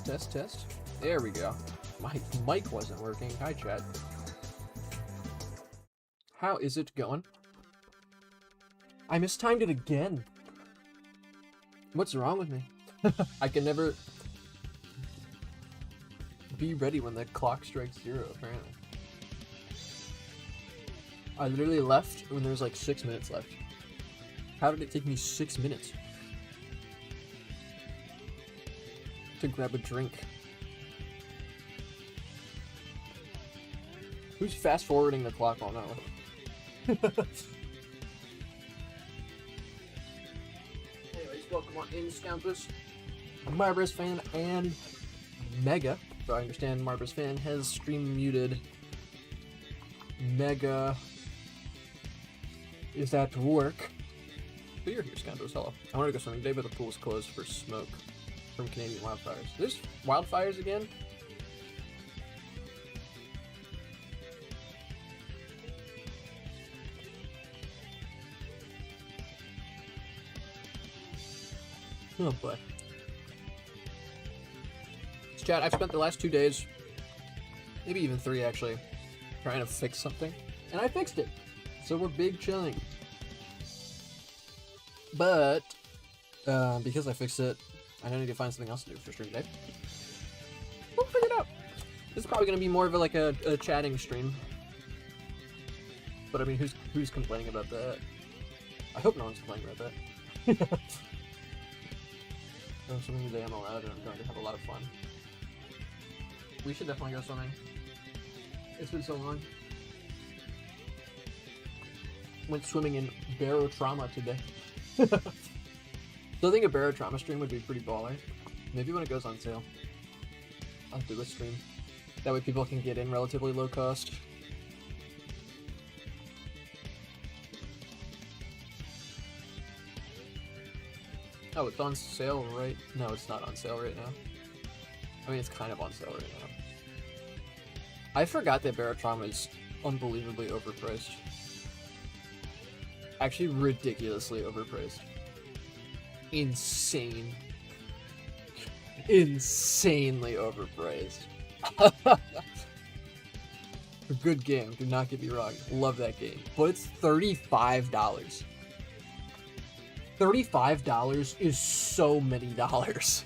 Test. There we go. My mic wasn't working. Hi, chat. How is it going? I mistimed it again. What's wrong with me? I can never be ready when the clock strikes 0, apparently. I literally left when there was like 6 minutes left. How did it take me 6 minutes to grab a drink? Who's fast forwarding the clock on that one? Anyways, welcome on in, Scoundrels. Marbrus Fan and Mega. So I understand Marbrus Fan has stream muted. Mega is at work. But you're here, Scoundrels. Hello. I wanted to go swimming today, but the pool's closed for smoke from Canadian wildfires. There's wildfires again? Oh boy. So chat, I've spent the last 2 days, maybe even 3 actually, trying to fix something. And I fixed it. So we're big chilling. But, because I fixed it, I need to find something else to do for stream today. We'll figure it out. This is probably going to be more of a chatting stream. But I mean, who's complaining about that? I hope no one's complaining about that. Go swimming today, I'm allowed, and I'm going to have a lot of fun. We should definitely go swimming. It's been so long. Went swimming in Barotrauma today. So I think a Barotrauma stream would be pretty baller. Maybe when it goes on sale, I'll do a stream. That way people can get in relatively low cost. Oh, it's on sale right... No, it's not on sale right now. I mean, it's kind of on sale right now. I forgot that Barotrauma is unbelievably overpriced. Actually, ridiculously overpriced. Insane. Insanely overpriced. A good game, do not get me wrong. Love that game. But it's $35. $35 is so many dollars.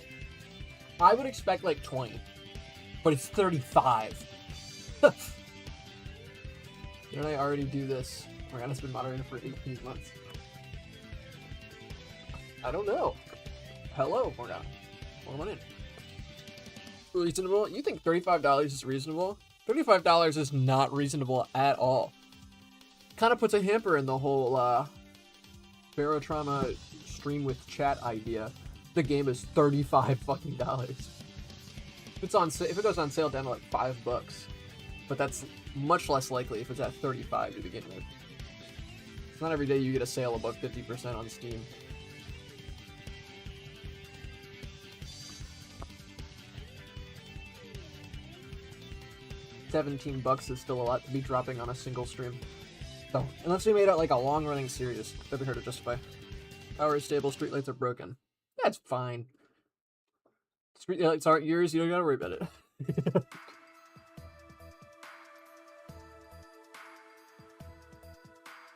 I would expect like 20, but it's 35. Didn't I already do this? Morgana's been moderating for 18 months. I don't know. Hello, Morgana. Welcome on in. Reasonable? You think $35 is reasonable? $35 is not reasonable at all. Kind of puts a hamper in the whole Barotrauma stream with chat idea. The game is $35 fucking dollars. If it goes on sale down to like $5, but that's much less likely if it's at 35 to begin with. It's not every day you get a sale above 50% on Steam. $17 is still a lot to be dropping on a single stream. So, unless we made it like a long-running series, that'd be hard to justify. Power is stable, streetlights are broken. That's fine. Streetlights aren't yours, you don't gotta worry about it.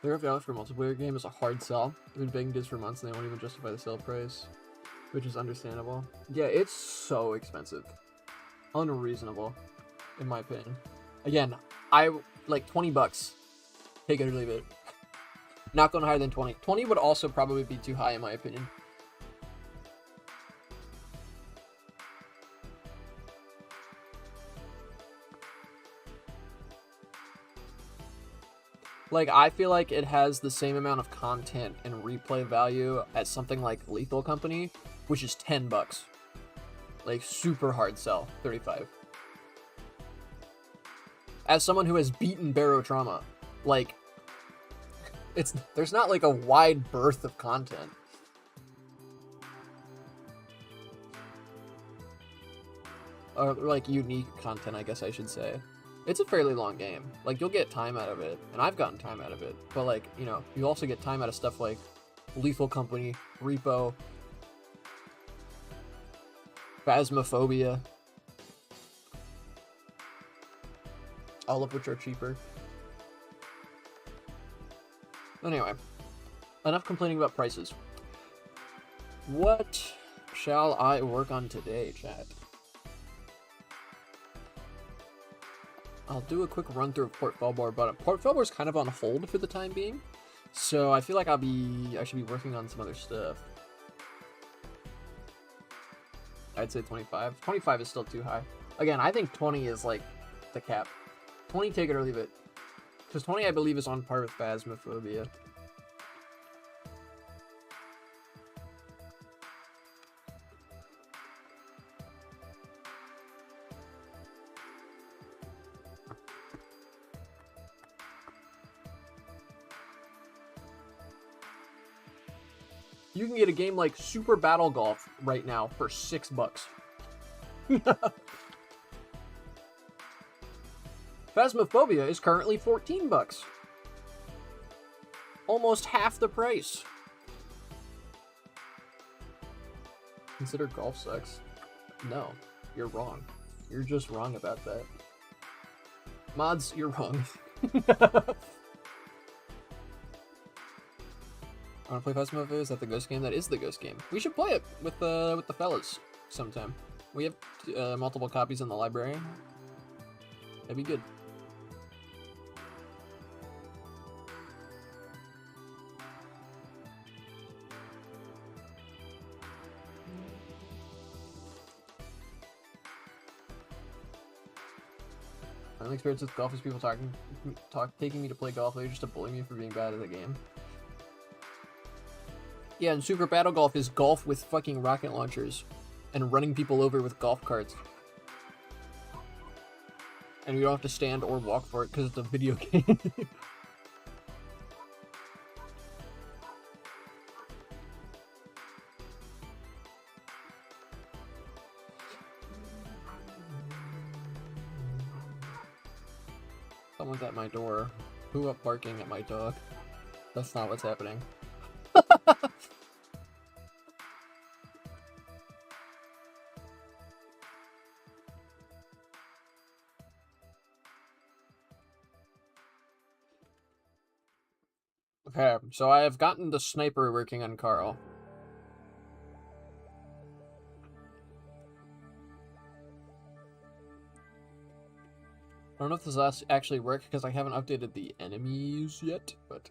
$30 for a multiplayer game is a hard sell. I've been begging bids for months and they won't even justify the sale price, which is understandable. Yeah, it's so expensive. Unreasonable, in my opinion. Again, like $20. Take it or leave it. Not going higher than 20. 20 would also probably be too high in my opinion. Like, I feel like it has the same amount of content and replay value as something like Lethal Company, which is $10. Like, super hard sell, 35. As someone who has beaten Barotrauma, like, there's not like a wide berth of content. Or like unique content, I guess I should say. It's a fairly long game. Like, you'll get time out of it, and I've gotten time out of it. But like, you know, you also get time out of stuff like Lethal Company, Repo, Phasmophobia. All of which are cheaper. Anyway, enough complaining about prices. What shall I work on today, chat? I'll do a quick run through of Port Felbor, but Port Felbor is kind of on hold for the time being, so I feel like I should be working on some other stuff. I'd say 25. 25 is still too high. Again, I think 20 is like the cap. 20, take it or leave it. Because 20, I believe, is on par with Phasmophobia. You can get a game like Super Battle Golf right now for $6. Phasmophobia is currently $14. Almost half the price. Consider golf sucks. No, you're wrong. You're just wrong about that. Mods, you're wrong. I want to play Phasmophobia? Is that the ghost game? That is the ghost game. We should play it with the fellas sometime. We have multiple copies in the library. That'd be good. My only experience with golf is people taking me to play golf later just to bully me for being bad at the game. Yeah, and Super Battle Golf is golf with fucking rocket launchers and running people over with golf carts. And you don't have to stand or walk for it because it's a video game. Someone's at my door. Who up barking at my dog? That's not what's happening. Okay, so I have gotten the sniper working on Carl. I don't know if this will actually work because I haven't updated the enemies yet, but...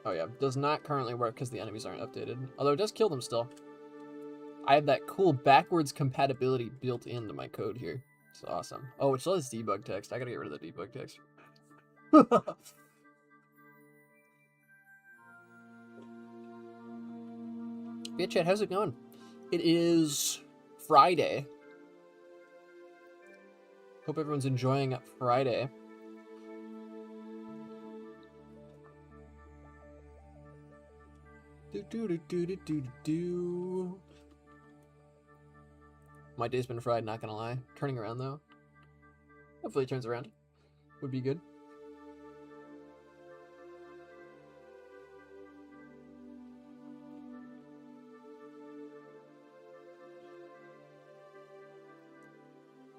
Oh yeah, does not currently work because the enemies aren't updated. Although it does kill them still. I have that cool backwards compatibility built into my code here. It's awesome. Oh, it still has debug text. I gotta get rid of the debug text. Yeah, chat, how's it going? It is Friday. Hope everyone's enjoying Friday. My day's been fried, not gonna lie. Turning around though. Hopefully it turns around. Would be good.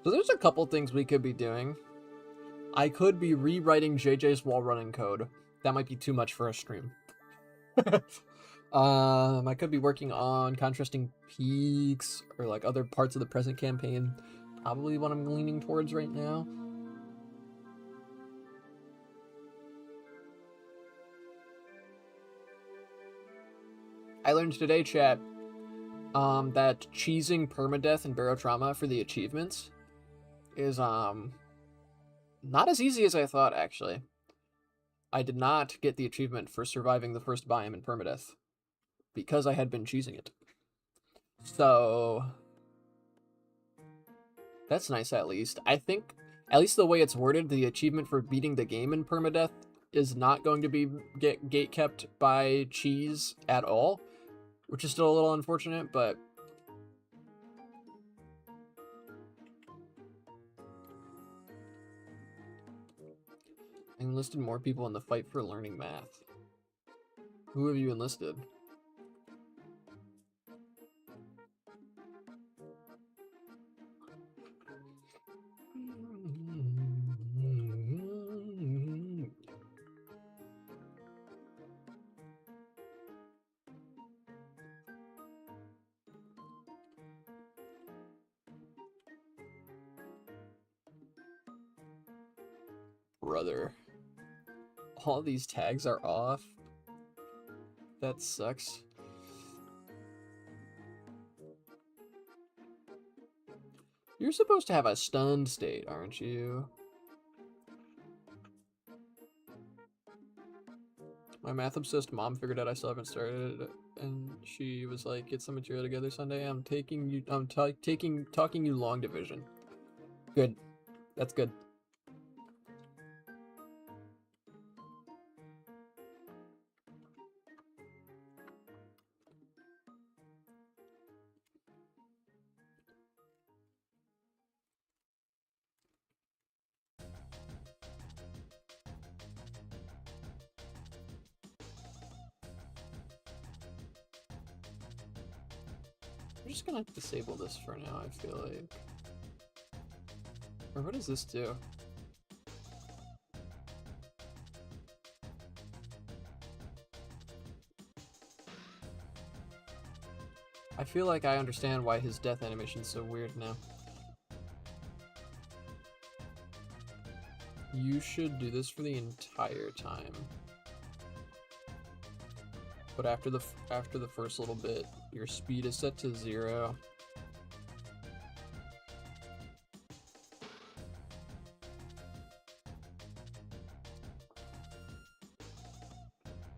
So there's a couple things we could be doing. I could be rewriting JJ's wall running code. That might be too much for a stream. I could be working on contrasting peaks or like other parts of the present campaign. Probably what I'm leaning towards right now. I learned today, chat, that cheesing permadeath and barotrauma for the achievements is not as easy as I thought, actually. I did not get the achievement for surviving the first biome in permadeath because I had been cheesing it. So that's nice, at least. I think, at least the way it's worded, the achievement for beating the game in permadeath is not going to be gate kept by cheese at all, which is still a little unfortunate, but enlisted more people in the fight for learning math. Who have you enlisted? Brother. All these tags are off. That sucks. You're supposed to have a stunned state, aren't you? My math-obsessed mom figured out I still haven't started, and she was like, "Get some material together Sunday. I'm talking you long division." Good. That's good. I'm just gonna disable this for now, I feel like. Or what does this do? I feel like I understand why his death animation is so weird now. You should do this for the entire time. But after the first little bit, your speed is set to 0.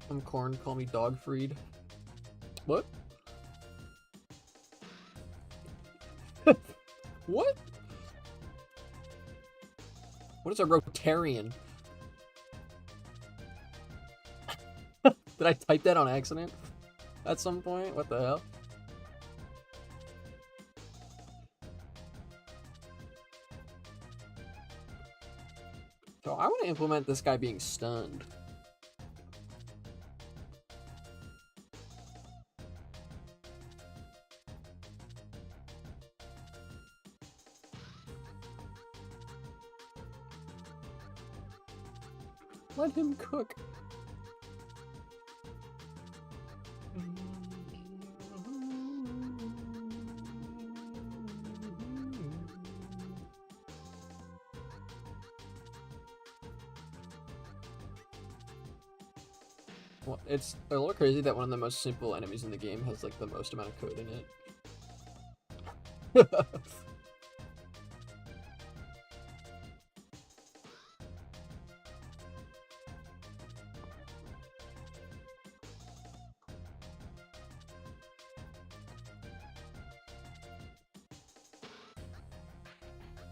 I'm Corn, call me Dogfried. What? What? What is a Rotarian? Did I type that on accident at some point? What the hell? So I want to implement this guy being stunned. Let him cook. Well, it's a little crazy that one of the most simple enemies in the game has like the most amount of code in it.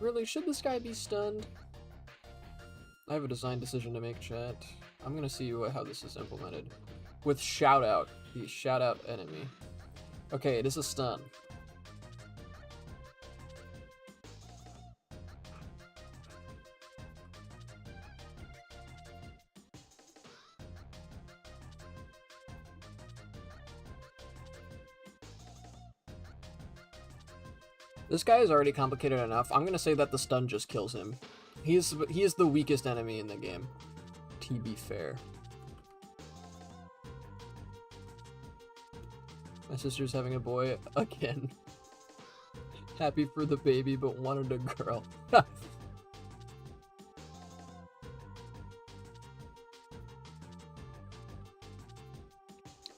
Really, should this guy be stunned? I have a design decision to make, chat. I'm gonna see how this is implemented. With shout out, the shout out enemy. Okay, it is a stun. This guy is already complicated enough. I'm gonna say that the stun just kills him. He is the weakest enemy in the game, to be fair. My sister's having a boy again. Happy for the baby, but wanted a girl.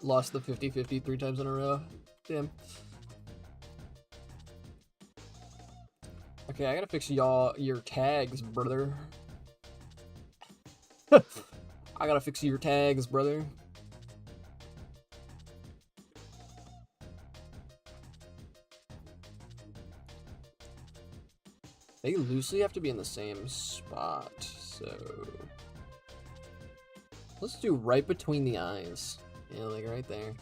Lost the 50-50 3 times in a row. Damn. Okay, I gotta fix your tags, brother. I gotta fix your tags, brother. They loosely have to be in the same spot, so... Let's do right between the eyes. Yeah, like right there.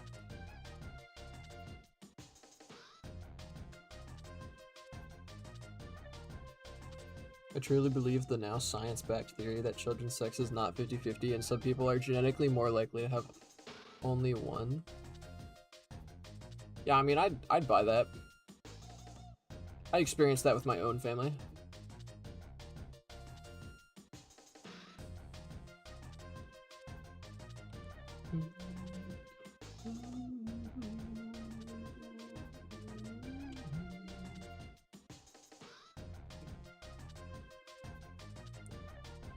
I truly believe the now science-backed theory that children's sex is not 50-50 and some people are genetically more likely to have only one. Yeah, I mean, I'd buy that. I experienced that with my own family.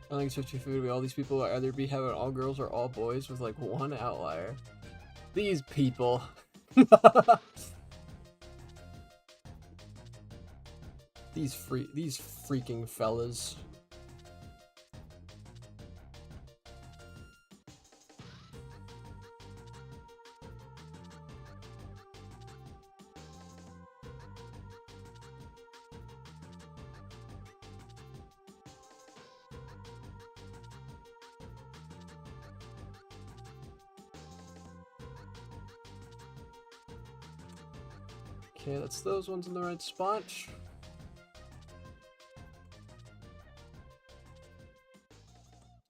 I think it's 50-50. All these people are either be having all girls or all boys with like one outlier. These people. These freaking fellas. Okay, that's those ones in the right spot.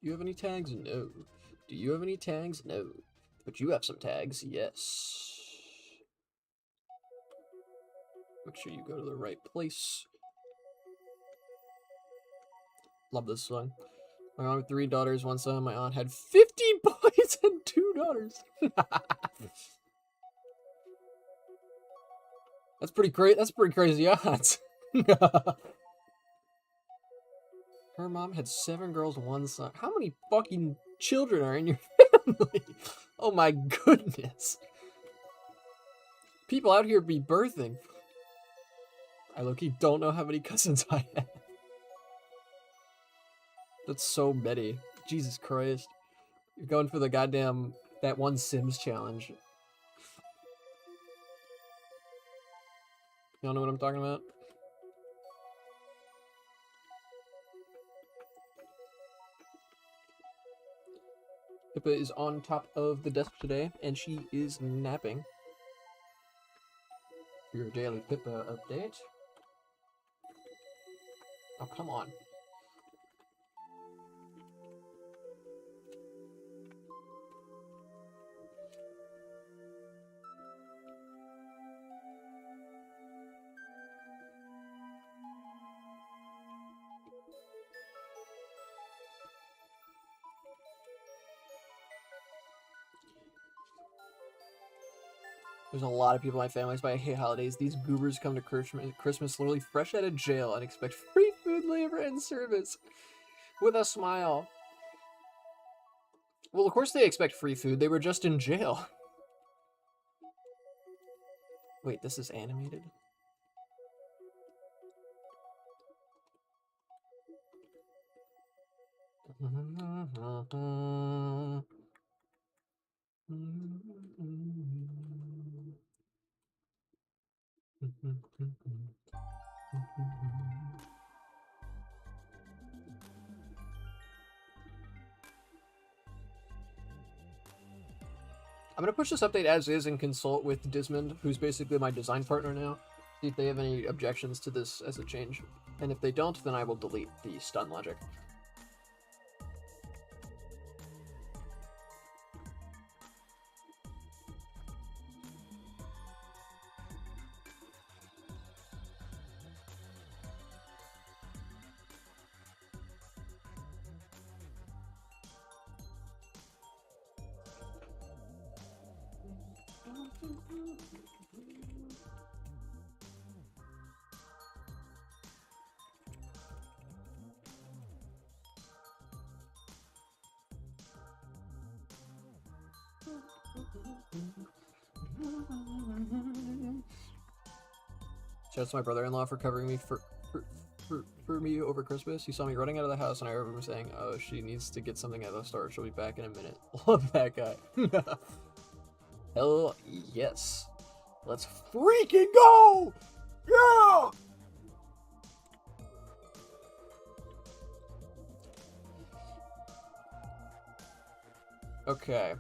You have any tags? No. Do you have any tags? No. But you have some tags? Yes. Make sure you go to the right place. Love this song. My aunt had 3 daughters, 1 son. My aunt had 50 boys and 2 daughters. That's pretty great. That's pretty crazy odds. Her mom had 7 girls, 1 son. How many fucking children are in your family? Oh my goodness. People out here be birthing. I low-key don't know how many cousins I have. That's so many. Jesus Christ. You're going for the goddamn, that one Sims challenge. Y'all know what I'm talking about? Pippa is on top of the desk today, and she is napping. Your daily Pippa update. Oh, come on. There's a lot of people in my family, but I hate holidays. These goobers come to Christmas literally fresh out of jail and expect free food, labor, and service. With a smile. Well, of course they expect free food. They were just in jail. Wait, this is animated? I'm gonna push this update as is and consult with Dismond, who's basically my design partner now. See if they have any objections to this as a change. And if they don't, then I will delete the stun logic. Shout out to my brother-in-law for covering me for me over Christmas. He saw me running out of the house and I remember saying, "Oh, she needs to get something at the store. She'll be back in a minute." Love that guy. Hell yes. Let's freaking go! Yeah! Okay.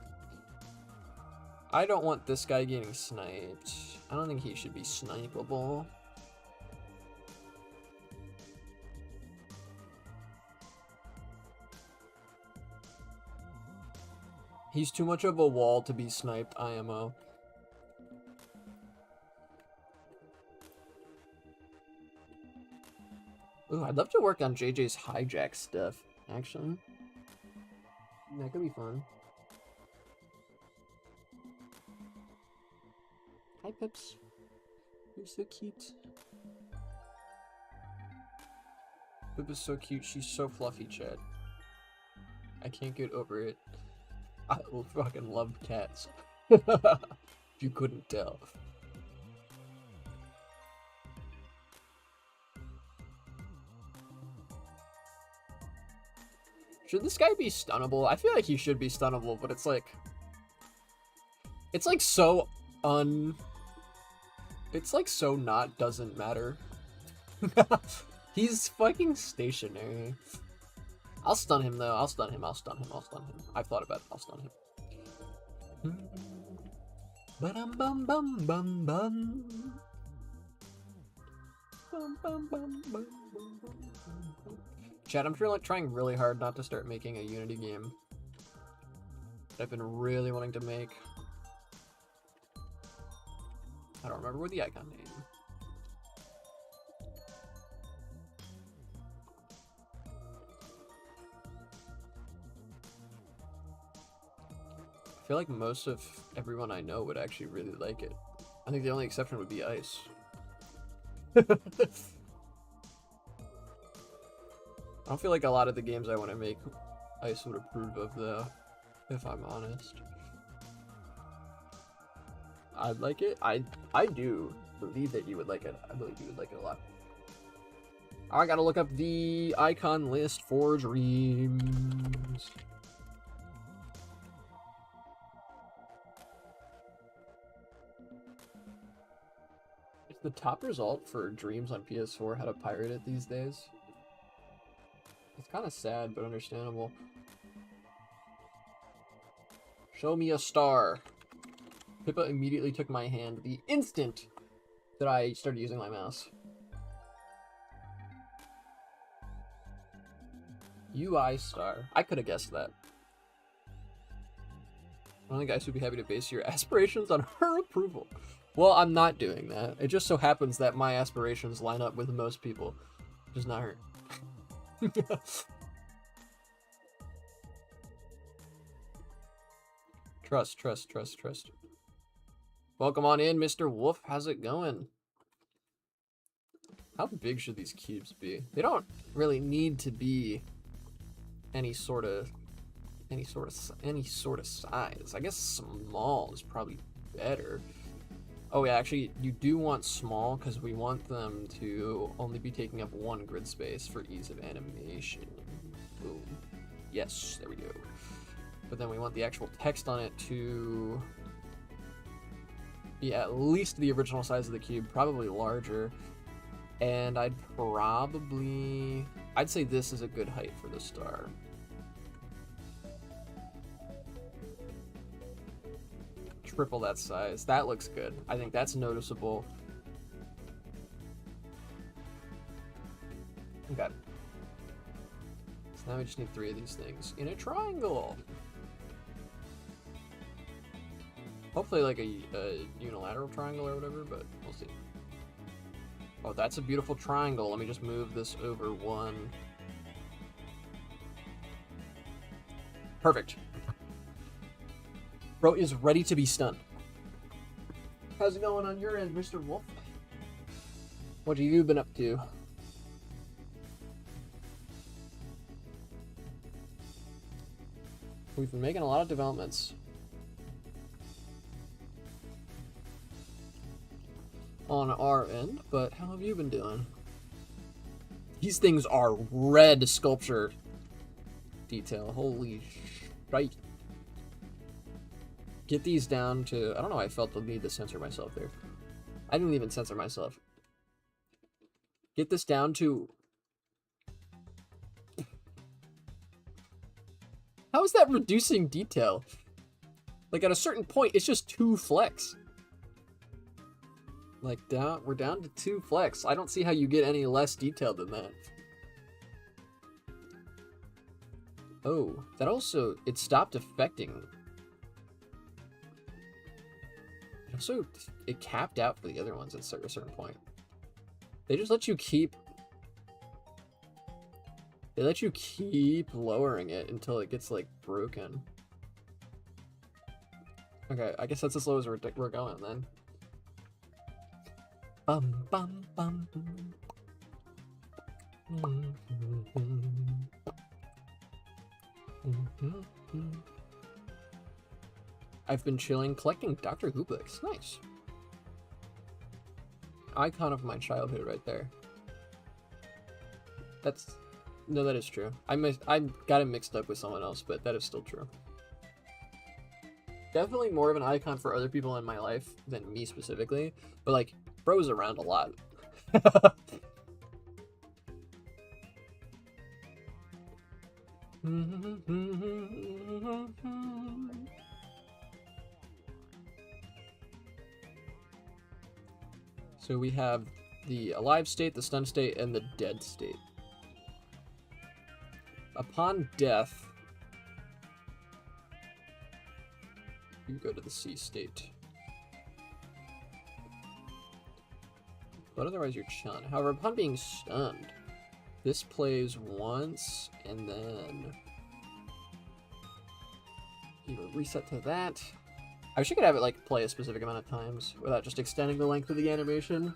I don't want this guy getting sniped. I don't think he should be snipeable. He's too much of a wall to be sniped, IMO. Ooh, I'd love to work on JJ's hijack stuff, actually. That could be fun. Hi, Pips. You're so cute. Pip is so cute. She's so fluffy, Chad. I can't get over it. I fucking love cats. If you couldn't tell. Should this guy be stunnable? I feel like he should be stunnable, but it's like so it's like so not doesn't matter. He's fucking stationary. I'll stun him though. I'll stun him. I've thought about it. I'll stun him. Ba-dum bum bum bum bum. Bum bum bum bum bum bum. Chad, I'm trying really hard not to start making a Unity game that I've been really wanting to make. I don't remember what the icon name. I feel like most of everyone I know would actually really like it. I think the only exception would be Ice. I don't feel like a lot of the games I want to make Ice would approve of, though, if I'm honest. I'd like it. I do believe that you would like it. I believe you would like it a lot. I gotta look up the icon list for Dreams. Is the top result for Dreams on PS4 how to pirate it these days? It's kind of sad, but understandable. Show me a star. Pippa immediately took my hand the instant that I started using my mouse. UI star. I could have guessed that. One of the guys who'd be happy to base your aspirations on her approval. Well, I'm not doing that. It just so happens that my aspirations line up with most people. Just not her. Trust. Welcome on in, Mr. Wolf. How's it going? How big should these cubes be? They don't really need to be any sort of size. I guess small is probably better. Oh yeah, actually, you do want small because we want them to only be taking up one grid space for ease of animation. Boom. Yes, there we go. But then we want the actual text on it to be at least the original size of the cube, probably larger. And I'd say this is a good height for the star. Triple that size. That looks good. I think that's noticeable. Okay. So now we just need 3 of these things in a triangle. Hopefully like a unilateral triangle or whatever, but we'll see. Oh, that's a beautiful triangle. Let me just move this over 1. Perfect. Bro is ready to be stunned. How's it going on your end, Mr. Wolf? What have you been up to? We've been making a lot of developments. On our end, but how have you been doing? These things are red sculpture detail. Holy shit. Get these down to... I don't know why I felt the need to censor myself there. I didn't even censor myself. Get this down to... How is that reducing detail? Like at a certain point, it's just 2 flecks. Like we're down to 2 flecks. I don't see how you get any less detailed than that. Oh, that also, it stopped affecting Also, it capped out for the other ones at a certain point. They just let you keep... They let you keep lowering it until it gets, like, broken. Okay, I guess that's as low as we're going, then. Bum, bum, bum. I've been chilling, collecting Doctor Who books. Nice. Icon of my childhood right there. That's... No, that is true. I got it mixed up with someone else, but that is still true. Definitely more of an icon for other people in my life than me specifically, but like, bro's around a lot. So we have the alive state, the stunned state, and the dead state. Upon death, you go to the C state. But otherwise you're chilling. However, upon being stunned, this plays once, and then you reset to that. I wish I could have it like play a specific amount of times without just extending the length of the animation.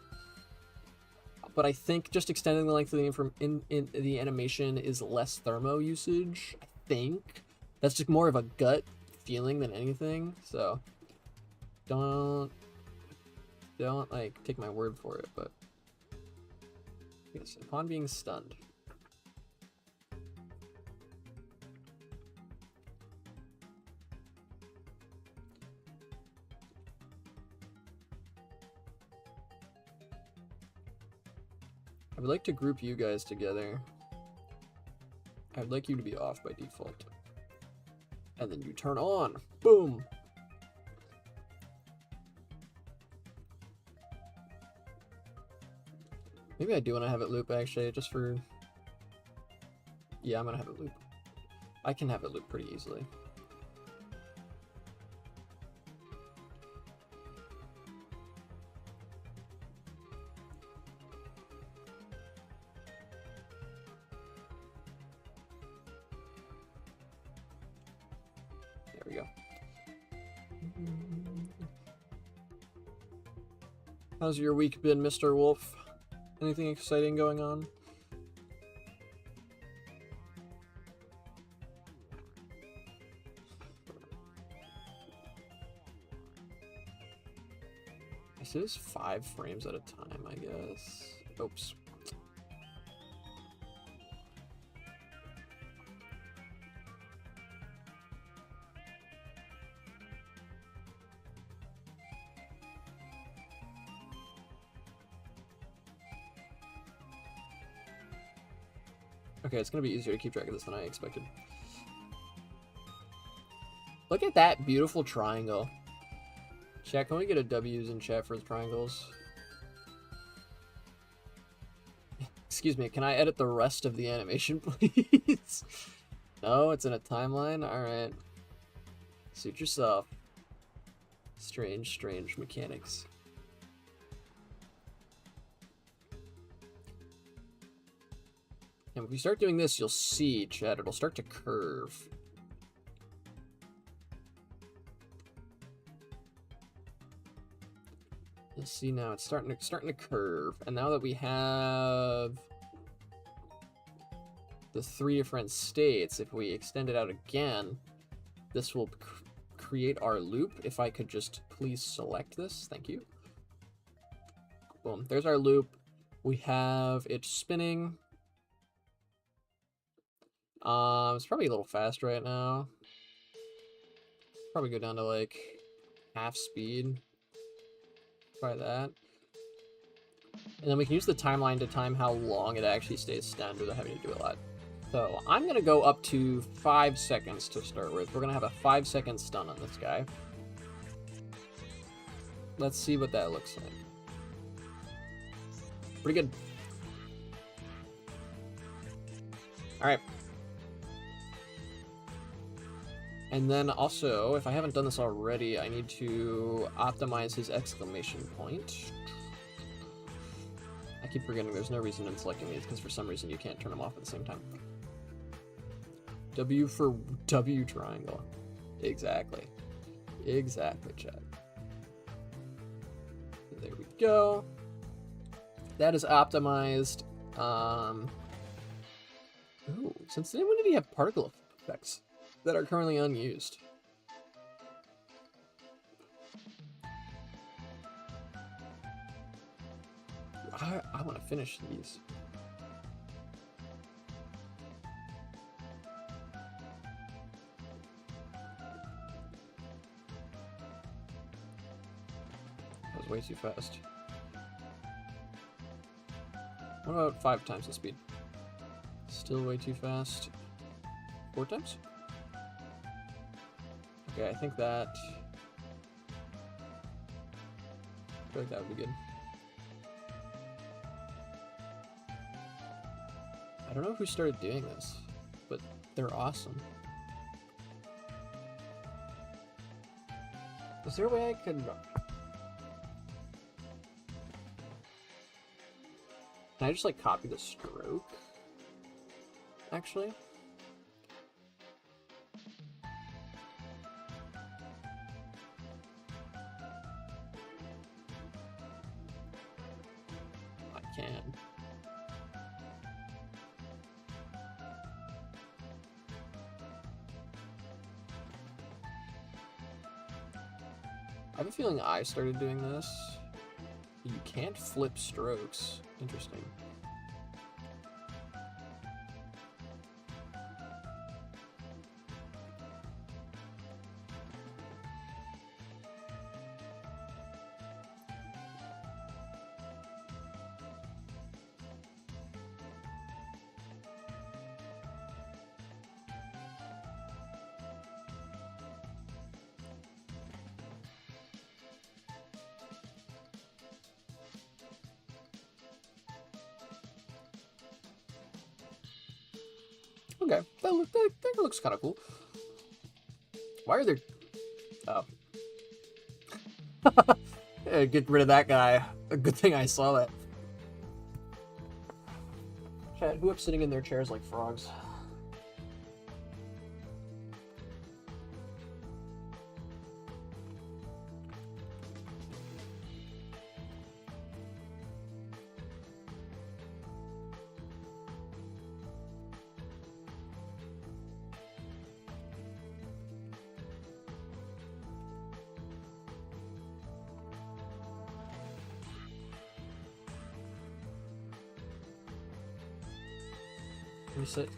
But I think just extending the length of the animation is less thermo usage. I think that's just more of a gut feeling than anything. So don't like take my word for it. But yes, upon being stunned. I would like to group you guys together. I would like you to be off by default. And then you turn on. Boom! Maybe I do want to have it loop, actually, just for... Yeah, I'm going to have it loop. I can have it loop pretty easily. How's your week been, Mr. Wolf? Anything exciting going on? This is 5 frames at a time, I guess. Oops. Okay, it's gonna be easier to keep track of this than I expected. Look at that beautiful triangle. Chat, can we get a W's in chat for the triangles? Excuse me, can I edit the rest of the animation, please? No, it's in a timeline? Alright. Suit yourself. Strange, strange mechanics. And if we start doing this, you'll see, chat, it'll start to curve. You'll see now it's starting to curve. And now that we have the 3 different states, if we extend it out again, this will create our loop. If I could just please select this, thank you. Boom, there's our loop. We have it spinning. It's probably a little fast right now. Probably go down to like half speed. Try that. And then we can use the timeline to time how long it actually stays stunned without having to do a lot. So I'm going to go up to 5 seconds to start with. We're going to have a 5-second stun on this guy. Let's see what that looks like. Pretty good. Alright. And then also, if I haven't done this already, I need to optimize his exclamation point. I keep forgetting there's no reason in selecting these, because for some reason you can't turn them off at the same time. W for W triangle. Exactly. Exactly, Chad. There we go. That is optimized. Ooh, since when did he have particle effects that are currently unused? I want to finish these. That was way too fast. What about 5 times the speed? Still way too fast. 4 times? Okay, I think that... I feel like that would be good. I don't know who started doing this, but they're awesome. Is there a way I could... Can I just, like, copy the stroke? Actually? I can. I have a feeling I started doing this. You can't flip strokes. Interesting. Okay, that looks kind of cool. Why are there... Oh. Yeah, get rid of that guy. A good thing I saw that. Chat, who up sitting in their chairs like frogs?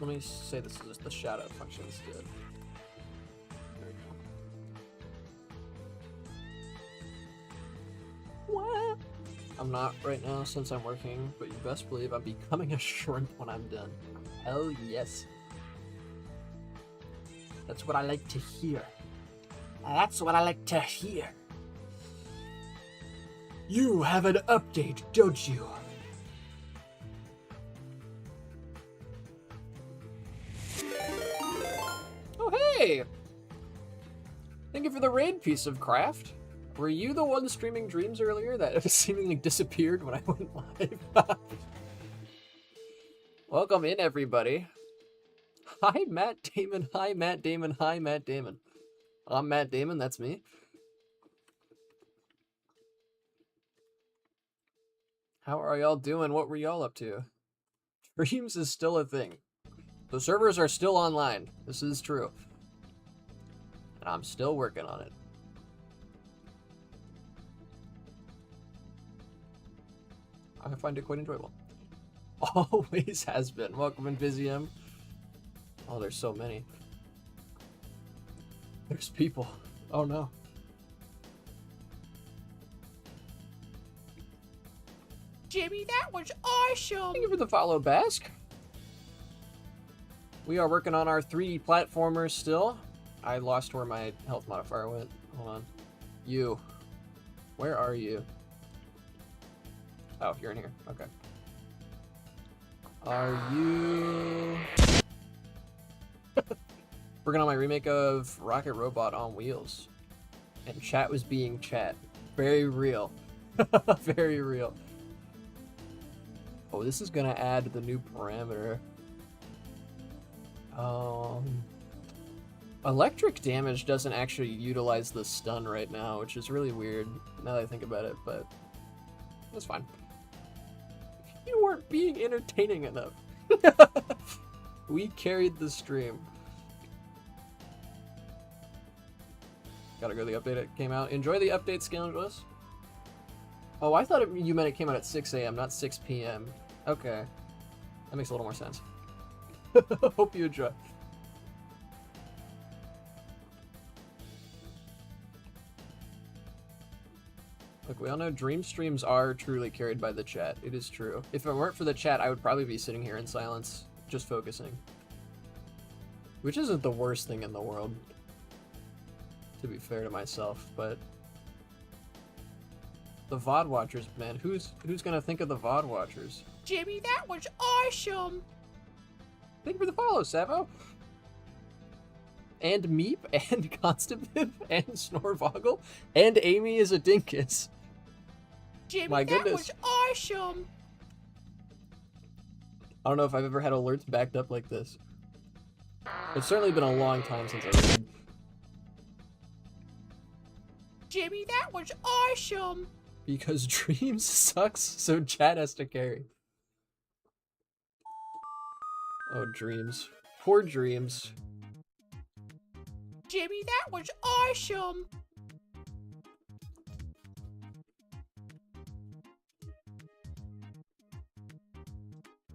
Let me say this is the shadow function instead. There we go. What? I'm not right now since I'm working, but you best believe I'm becoming a shrimp when I'm done. Hell yes. That's what I like to hear. That's what I like to hear. You have an update, don't you? Hey! Thank you for the raid, piece of craft. Were you the one streaming dreams earlier that seemingly disappeared when I went live? Welcome in, everybody. Hi, Matt Damon. Hi, Matt Damon. Hi, Matt Damon. I'm Matt Damon. That's me. How are y'all doing? What were y'all up to? Dreams is still a thing. The servers are still online. This is true. And I'm still working on it. I find it quite enjoyable. Always has been. Welcome in, Visium. Oh, there's so many. There's people. Oh no. Jimmy, that was awesome! Thank you for the follow, Bask. We are working on our 3D platformers still. I lost where my health modifier went. Hold on. You. Where are you? Oh, you're in here. Okay. Are you... Working on my remake of Rocket Robot on Wheels. And chat was being chat. Very real. Very real. Oh, this is gonna add the new parameter. Electric damage doesn't actually utilize the stun right now, which is really weird now that I think about it, but that's fine. You weren't being entertaining enough. We carried the stream. Gotta go to the update that came out. Enjoy the update, Scoundrels. Oh, I thought you meant it came out at 6 a.m., not 6 p.m. Okay. That makes a little more sense. Hope you enjoy. Look, we all know dream streams are truly carried by the chat. It is true. If it weren't for the chat, I would probably be sitting here in silence, just focusing. Which isn't the worst thing in the world, to be fair to myself, but... The VOD watchers, man. Who's gonna think of the VOD watchers? Jimmy, that was awesome! Thank you for the follow, Savo! And Meep, and Constantine, and Snorvoggle, and Amy is a dinkus. Jimmy, My goodness. that was awesome! I don't know if I've ever had alerts backed up like this. It's certainly been a long time since I did. Jimmy, that was awesome! Because Dreams sucks, so chat has to carry. Oh, Dreams. Poor Dreams. Jimmy, that was awesome!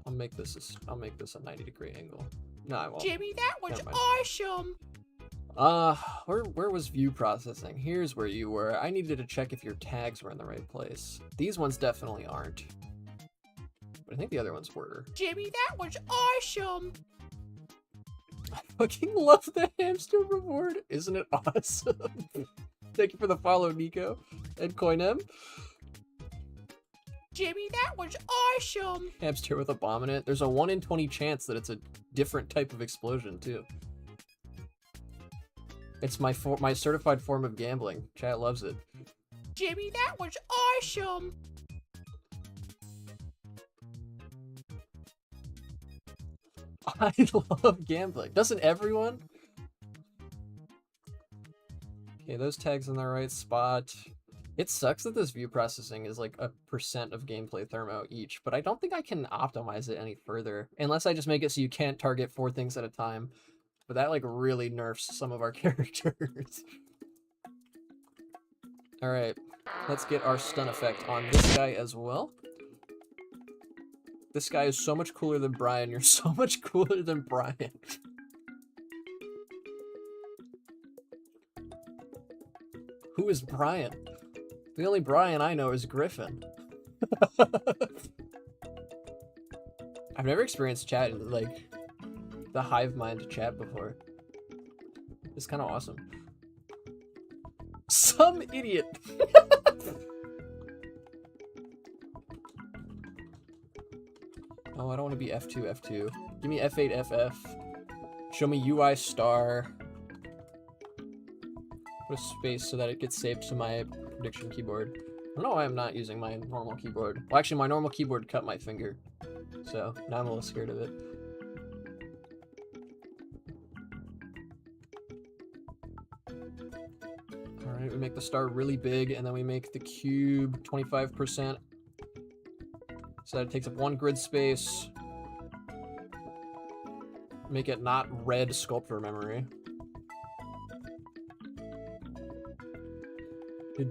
I'll make this a 90-degree angle. No, I won't. Jimmy, that was Never mind. awesome! Where was view processing? Here's where you were. I needed to check if your tags were in the right place. These ones definitely aren't. But I think the other ones were. Jimmy, that was awesome! I fucking love the hamster reward. Isn't it awesome? Thank you for the follow, Nico. And Coinem. Jimmy, that was awesome! Hamster with a bomb in it. There's a 1 in 20 chance that it's a different type of explosion, too. It's my certified form of gambling. Chat loves it. Jimmy, that was awesome! I love gambling. Doesn't everyone? Okay, those tags in the right spot. It sucks that this view processing is like a % of gameplay thermo each, but I don't think I can optimize it any further. Unless I just make it so you can't target 4 things at a time. But that like really nerfs some of our characters. Alright, let's get our stun effect on this guy as well. This guy is so much cooler than Brian. You're so much cooler than Brian. Who is Brian? The only Brian I know is Griffin. I've never experienced chat in, like, the hive mind chat before. It's kind of awesome. Some idiot! Oh, I don't want to be F2, F2. Give me F8, FF. Show me UI star. Put a space so that it gets saved to my prediction keyboard. I don't know why I'm not using my normal keyboard. Well, actually, my normal keyboard cut my finger. So, now I'm a little scared of it. Alright, we make the star really big, and then we make the cube 25%. So that it takes up 1 grid space. Make it not red sculptor memory. Did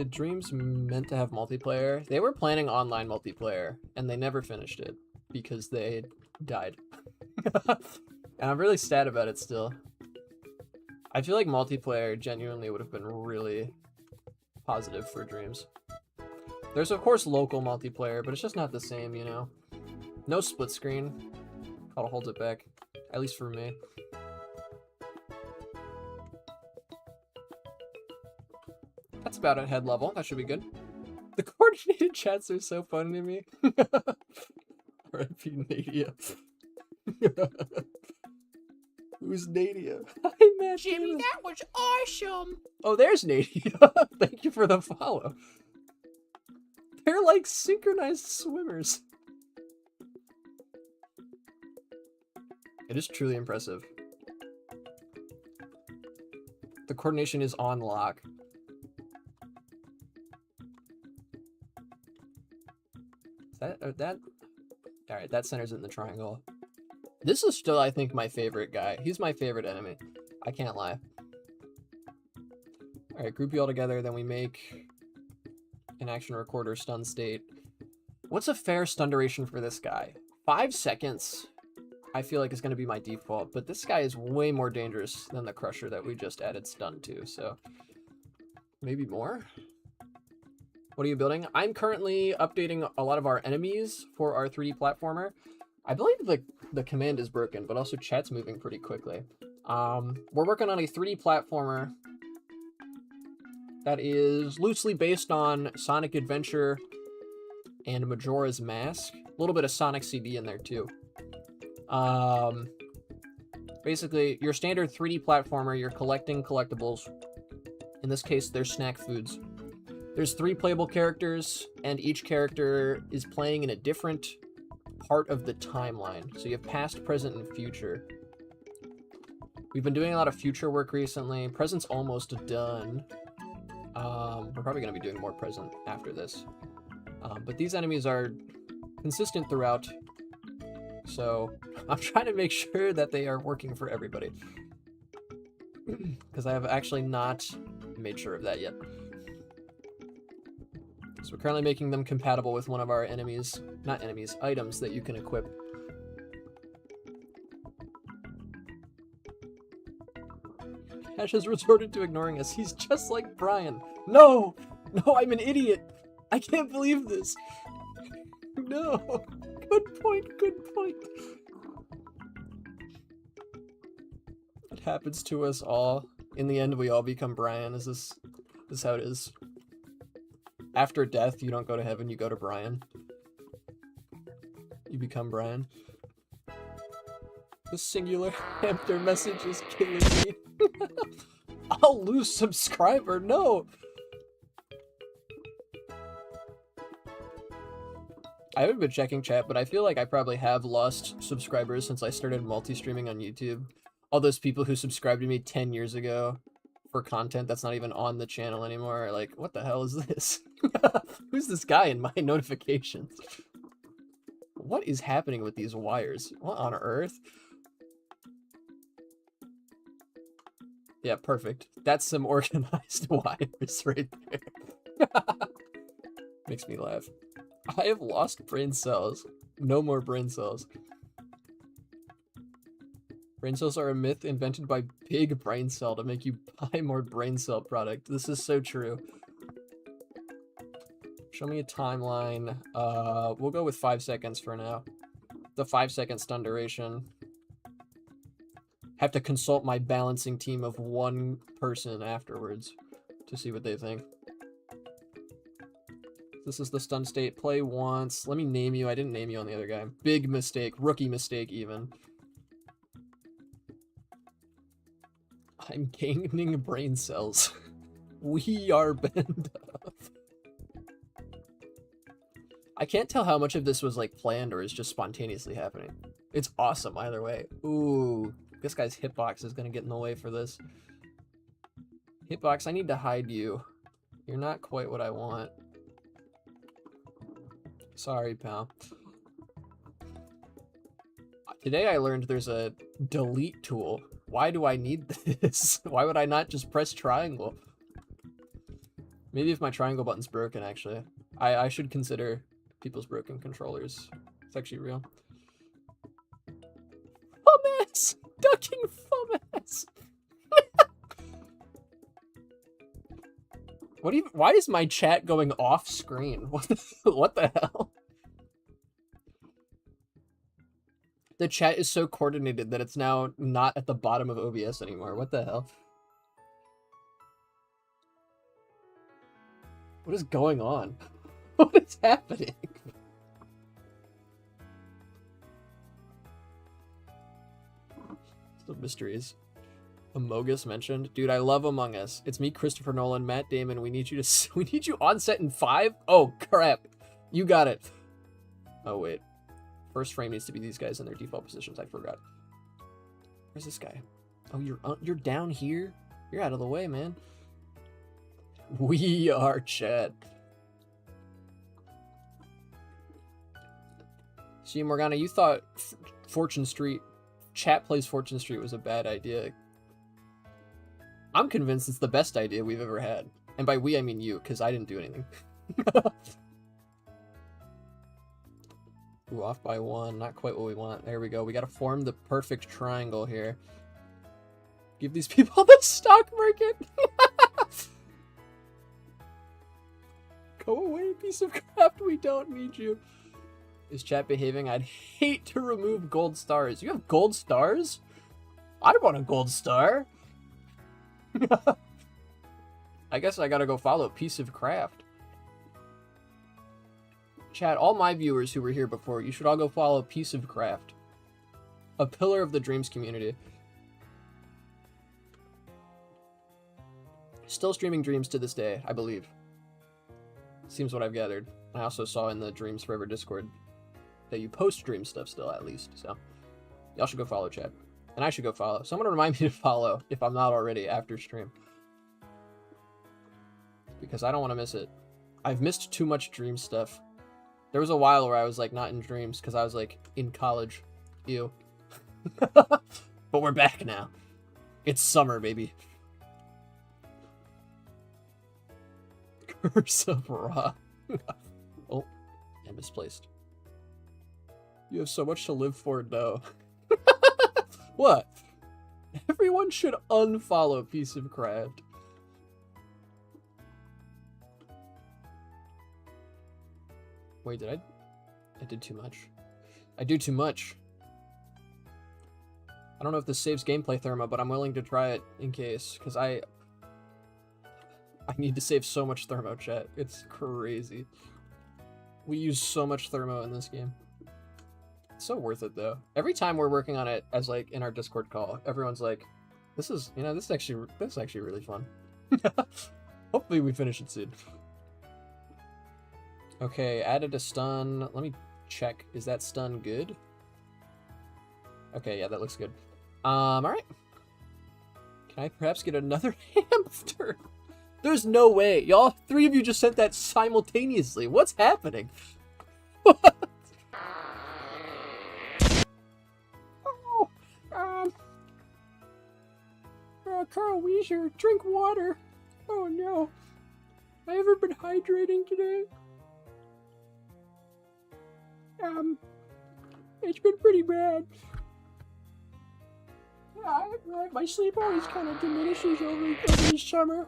Dreams meant to have multiplayer? They were planning online multiplayer, and they never finished it because they died. And I'm really sad about it still. I feel like multiplayer genuinely would have been really positive for Dreams. There's of course local multiplayer, but it's just not the same, you know? No split screen. Kind of holds it back, at least for me. That's about at head level. That should be good. The coordinated chats are so funny to me. R.I.P. Nadia. Who's Nadia? Hi, Matt. Jimmy, Damon. that was awesome. Oh, there's Nadia. Thank you for the follow. They're like synchronized swimmers. It is truly impressive. The coordination is on lock. Is that? All right, that centers it in the triangle. This is still, I think, my favorite guy. He's my favorite enemy. I can't lie. All right, group you all together, then we make an action recorder stun state. What's a fair stun duration for this guy? 5 seconds, I feel like is going to be my default, but this guy is way more dangerous than the Crusher that we just added stun to, so maybe more? What are you building? I'm currently updating a lot of our enemies for our 3D platformer. I believe the command is broken, but also chat's moving pretty quickly. We're working on a 3D platformer that is loosely based on Sonic Adventure and Majora's Mask. A little bit of Sonic CD in there too. Basically, your standard 3D platformer, you're collecting collectibles. In this case, they're snack foods. There's 3 playable characters, and each character is playing in a different part of the timeline. So you have past, present, and future. We've been doing a lot of future work recently. Present's almost done. We're probably going to be doing more present after this. But these enemies are consistent throughout. So I'm trying to make sure that they are working for everybody. Because I have actually not made sure of that yet. So we're currently making them compatible with one of our enemies, not enemies, items that you can equip. Ash has resorted to ignoring us. He's just like Brian. No! No, I'm an idiot! I can't believe this! No! Good point, good point. It happens to us all. In the end, we all become Brian. This is how it is. After death, you don't go to heaven, you go to Brian. You become Brian. The singular hamster message is killing me. I'll lose subscriber, no! I haven't been checking chat, but I feel like I probably have lost subscribers since I started multi-streaming on YouTube. All those people who subscribed to me 10 years ago for content that's not even on the channel anymore are like, what the hell is this? Who's this guy in my notifications? What is happening with these wires? What on earth? Yeah, perfect. That's some organized wires right there. Makes me laugh. I have lost brain cells. No more brain cells. Brain cells are a myth invented by Big Brain Cell to make you buy more brain cell product. This is so true. Show me a timeline. We'll go with 5 seconds for now. The 5-second stun duration. Have to consult my balancing team of 1 person afterwards to see what they think. This is the stun state. Play once. Let me name you. I didn't name you on the other guy. Big mistake. Rookie mistake, even. I'm gaining brain cells. We are bend up. I can't tell how much of this was like planned or is just spontaneously happening. It's awesome either way. Ooh, this guy's hitbox is gonna get in the way for this. Hitbox, I need to hide you. You're not quite what I want. Sorry, pal. Today I learned there's a delete tool. Why do I need this? Why would I not just press triangle? Maybe if my triangle button's broken, actually. I should consider people's broken controllers. It's actually real. Fumess! Ducking Fumess! Why is my chat going off screen? What the hell? The chat is so coordinated that it's now not at the bottom of OBS anymore. What the hell? What is going on? What is happening? Some mysteries. Among Us mentioned. Dude, I love Among Us. It's me, Christopher Nolan, Matt Damon. We need you to we need you on set in 5? Oh, crap. You got it. Oh, wait. First frame needs to be these guys in their default positions. I forgot. Where's this guy? Oh, you're down here? You're out of the way, man. We are Chad. See, Morgana, you thought Fortune Street, Chat Plays Fortune Street was a bad idea. I'm convinced it's the best idea we've ever had. And by we, I mean you, because I didn't do anything. Ooh, off by 1. Not quite what we want. There we go. We gotta form the perfect triangle here. Give these people the stock market! Go away, piece of crap. We don't need you. Is chat behaving? I'd hate to remove gold stars. You have gold stars? I'd want a gold star. I guess I gotta go follow Piece of Craft. Chat, all my viewers who were here before, you should all go follow Piece of Craft. A pillar of the Dreams community. Still streaming Dreams to this day, I believe. Seems what I've gathered. I also saw in the Dreams Forever Discord that you post Dream stuff still, at least, so. Y'all should go follow Chad. And I should go follow. Someone remind me to follow, if I'm not already, after stream. Because I don't want to miss it. I've missed too much Dream stuff. There was a while where I was, like, not in Dreams, because I was, like, in college. Ew. But we're back now. It's summer, baby. Curse of Ra. Oh, and misplaced. You have so much to live for, no. What? Everyone should unfollow Piece of Craft. Wait, did I did too much. I do too much. I don't know if this saves gameplay thermo, but I'm willing to try it in case, because I need to save so much thermo, chat. It's crazy. We use so much thermo in this game. It's so worth it, though. Every time we're working on it, as like in our Discord call, everyone's like, "This is, you know, this is actually really fun." Hopefully, we finish it soon. Okay, added a stun. Let me check. Is that stun good? Okay, yeah, that looks good. All right. Can I perhaps get another hamster? There's no way. Y'all, 3 of you just sent that simultaneously. What's happening? Carl Weezer, drink water. Oh no. I haven't been hydrating today. It's been pretty bad. My sleep always kind of diminishes over the summer.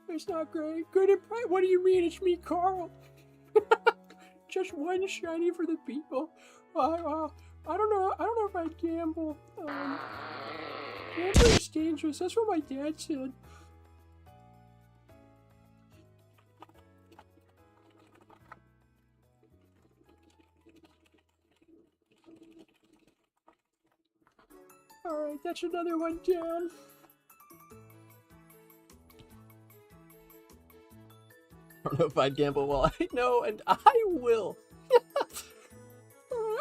It's not great. Good and bright. What do you mean? It's me, Carl. Just one shiny for the people. I don't know. I don't know if I'd gamble. Gambling's dangerous. That's what my dad said. Alright, that's another one down. I don't know if I'd gamble. Well, I know, and I will.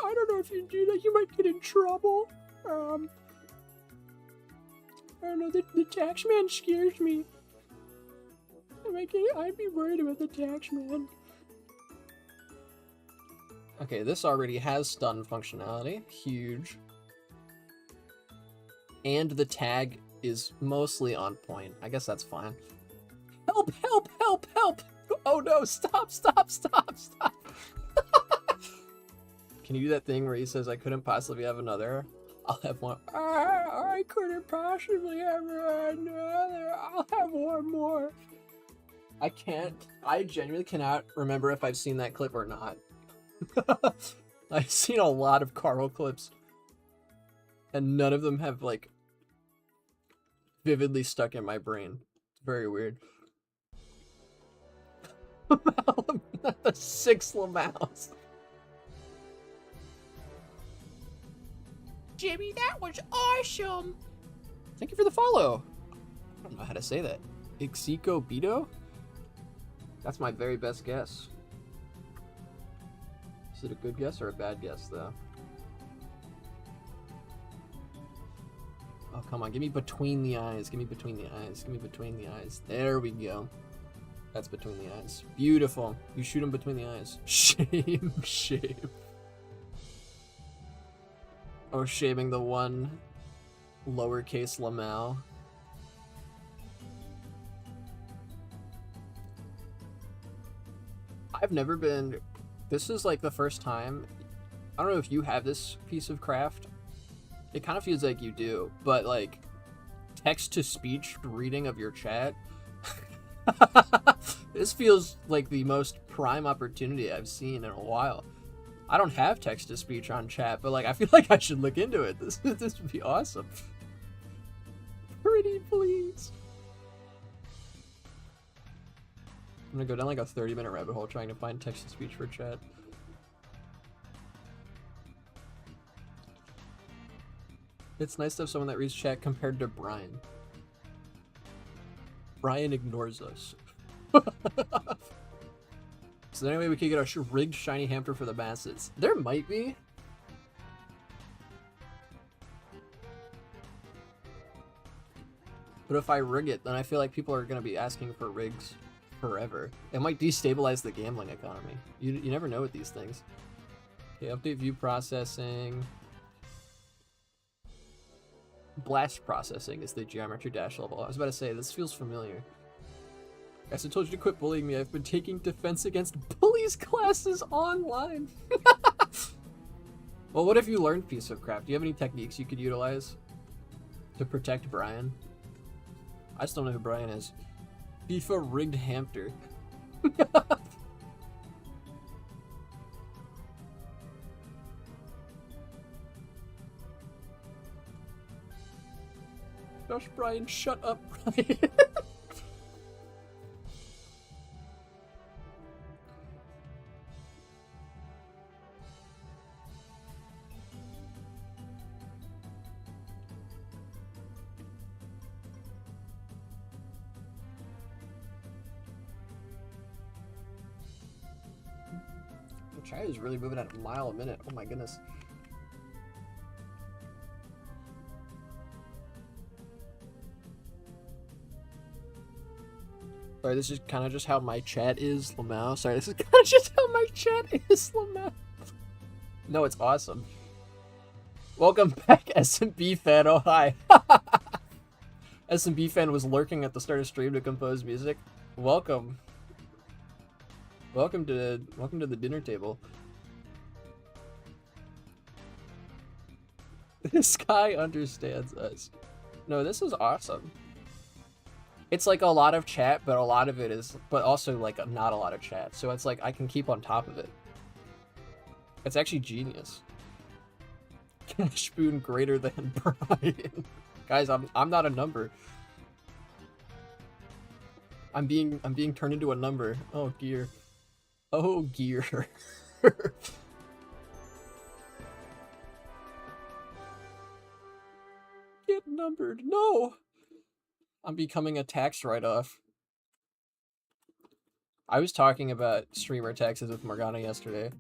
I don't know if you do that. You might get in trouble. I don't know. The tax man scares me. I'd be worried about the tax man. Okay, this already has stun functionality. Huge. And the tag is mostly on point. I guess that's fine. Help, help, help, help! Oh no, stop, stop, stop, stop! Can you do that thing where he says, I couldn't possibly have another? I'll have one. I couldn't possibly have another. I'll have one more. I can't. I genuinely cannot remember if I've seen that clip or not. I've seen a lot of Carl clips. And none of them have, like, vividly stuck in my brain. It's very weird. The 6 Lamaus. Jimmy, that was awesome. Thank you for the follow. I don't know how to say that. Ixiko Bito? That's my very best guess. Is it a good guess or a bad guess, though? Oh, come on. Give me between the eyes. Give me between the eyes. Give me between the eyes. There we go. That's between the eyes. Beautiful. You shoot him between the eyes. Shame. Shame. Oh, shaming the one lowercase Lamau. I've never been... This is like the first time... I don't know if you have this piece of craft. It kind of feels like you do, but like text-to-speech reading of your chat. This feels like the most prime opportunity I've seen in a while. I don't have text-to-speech on chat, but like I feel like I should look into it. This would be awesome. Pretty please. I'm gonna go down like a 30-minute rabbit hole trying to find text-to-speech for chat. It's nice to have someone that reads chat compared to Brian. Brian ignores us. So anyway, we could get a rigged shiny hamster for the masses. There might be. But if I rig it, then I feel like people are going to be asking for rigs forever. It might destabilize the gambling economy. You never know with these things. Okay, update view processing. Blast processing is the geometry dash level. I was about to say, this feels familiar. Guys, I told you to quit bullying me. I've been taking defense against bullies classes online. Well, what if you learned piece of craft? Do you have any techniques you could utilize to protect Brian? I just don't know who Brian is. FIFA rigged hamster. Gosh, Brian, shut up, Brian. The chat is really moving at a mile a minute. Oh my goodness. Sorry, this is kind of just how my chat is, Lamau. Sorry, this is kind of just how my chat is, Lamau. No, it's awesome. Welcome back, SMB fan. Oh, hi. SMB fan was lurking at the start of stream to compose music. Welcome. Welcome to the dinner table. This guy understands us. No, this is awesome. It's like a lot of chat, but a lot of it is, but also like not a lot of chat. So it's like I can keep on top of it. It's actually genius. Cash spoon greater than Brian. Guys, I'm not a number. I'm being turned into a number. Oh gear. Oh gear. Get numbered. No. I'm becoming a tax write-off. I was talking about streamer taxes with Morgana yesterday.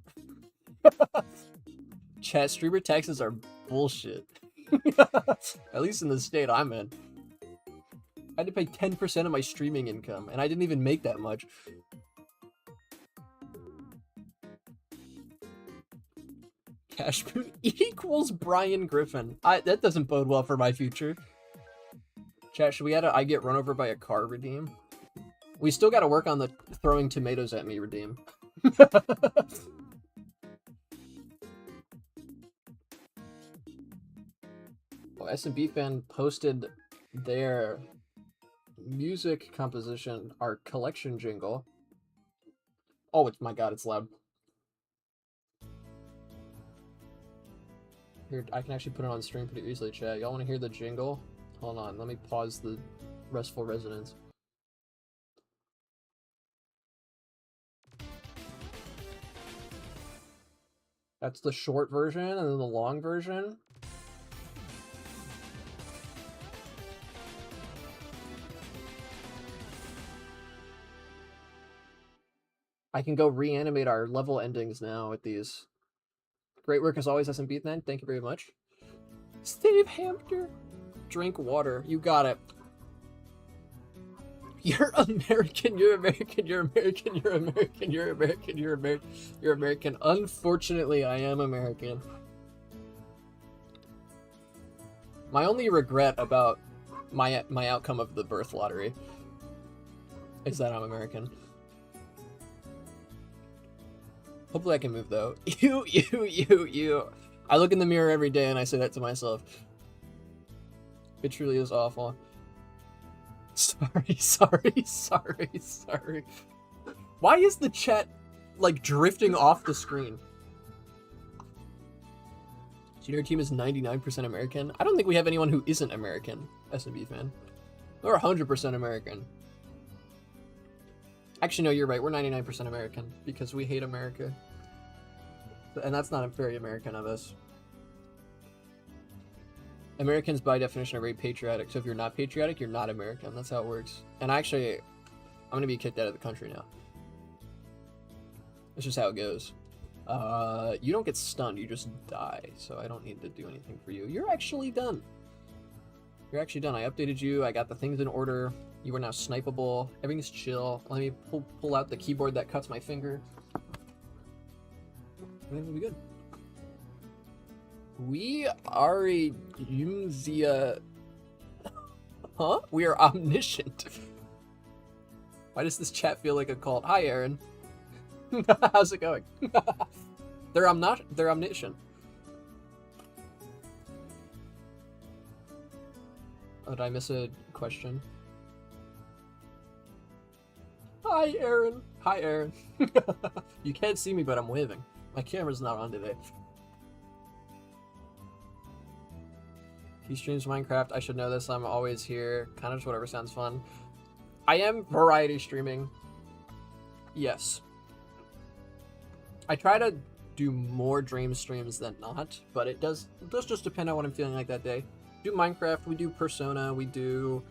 Chat, streamer taxes are bullshit. At least in the state I'm in. I had to pay 10% of my streaming income, and I didn't even make that much. Cash equals Brian Griffin. That doesn't bode well for my future. Chat, should we add a I get run over by a car redeem? We still gotta work on the throwing tomatoes at me redeem. Well, SMB fan posted their music composition, our collection jingle. Oh, my god, it's loud. Here, I can actually put it on stream pretty easily, chat. Y'all want to hear the jingle? Hold on, let me pause the Restful Resonance. That's the short version, and then the long version. I can go reanimate our level endings now with these. Great work as always, SMB then. Thank you very much. Steve Hampton. Drink water. You got it. You're American, you're American, you're American, you're American, you're American, you're American, you're American. Unfortunately, I am American. My only regret about my outcome of the birth lottery is that I'm American. Hopefully I can move though. You. I look in the mirror every day and I say that to myself. It truly is awful. Sorry. Why is the chat, like, drifting off the screen? Junior team is 99% American. I don't think we have anyone who isn't American, SMB fan. We're 100% American. Actually, no, you're right. We're 99% American because we hate America. And that's not very American of us. Americans, by definition, are very patriotic. So if you're not patriotic, you're not American. That's how it works. And actually, I'm going to be kicked out of the country now. That's just how it goes. You don't get stunned. You just die. So I don't need to do anything for you. You're actually done. You're actually done. I updated you. I got the things in order. You are now snipeable. Everything's chill. Let me pull out the keyboard that cuts my finger. Everything will be good. We are a Yumzia. Huh? We are omniscient. Why does this chat feel like a cult? Hi, Aaron. How's it going? They're omniscient. Oh, did I miss a question? Hi, Aaron. Hi, Aaron. You can't see me, but I'm waving. My camera's not on today. He streams Minecraft. I should know this. I'm always here. Kind of just whatever sounds fun. I am variety streaming. Yes. I try to do more dream streams than not, but it does just depend on what I'm feeling like that day. We do Minecraft, we do Persona, we do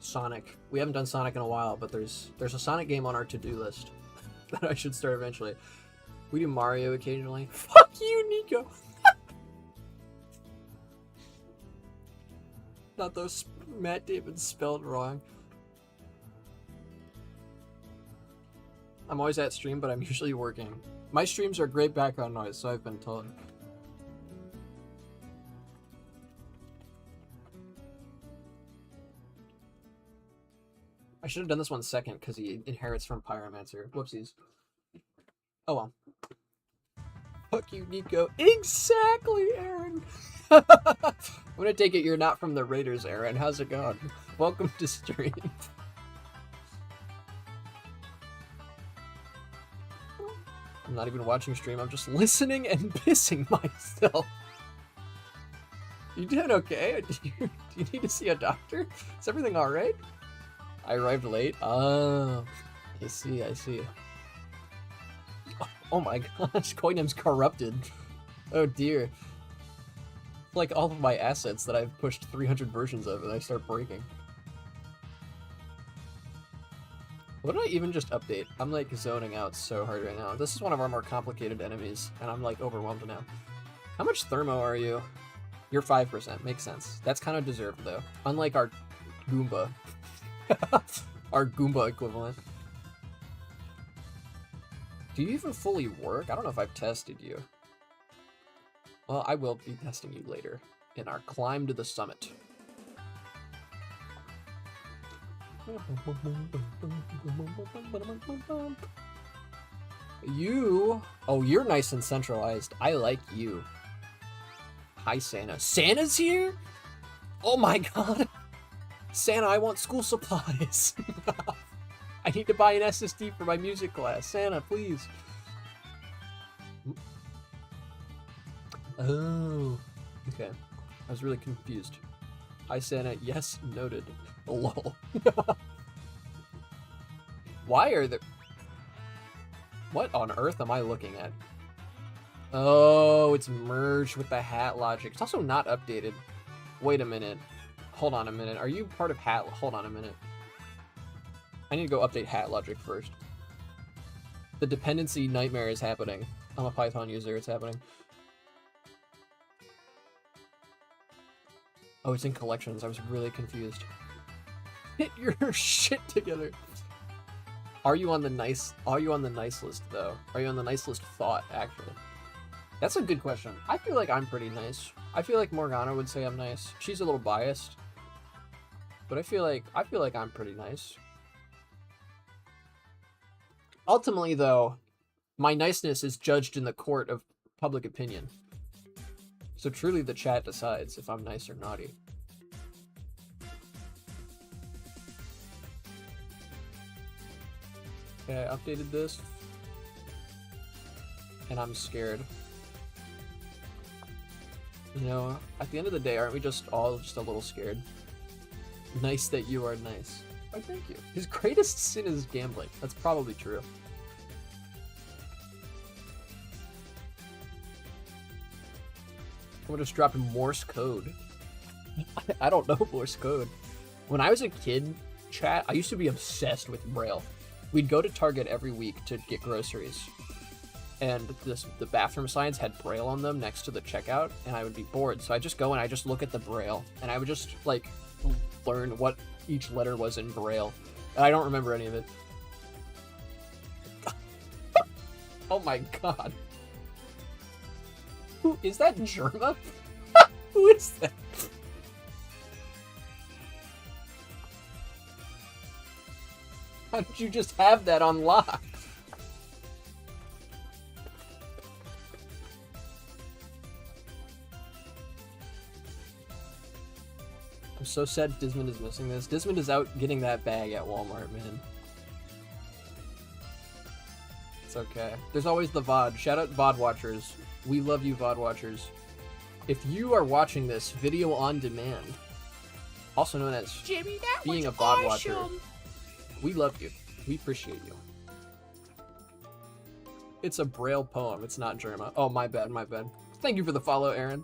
Sonic. We haven't done Sonic in a while, but there's a Sonic game on our to-do list that I should start eventually. We do Mario occasionally. Fuck you, Nico! Not those Matt Damon spelled wrong. I'm always at stream, but I'm usually working. My streams are great background noise, so I've been told. I should have done this one second, because he inherits from Pyromancer. Whoopsies. Oh well. Fuck you, Nico. Exactly, Aaron! I'm gonna take it you're not from the Raiders, Aaron. How's it going? Welcome to stream. I'm not even watching stream, I'm just listening and pissing myself. You doing okay? Do you need to see a doctor? Is everything alright? I arrived late? Oh, I see. Oh my gosh, Coinam's corrupted. Oh dear. Like all of my assets that I've pushed 300 versions of and I start breaking. What did I even just update? I'm like zoning out so hard right now. This is one of our more complicated enemies and I'm like overwhelmed now. How much thermo are you? You're 5%, makes sense. That's kind of deserved though. Unlike our Goomba. Our Goomba equivalent. Do you even fully work? I don't know if I've tested you. Well, I will be testing you later in our climb to the summit. You... Oh, you're nice and centralized. I like you. Hi, Santa. Santa's here? Oh my god. Santa, I want school supplies. I need to buy an SSD for my music class. Santa, please. Oh. Okay. I was really confused. Hi, Santa. Yes, noted. Lol. Why are there... What on earth am I looking at? Oh, it's merged with the hat logic. It's also not updated. Wait a minute. Hold on a minute. Are you part of hat... Hold on a minute. I need to go update hat logic first. The dependency nightmare is happening. I'm a Python user, it's happening. Oh, it's in collections. I was really confused. Get your shit together. Are you on the nice list though? Are you on the nice list thought, actually? That's a good question. I feel like I'm pretty nice. I feel like Morgana would say I'm nice. She's a little biased. But I feel like I'm pretty nice. Ultimately though, my niceness is judged in the court of public opinion. So truly the chat decides if I'm nice or naughty. Okay, I updated this. And I'm scared. You know, at the end of the day, aren't we just all just a little scared? Nice that you are nice. Oh, thank you. His greatest sin is gambling. That's probably true. I'm gonna just drop Morse code. I don't know Morse code. When I was a kid, chat, I used to be obsessed with Braille. We'd go to Target every week to get groceries. And the bathroom signs had Braille on them next to the checkout, and I would be bored. So I just go and I just look at the Braille, and I would just, like, learn what each letter was in Braille. And I don't remember any of it. Oh my god. Who is that, Germa? Who is that? How did you just have that on lock? I'm so sad Dismond is missing this. Dismond is out getting that bag at Walmart, man. It's okay. There's always the VOD. Shout out VOD watchers. We love you, VOD watchers. If you are watching this video on demand, also known as Jimmy, that being a was VOD watcher, awesome. we love you. We appreciate you. It's a Braille poem. It's not Germa. Oh, my bad, my bad. Thank you for the follow, Aaron.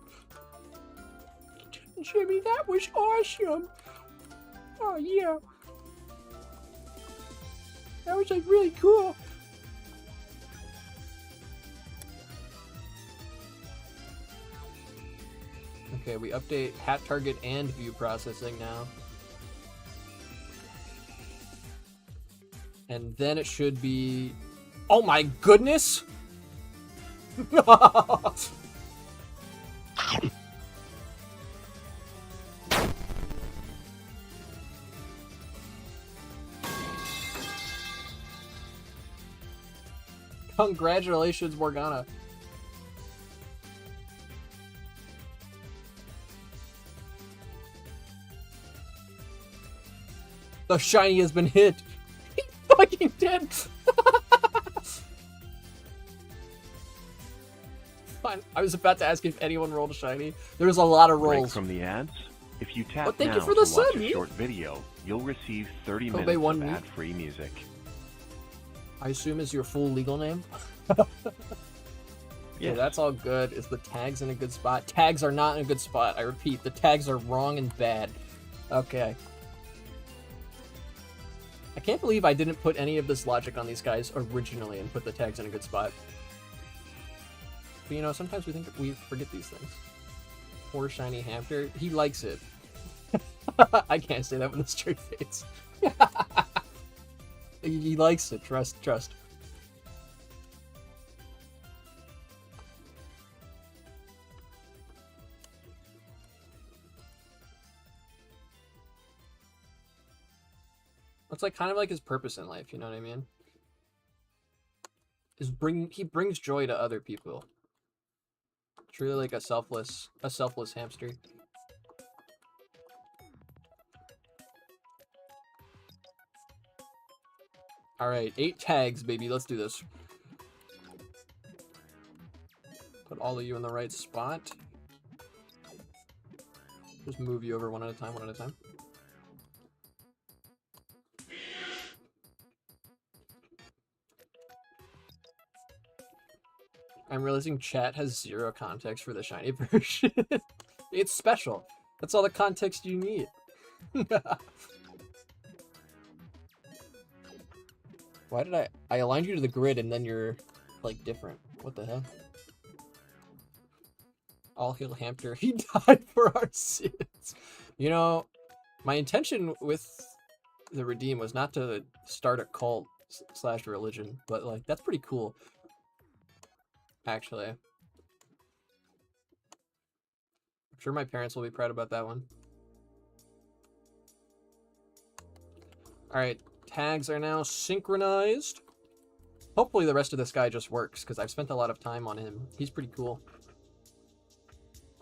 Jimmy, that was awesome. Oh, yeah. That was, like, really cool. Okay, we update hat target and view processing now. And then it should be... Oh my goodness! Congratulations, Morgana. The shiny has been hit. He's fucking dead. Fine. I was about to ask if anyone rolled a shiny. There was a lot of Break rolls. from the ads. If you tap Oh, thank now you for to the watch sub, a Neat. short video, you'll receive 30 Obey minutes one of Neat. ad-free music. I assume is your full legal name? Yeah, that's all good. Is the tags in a good spot? Tags are not in a good spot. I repeat, the tags are wrong and bad. Okay. I can't believe I didn't put any of this logic on these guys originally and put the tags in a good spot. But you know, sometimes we forget these things. Poor shiny hamster. He likes it. I can't say that with a straight face. He likes it. Trust. It's like kind of like his purpose in life, you know what I mean? He brings joy to other people. Truly like a selfless hamster. Alright, 8 tags, baby. Let's do this. Put all of you in the right spot. Just move you over one at a time, I'm realizing chat has 0 context for the shiny version. It's special. That's all the context you need. Why did I aligned you to the grid and then you're like different? What the hell? All hail Hamter. He died for our sins. You know, my intention with the Redeem was not to start a cult slash religion, but like that's pretty cool. Actually. I'm sure my parents will be proud about that one. Alright, tags are now synchronized. Hopefully the rest of this guy just works, because I've spent a lot of time on him. He's pretty cool.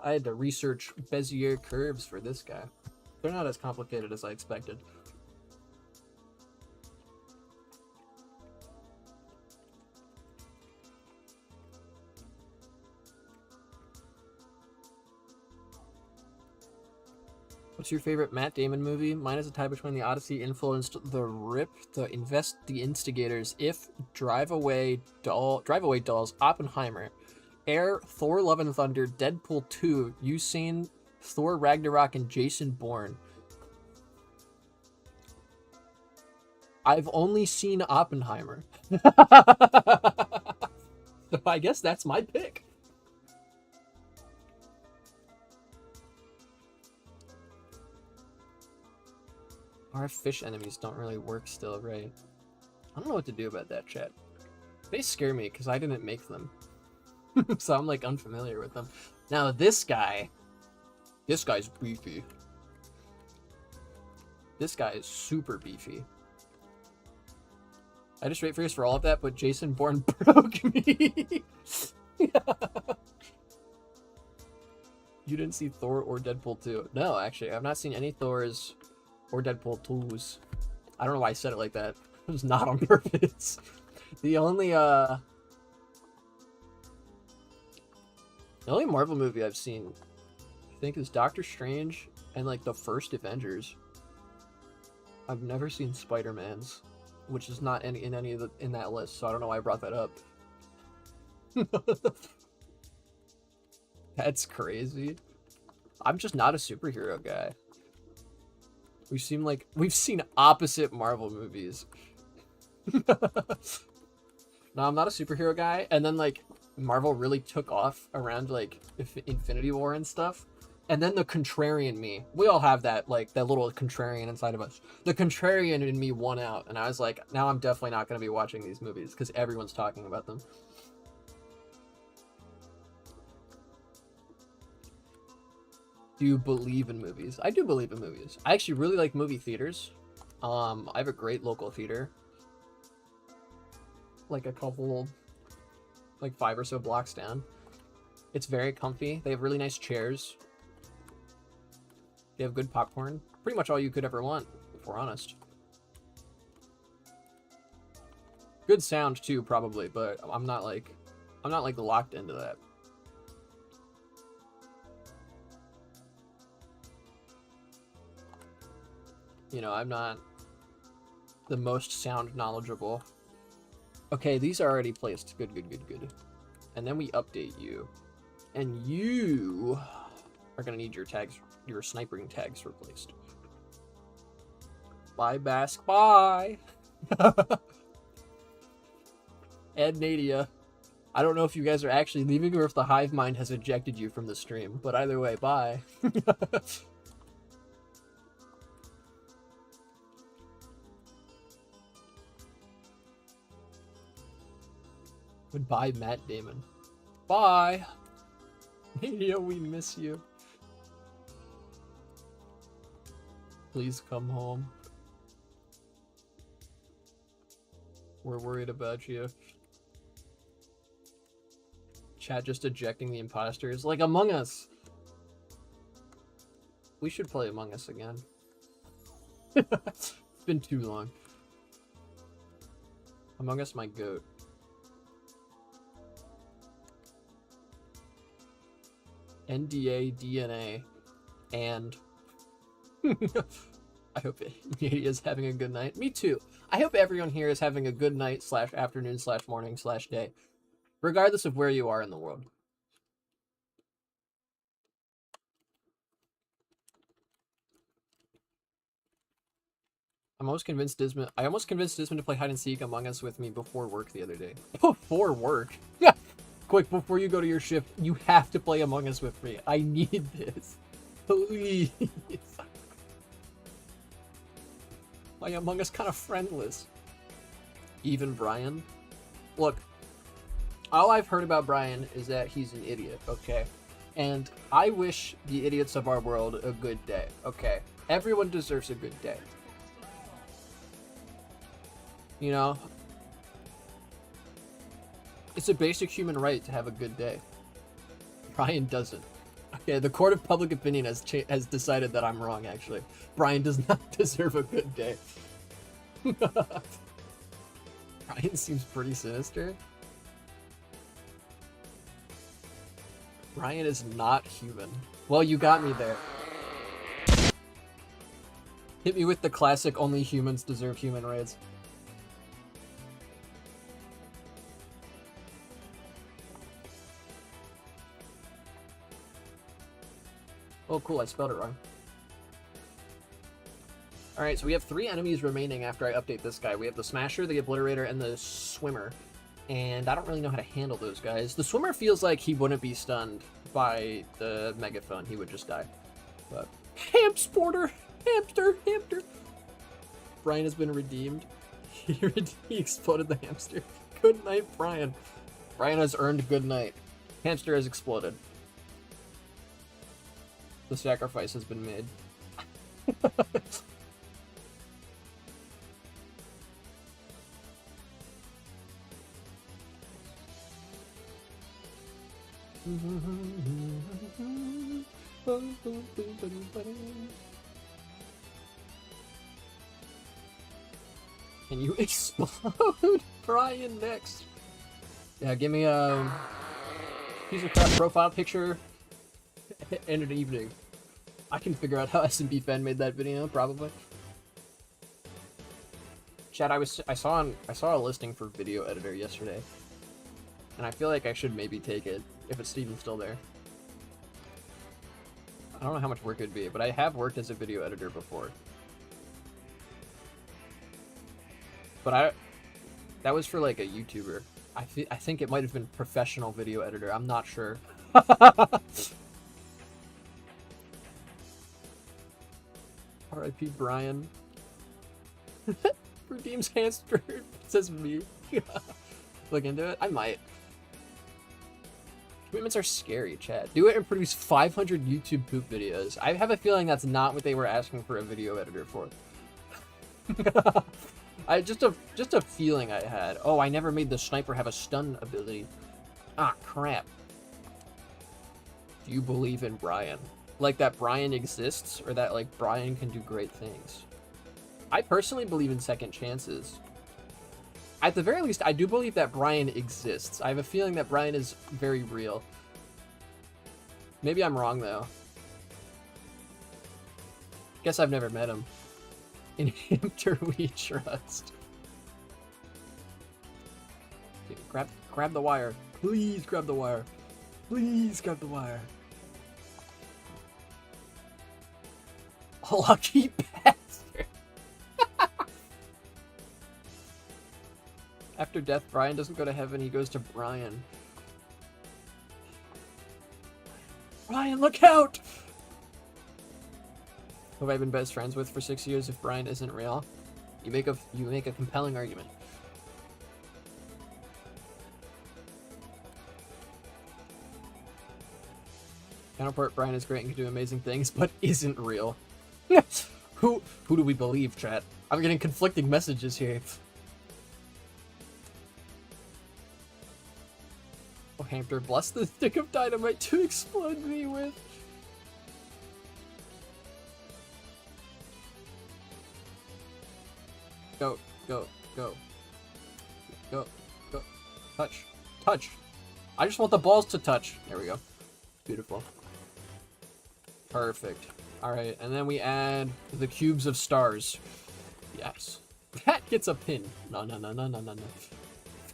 I had to research Bezier curves for this guy. They're not as complicated as I expected. What's your favorite Matt Damon movie? Mine is a tie between The Odyssey influenced The Rip, The Instigators, If, Drive Away Dolls, Oppenheimer, Air, Thor Love and Thunder, Deadpool 2, Usain, Thor Ragnarok, and Jason Bourne. I've only seen Oppenheimer. So I guess that's my pick. Our fish enemies don't really work still, right? I don't know what to do about that, chat. They scare me because I didn't make them. So I'm like unfamiliar with them. Now this guy's beefy. This guy is super beefy. I just wait for all of that, but Jason Bourne broke me. You didn't see Thor or Deadpool 2? No, actually, I've not seen any Thors or Deadpool 2s. I don't know why I said it like that. It was not on purpose. The only Marvel movie I've seen, I think, is Doctor Strange and like the first Avengers. I've never seen Spider-Man's, which is not in that list, so I don't know why I brought that up. That's crazy. I'm just not a superhero guy. We've seen opposite Marvel movies. No, I'm not a superhero guy, and then like Marvel really took off around like Infinity War and stuff. And then the contrarian me, we all have that, like, that little contrarian inside of us. The contrarian in me won out, and I was like, now I'm definitely not going to be watching these movies, because everyone's talking about them. Do you believe in movies? I do believe in movies. I actually really like movie theaters. I have a great local theater. Like a couple, like 5 or so blocks down. It's very comfy. They have really nice chairs. They have good popcorn. Pretty much all you could ever want, if we're honest. Good sound too, probably, but I'm not like locked into that. You know, I'm not the most sound knowledgeable. Okay, these are already placed. Good. And then we update you. And you are gonna need your tags, your snipering tags replaced. Bye, Bask. Bye. Ed Nadia. I don't know if you guys are actually leaving or if the hive mind has ejected you from the stream, but either way, bye. Goodbye, Matt Damon. Bye. Nadia, we miss you. Please come home. We're worried about you. Chat just ejecting the imposters. Like Among Us. We should play Among Us again. It's been too long. Among Us, my goat. NDA, DNA, and... I hope Nadia is having a good night. Me too. I hope everyone here is having a good night / afternoon / morning / day. Regardless of where you are in the world. I almost convinced Dismon to play hide and seek Among Us with me before work the other day. Before work? Yeah. Quick, before you go to your shift, you have to play Among Us with me. I need this. Please. My Among Us kind of friendless. Even Brian? Look, all I've heard about Brian is that he's an idiot, okay? And I wish the idiots of our world a good day, okay? Everyone deserves a good day. You know? It's a basic human right to have a good day. Brian doesn't. Okay, the court of public opinion has decided that I'm wrong, actually. Brian does not deserve a good day. Brian seems pretty sinister. Brian is not human. Well, you got me there. Hit me with the classic only humans deserve human rights. Oh, cool, I spelled it wrong. Alright, so we have 3 enemies remaining after I update this guy. We have the Smasher, the Obliterator, and the Swimmer. And I don't really know how to handle those guys. The Swimmer feels like he wouldn't be stunned by the Megaphone. He would just die. But... Hamster! Brian has been redeemed. He exploded the hamster. Good night, Brian. Brian has earned good night. Hamster has exploded. The sacrifice has been made. Can you explode Brian next? Yeah, give me a piece of crap profile picture and an evening. I can figure out how SMB Fan made that video, probably. Chat, I saw a listing for video editor yesterday, and I feel like I should maybe take it if it's even still there. I don't know how much work it'd be, but I have worked as a video editor before. But that was for like a YouTuber. I think it might have been professional video editor. I'm not sure. R.I.P. Brian. Redeems hamster. Says me. Look into it. I might. Commitments are scary, chat. Do it and produce 500 YouTube poop videos. I have a feeling that's not what they were asking for a video editor for. Just a feeling I had. Oh, I never made the sniper have a stun ability. Ah, crap. Do you believe in Brian? Like that Brian exists, or that like Brian can do great things? I personally believe in second chances. At the very least, I do believe that Brian exists. I have a feeling that Brian is very real. Maybe I'm wrong, though. Guess I've never met him. In him we trust. Okay, grab the wire. Please grab the wire. Please grab the wire. Lucky bastard. After death, Brian doesn't go to heaven, he goes to Brian. Brian, look out! Who have I been best friends with for 6 years if Brian isn't real? You make a compelling argument. Counterpart, Brian is great and can do amazing things, but isn't real. Who do we believe, chat? I'm getting conflicting messages here. Oh, Hamster, bless the stick of dynamite to explode me with. Go, go, go. Go, go. Touch. Touch. I just want the balls to touch. There we go. Beautiful. Perfect. Alright, and then we add the cubes of stars. Yes. That gets a pin. No.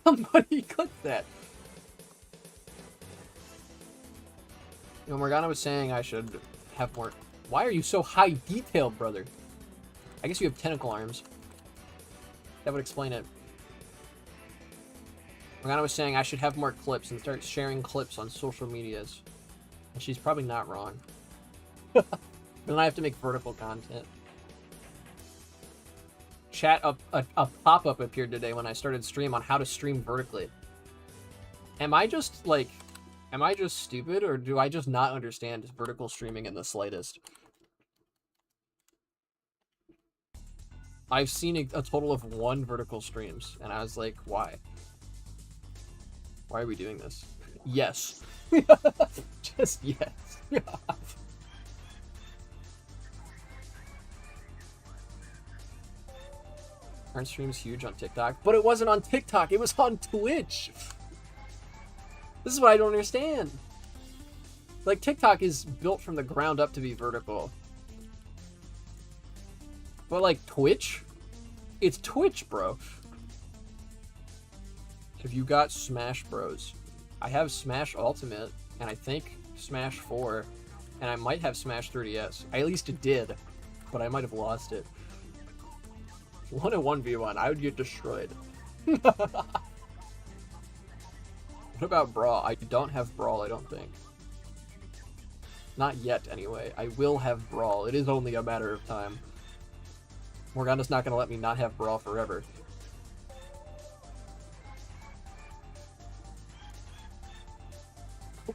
Somebody click that. You know, Morgana was saying I should have more... Why are you so high detailed, brother? I guess you have tentacle arms. That would explain it. Morgana was saying I should have more clips and start sharing clips on social medias. And she's probably not wrong. Then I have to make vertical content. Chat, a pop-up appeared today when I started stream on how to stream vertically. Am I just stupid, or do I just not understand vertical streaming in the slightest? I've seen a total of 1 vertical streams, and I was like, why? Why are we doing this? Yes. Just yes. Aren't streams huge on TikTok? But it wasn't on TikTok, it was on Twitch! This is what I don't understand. Like, TikTok is built from the ground up to be vertical. But, like, Twitch? It's Twitch, bro. Have you got Smash Bros? I have Smash Ultimate, and I think Smash 4, and I might have Smash 3DS. I at least did, but I might have lost it. 1-1v1, I would get destroyed. What about Brawl? I don't have Brawl, I don't think. Not yet, anyway. I will have Brawl. It is only a matter of time. Morgana's not gonna let me not have Brawl forever.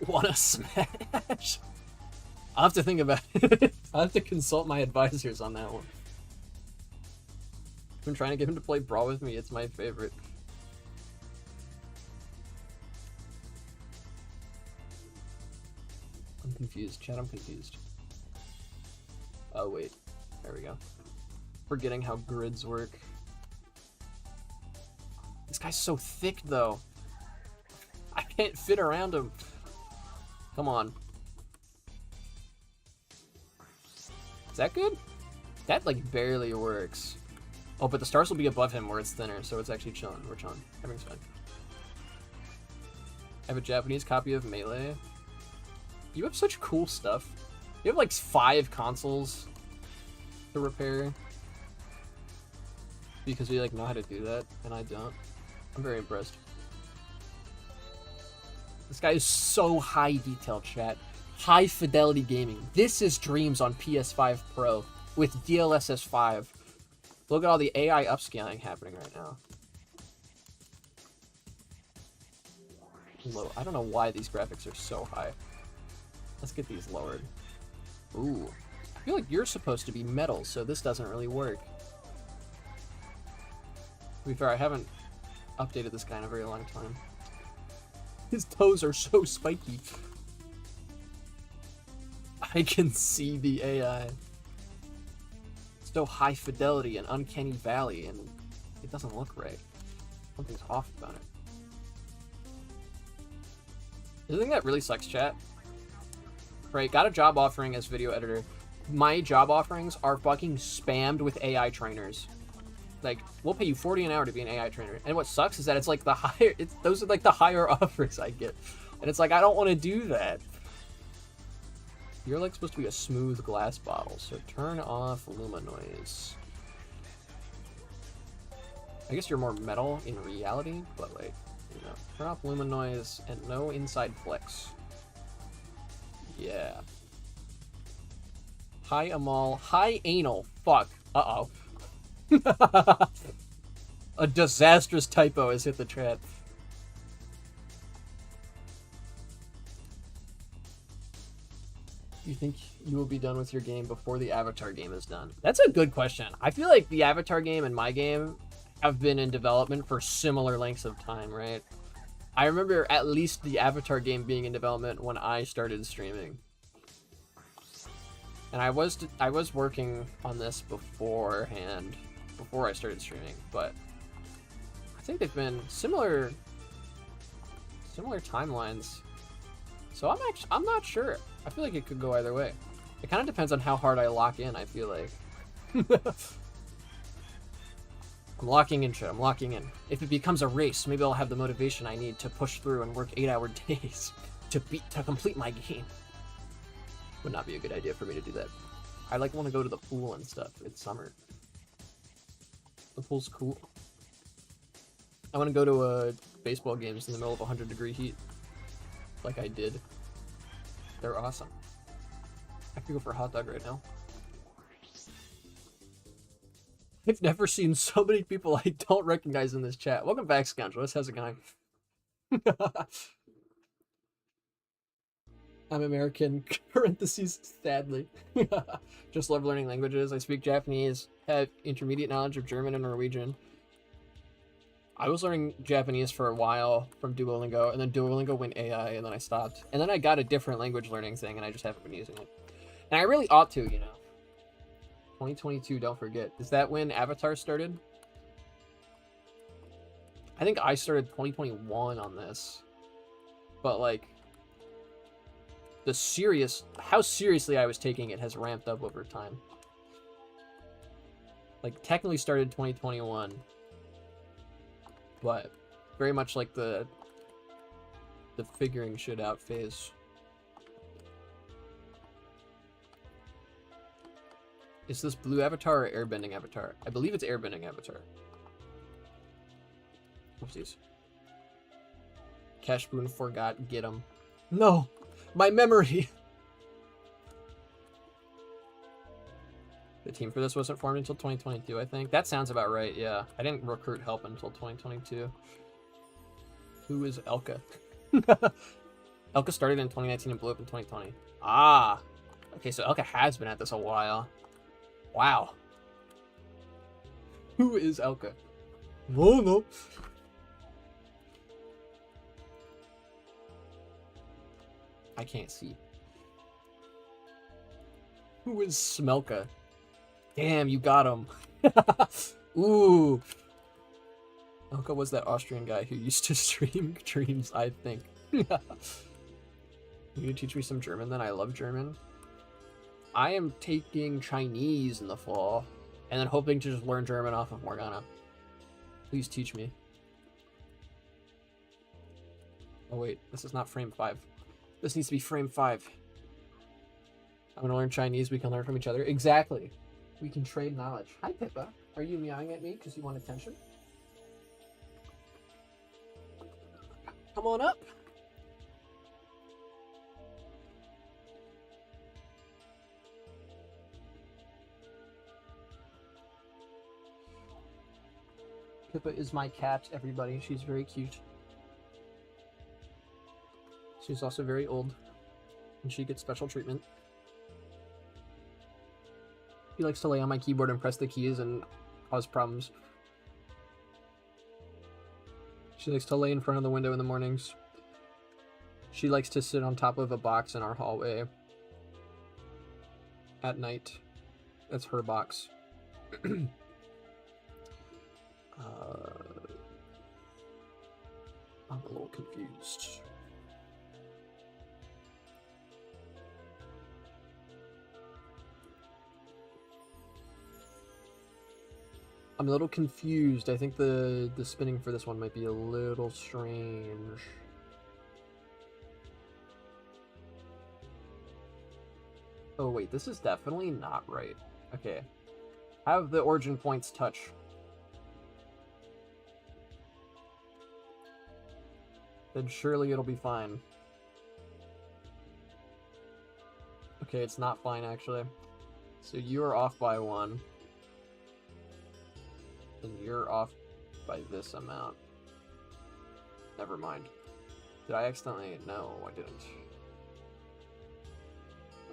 Wanna smash? I'll have to think about it. I'll have to consult my advisors on that one. I've been trying to get him to play Brawl with me. It's my favorite. I'm confused. Chat, I'm confused. Oh, wait. There we go. Forgetting how grids work. This guy's so thick, though. I can't fit around him. Come on. Is that good? That, like, barely works. Oh, but the stars will be above him where it's thinner, so it's actually chilling. We're chilling. Everything's fine. I have a Japanese copy of Melee. You have such cool stuff. You have, like, 5 consoles to repair. Because we, like, know how to do that, and I don't. I'm very impressed. This guy is so high detail, chat. High fidelity gaming. This is dreams on PS5 Pro with DLSS 5. Look at all the AI upscaling happening right now. Low. I don't know why these graphics are so high. Let's get these lowered. Ooh. I feel like you're supposed to be metal, so this doesn't really work. To be fair, I haven't updated this guy in a very long time. His toes are so spiky. I can see the AI. So high fidelity and uncanny valley, and it doesn't look right. Something's off about it. The thing that really sucks, chat. Right, got a job offering as video editor. My job offerings are fucking spammed with AI trainers. Like, we'll pay you $40 an hour to be an AI trainer. And what sucks is that it's like the higher, those are like the higher offers I get. And it's like, I don't want to do that. You're like supposed to be a smooth glass bottle, so turn off Luminoise. I guess you're more metal in reality, but like, you know, turn off Luminoise and no inside flex. Yeah. Hi Amal, hi anal, fuck, uh-oh. A disastrous typo has hit the chat. Do you think you will be done with your game before the Avatar game is done? That's a good question. I feel like the Avatar game and my game have been in development for similar lengths of time, right? I remember at least the Avatar game being in development when I started streaming. And I was working on this beforehand, before I started streaming, but I think they've been similar timelines. So I'm not sure. I feel like it could go either way. It kind of depends on how hard I lock in, I feel like. I'm locking in shit, I'm locking in. If it becomes a race, maybe I'll have the motivation I need to push through and work 8-hour days to complete my game. Would not be a good idea for me to do that. I like want to go to the pool and stuff. It's summer. The pool's cool. I want to go to a baseball games in the middle of 100-degree heat. Like I did. They're awesome. I could go for a hot dog right now. I've never seen so many people I don't recognize in this chat. Welcome back, Scoundrels. How's it going? I'm American, parentheses, sadly. Just love learning languages. I speak Japanese, have intermediate knowledge of German and Norwegian. I was learning Japanese for a while from Duolingo, and then Duolingo went AI, and then I stopped. And then I got a different language learning thing, and I just haven't been using it. And I really ought to, you know. 2022, don't forget. Is that when Avatar started? I think I started 2021 on this. But, like, how seriously I was taking it has ramped up over time. Like, technically started 2021. But very much like the figuring shit out phase. Is this blue avatar or airbending avatar? I believe it's airbending avatar. Oopsies. Cash Boon forgot. Get him. No! My memory! The team for this wasn't formed until 2022, I think. That sounds about right, yeah. I didn't recruit help until 2022. Who is Elka? Elka started in 2019 and blew up in 2020. Ah! Okay, so Elka has been at this a while. Wow. Who is Elka? Oh, no. I can't see. Who is Smelka? Damn, you got him. Ooh. Elka was that Austrian guy who used to stream Dreams, I think. You need to teach me some German then? I love German. I am taking Chinese in the fall, and then hoping to just learn German off of Morgana. Please teach me. Oh wait, this is not frame 5. This needs to be frame 5. I'm gonna learn Chinese, we can learn from each other. Exactly. We can trade knowledge. Hi, Pippa. Are you meowing at me because you want attention? Come on up. Pippa is my cat, everybody. She's very cute. She's also very old, and she gets special treatment. He likes to lay on my keyboard and press the keys and cause problems. She likes to lay in front of the window in the mornings. She likes to sit on top of a box in our hallway at night. That's her box. I'm a little confused. I'm a little confused. I think the spinning for this one might be a little strange. Oh wait, this is definitely not right. Okay. Have the origin points touch. Then surely it'll be fine. Okay, it's not fine actually. So you are off by 1. And you're off by this amount. Never mind. Did I accidentally? No, I didn't.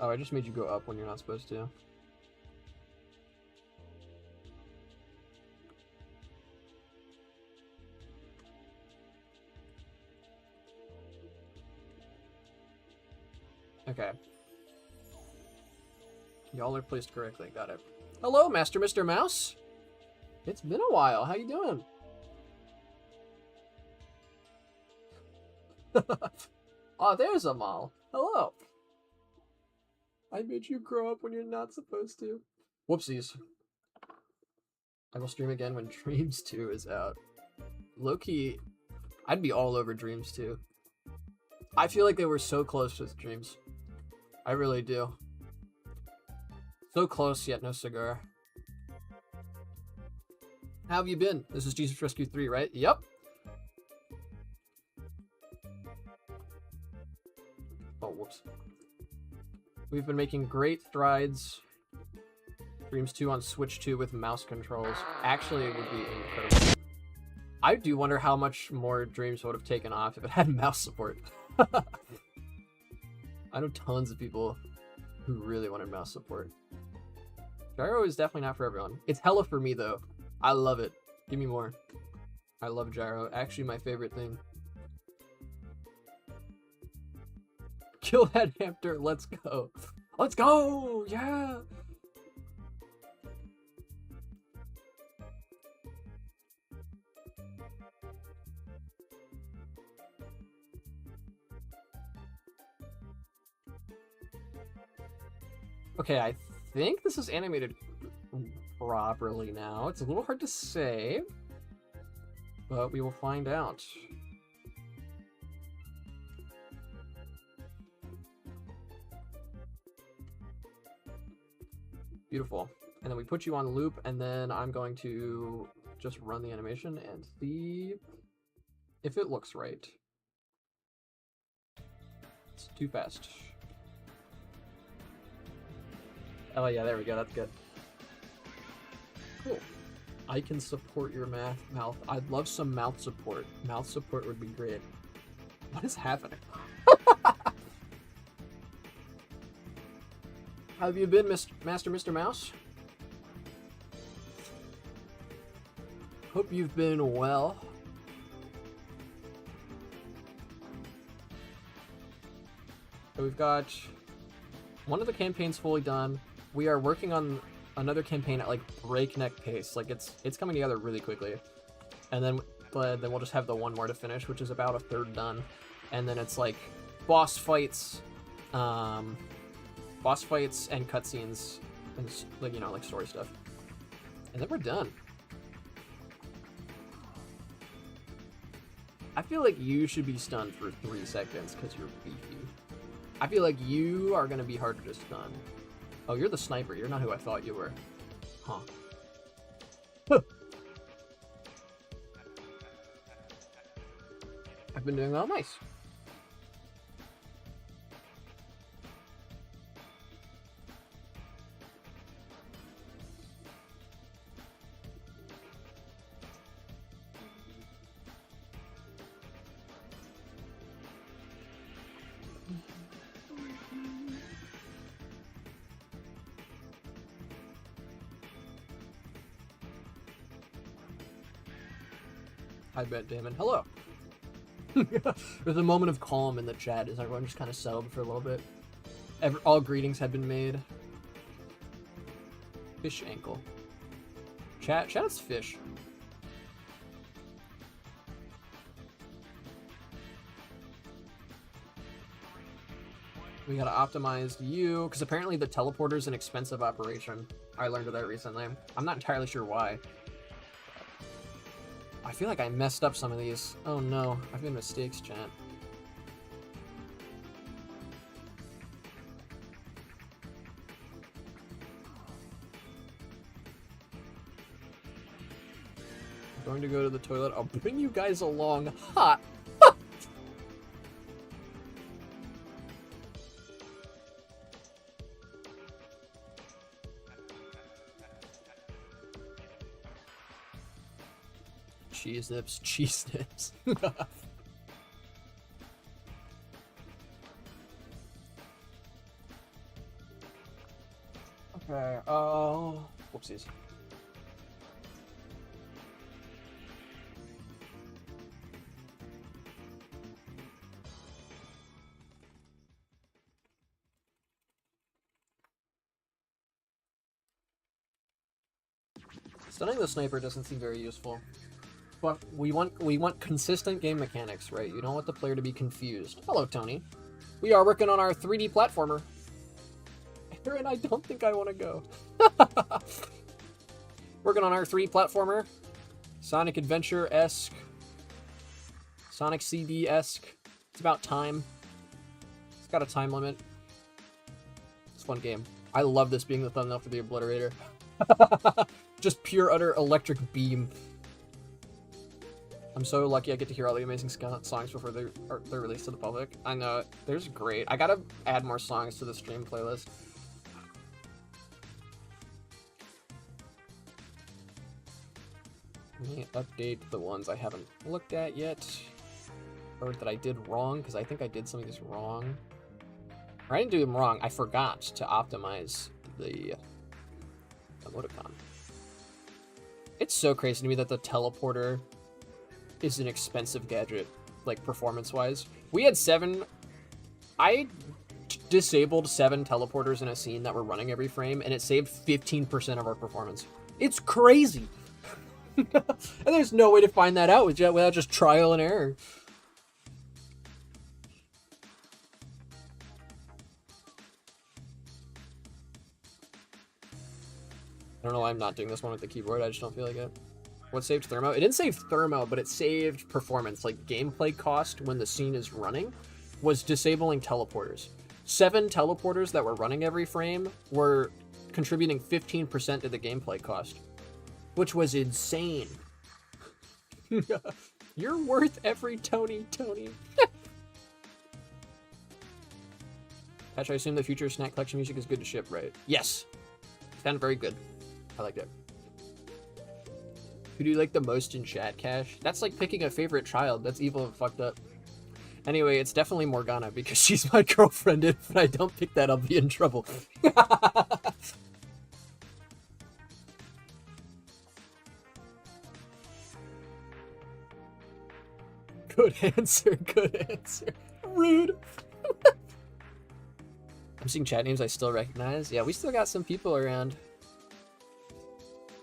Oh, I just made you go up when you're not supposed to. Okay. Y'all are placed correctly. Got it. Hello, Master Mr. Mouse. It's been a while. How you doing? Oh, there's Amal. Hello. I made you grow up when you're not supposed to. Whoopsies. I will stream again when Dreams 2 is out. Low-key, I'd be all over Dreams 2. I feel like they were so close with Dreams. I really do. So close, yet no cigar. How have you been? This is Jesus Rescue 3, right? Yep. out. We've been making great strides. Dreams 2 on Switch 2 with mouse controls. Actually, it would be incredible. I do wonder how much more Dreams would have taken off if it had mouse support. I know tons of people who really wanted mouse support. Gyro is definitely not for everyone. It's hella for me, though. I love it. Give me more. I love gyro. Actually, my favorite thing. Kill that hamster. Let's go. Let's go! Yeah! Okay, I think this is animated properly now. It's a little hard to say, but we will find out. Beautiful. And then we put you on loop, and then I'm going to just run the animation and see if it looks right. It's too fast. Oh yeah, there we go, that's good. Cool. I can support your mouth. I'd love some mouth support. Mouth support would be great. What is happening? How have you been, Master Mr. Mouse? Hope you've been well. So we've got one of the campaigns fully done. We are working on another campaign at like breakneck pace. Like it's coming together really quickly. And then we'll just have the one more to finish, which is about a third done. And then it's like boss fights and cutscenes and like, you know, like story stuff. And then we're done. I feel like you should be stunned for 3 seconds because you're beefy. I feel like you are going to be harder to stun. Oh, you're the sniper. You're not who I thought you were. Huh. I've been doing well. Nice. I bet, Damon. Hello. There's a moment of calm in the chat as everyone just kind of settled for a little bit. All greetings had been made. Fish ankle. Chat, it's fish. We gotta optimize you, because apparently the teleporter is an expensive operation. I learned of that recently. I'm not entirely sure why. I feel like I messed up some of these. Oh no, I've made mistakes, chat. I'm going to go to the toilet. I'll bring you guys along hot. Cheese nips, cheese nips. Okay, whoopsies. Stunning the sniper doesn't seem very useful. But we want consistent game mechanics, right? You don't want the player to be confused. Hello, Tony. We are working on our 3D platformer. Aaron, I don't think I want to go. Working on our 3D platformer. Sonic Adventure-esque. Sonic CD-esque. It's about time. It's got a time limit. It's a fun game. I love this being the thumbnail for the Obliterator. Just pure, utter electric beam. I'm so lucky I get to hear all the amazing songs before they're released to the public. I know, there's great. I gotta add more songs to the stream playlist. Let me update the ones I haven't looked at yet. Or that I did wrong, because I think I did some of these wrong. Or I didn't do them wrong, I forgot to optimize the emoticon. It's so crazy to me that the teleporter is an expensive gadget, like performance-wise. We had 7... I disabled 7 teleporters in a scene that were running every frame, and it saved 15% of our performance. It's crazy! And there's no way to find that out without just trial and error. I don't know why I'm not doing this one with the keyboard, I just don't feel like it. What saved thermo? It didn't save thermo, but it saved performance. Like, gameplay cost when the scene is running was disabling teleporters. 7 teleporters that were running every frame were contributing 15% to the gameplay cost, which was insane. You're worth every Tony. Patch, I assume the future snack collection music is good to ship, right? Yes. It's kind of very good. I liked it. Who do you like the most in chat, Cash? That's like picking a favorite child. That's evil and fucked up. Anyway, it's definitely Morgana because she's my girlfriend. If I don't pick that, I'll be in trouble. Good answer, good answer. Rude. I'm seeing chat names I still recognize. Yeah, we still got some people around.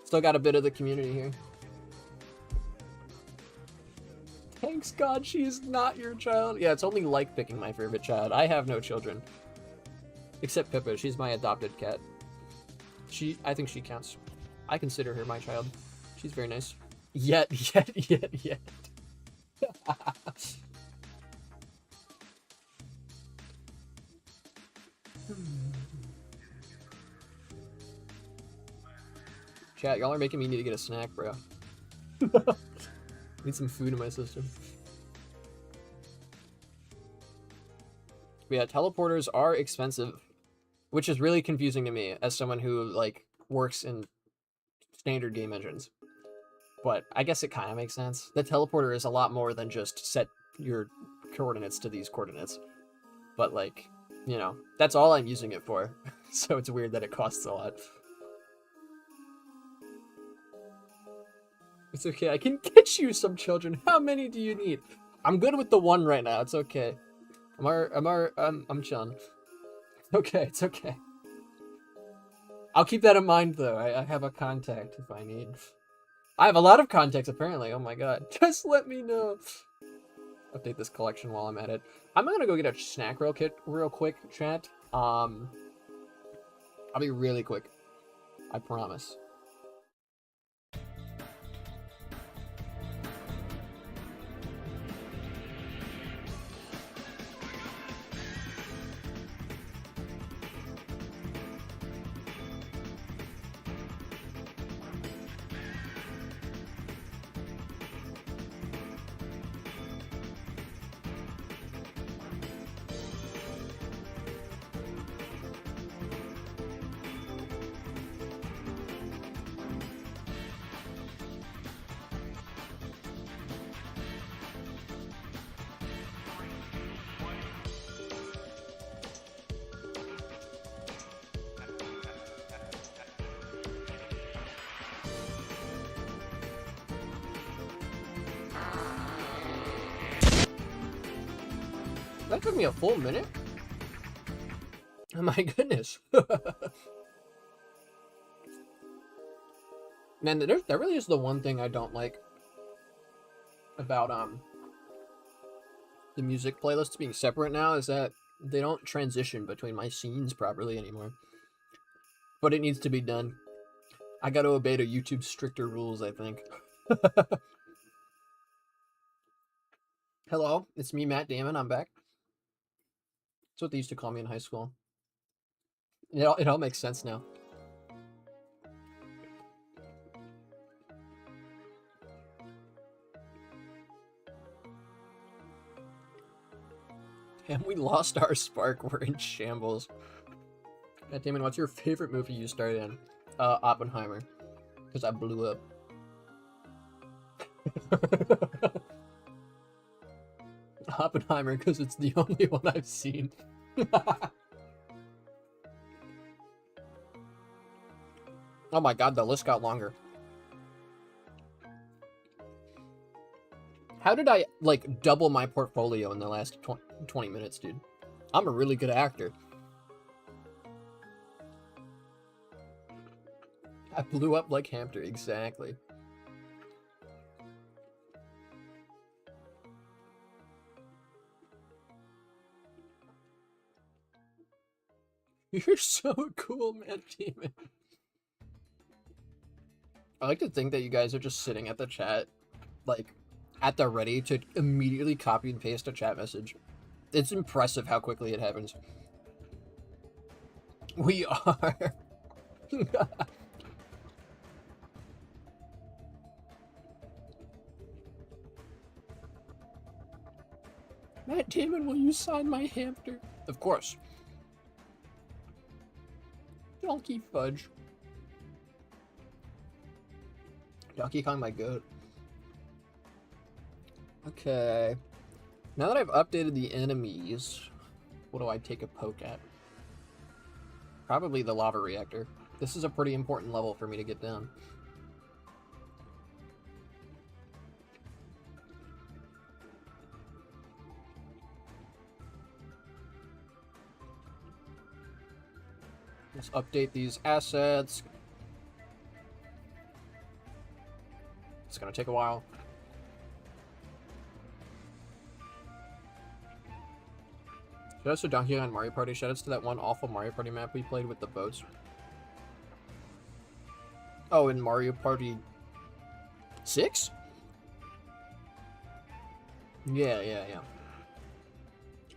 Still got a bit of the community here. Thanks God she's not your child. Yeah, it's only like picking my favorite child. I have no children. Except Pippa, she's my adopted cat. I think she counts. I consider her my child. She's very nice. Yet. Chat, y'all are making me need to get a snack, bro. Need some food in my system. But yeah, teleporters are expensive, which is really confusing to me as someone who like works in standard game engines. But I guess it kind of makes sense. The teleporter is a lot more than just set your coordinates to these coordinates. But like, you know, that's all I'm using it for. So it's weird that it costs a lot. It's okay, I can get you some children. How many do you need? I'm good with the 1 right now, it's okay. I'm chilling. Okay, it's okay. I'll keep that in mind though. I have a contact if I need. I have a lot of contacts apparently, oh my god. Just let me know. Update this collection while I'm at it. I'm gonna go get a snack real quick, chat. I'll be really quick. I promise. That took me a full minute? Oh my goodness. Man, that really is the one thing I don't like about the music playlists being separate now, is that they don't transition between my scenes properly anymore. But it needs to be done. I gotta obey to YouTube's stricter rules, I think. Hello, it's me, Matt Damon, I'm back. That's what they used to call me in high school. It all makes sense now. And we lost our spark. We're in shambles. God damn it, what's your favorite movie you starred in? Oppenheimer. Because I blew up. Oppenheimer, because it's the only one I've seen. Oh my god, the list got longer. How did I, like, double my portfolio in the last 20 minutes, dude? I'm a really good actor. I blew up like Hamster, exactly. You're so cool, Matt Demon. I like to think that you guys are just sitting at the chat, like, at the ready to immediately copy and paste a chat message. It's impressive how quickly it happens. We are. Matt Damon, will you sign my hamster? Of course. Donkey Fudge. Donkey Kong, my goat. Okay. Now that I've updated the enemies, what do I take a poke at? Probably the lava reactor. This is a pretty important level for me to get down. Let's update these assets. It's gonna take a while. Shoutouts to Donkey Kong Mario Party. Shoutouts to that one awful Mario Party map we played with the boats. Oh, in Mario Party 6? Yeah.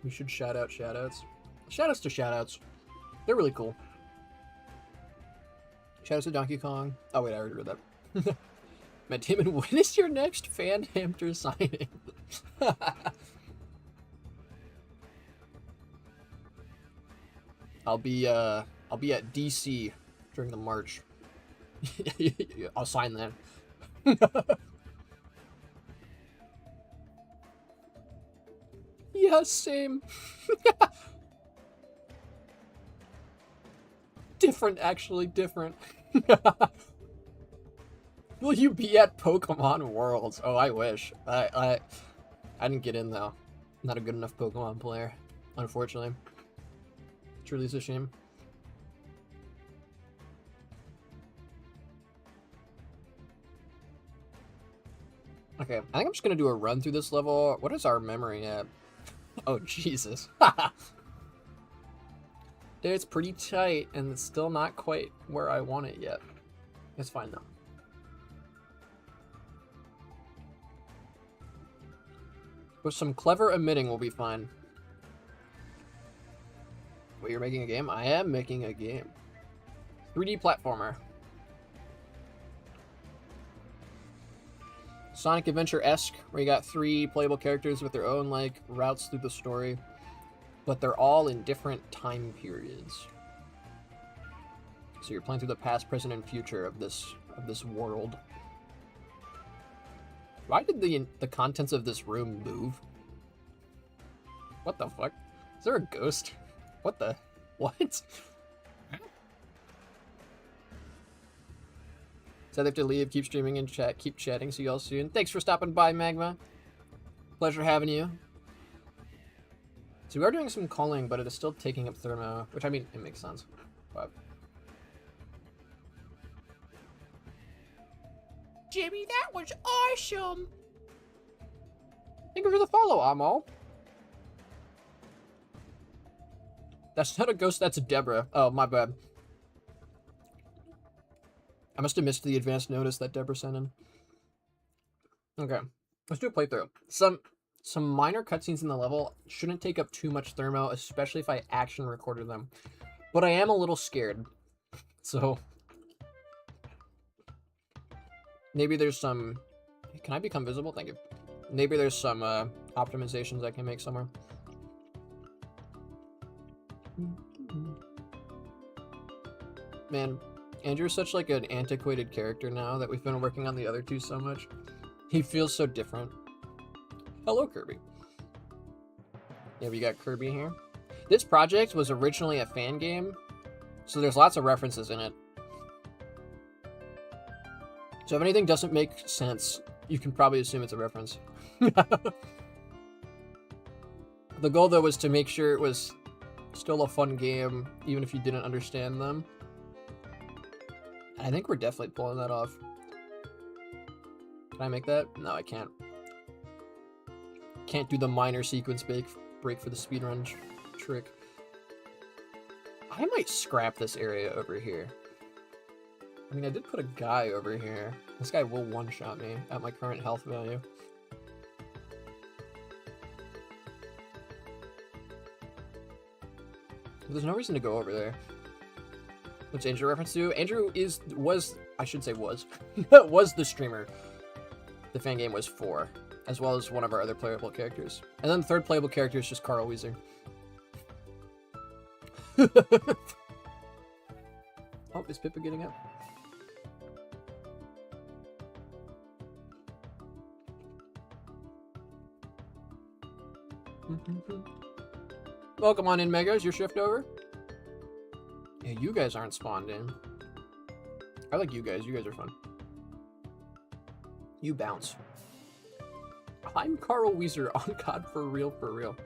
We should shout out shoutouts. Shoutouts to shoutouts. They're really cool. Shoutouts to Donkey Kong. Oh wait, I already read that. Matt Damon, when is your next fan hamster signing? I'll be at DC during the March. I'll sign that. Yeah, same. Different, actually, different. Will you be at Pokemon Worlds? Oh, I wish. I didn't get in, though. Not a good enough Pokemon player, unfortunately. Truly is a shame. Okay, I think I'm just gonna do a run through this level. What is our memory at? Oh, Jesus. Dude, it's pretty tight, and it's still not quite where I want it yet. It's fine, though. With some clever omitting, we'll be fine. Wait, you're making a game? I am making a game. 3D platformer. Sonic Adventure-esque, where you got 3 playable characters with their own, like, routes through the story. But they're all in different time periods. So you're playing through the past, present, and future of this world. Why did the contents of this room move? What the fuck? Is there a ghost? What the? What? So I have to leave, keep streaming and chat, keep chatting, see y'all soon. Thanks for stopping by, Magma. Pleasure having you. So we are doing some calling, but it is still taking up thermo, which, I mean, it makes sense. But Jimmy, that was awesome! thank you for the follow, Amal. That's not a ghost, that's Deborah. Oh, my bad. I must have missed the advanced notice that Deborah sent in. Okay, let's do a playthrough. Some minor cutscenes in the level shouldn't take up too much thermo, especially if I action recorded them. But I am a little scared. So maybe there's some... Can I become visible? Thank you. Maybe there's some optimizations I can make somewhere. Man, Andrew's such like an antiquated character now that we've been working on the other two so much. He feels so different. Hello, Kirby. Yeah, we got Kirby here. This project was originally a fan game, so there's lots of references in it. So if anything doesn't make sense, you can probably assume it's a reference. The goal, though, was to make sure it was still a fun game, even if you didn't understand them. I think we're definitely pulling that off. Can I make that? No, I can't. Can't do the minor sequence break for the speedrun trick. I might scrap this area over here. I mean, I did put a guy over here. This guy will one-shot me at my current health value. There's no reason to go over there. What's Andrew reference to? Andrew was was the streamer the fan game was for, as well as one of our other playable characters. And then the third playable character is just Carl Weezer. Oh, is Pippa getting up? Welcome on in, Mega. Is your shift over? Yeah, you guys aren't spawned in. I like you guys. You guys are fun. You bounce. I'm Carl Weezer on God for real, for real.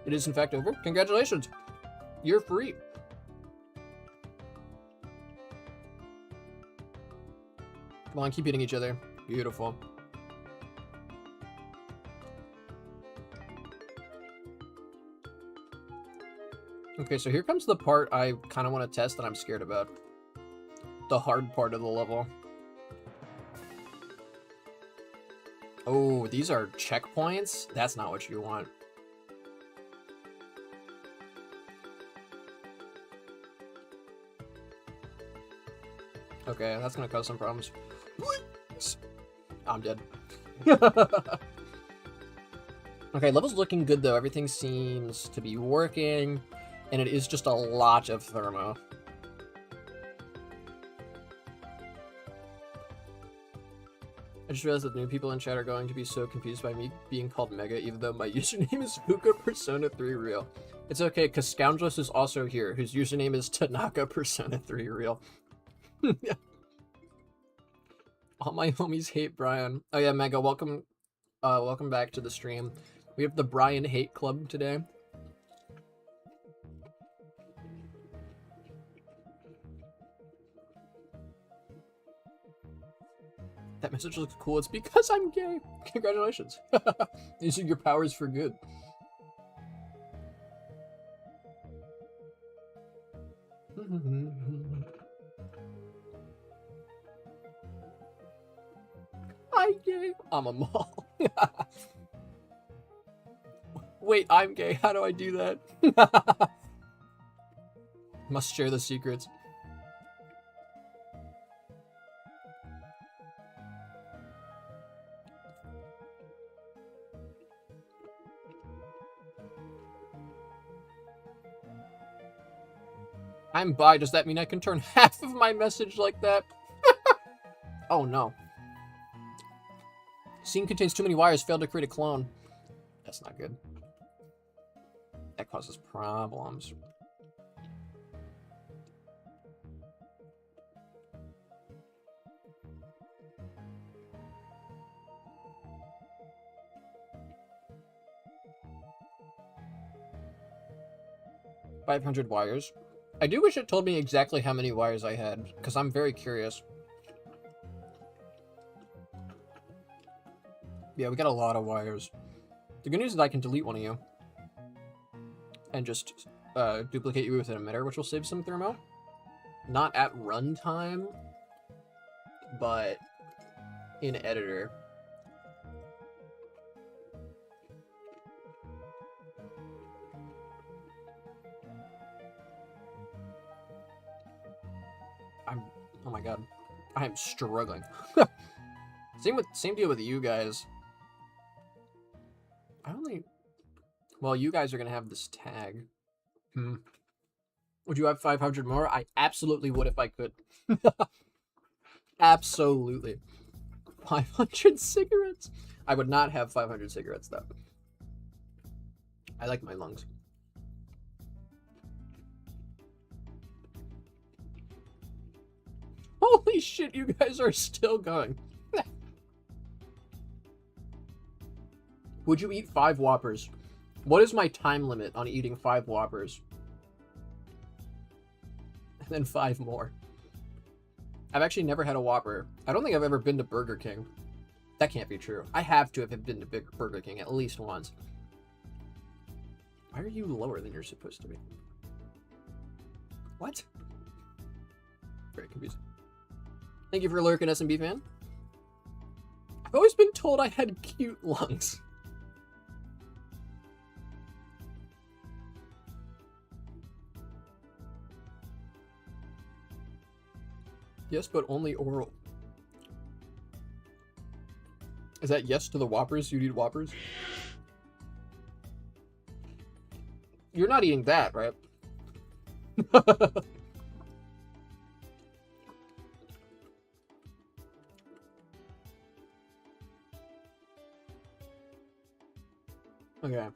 It is in fact over. Congratulations. You're free. Come on, keep hitting each other. Beautiful. Okay, so here comes the part I kind of want to test that I'm scared about. The hard part of the level. Oh, these are checkpoints? That's not what you want. Okay, that's gonna cause some problems. I'm dead. Okay, level's looking good though. Everything seems to be working. And it is just a lot of thermo. I just realized that new people in chat are going to be so confused by me being called Mega, even though my username is Fuka Persona 3 Real. It's okay, because Scoundrels is also here, whose username is Tanaka Persona 3 Real. All my homies hate Brian. Oh yeah, Mega, welcome back to the stream. We have the Brian Hate Club today. That message looks cool. It's because I'm gay. Congratulations. Using your powers for good. I'm gay. I'm a mall. Wait, I'm gay. How do I do that? Must share the secrets. I'm bi. Does that mean I can turn half of my message like that? Oh no. Scene contains too many wires. Failed to create a clone. That's not good. That causes problems. $500 wires. I do wish it told me exactly how many wires I had, because I'm very curious. Yeah, we got a lot of wires. The good news is I can delete one of you. And just duplicate you with an emitter, which will save some thermo. Not at runtime, but in editor. Oh my god. I am struggling. Same deal with you guys. Well, you guys are gonna have this tag. Would you have 500 more? I absolutely would if I could. Absolutely. 500 cigarettes? I would not have 500 cigarettes, though. I like my lungs. Holy shit, you guys are still going. Would you eat 5 Whoppers? What is my time limit on eating 5 Whoppers? And then 5 more. I've actually never had a Whopper. I don't think I've ever been to Burger King. That can't be true. I have to have been to Burger King at least once. Why are you lower than you're supposed to be? What? Very confusing. Thank you for lurking, SMB fan. I've always been told I had cute lungs. Yes, but only oral. Is that yes to the Whoppers? You'd eat Whoppers? You're not eating that, right? Okay.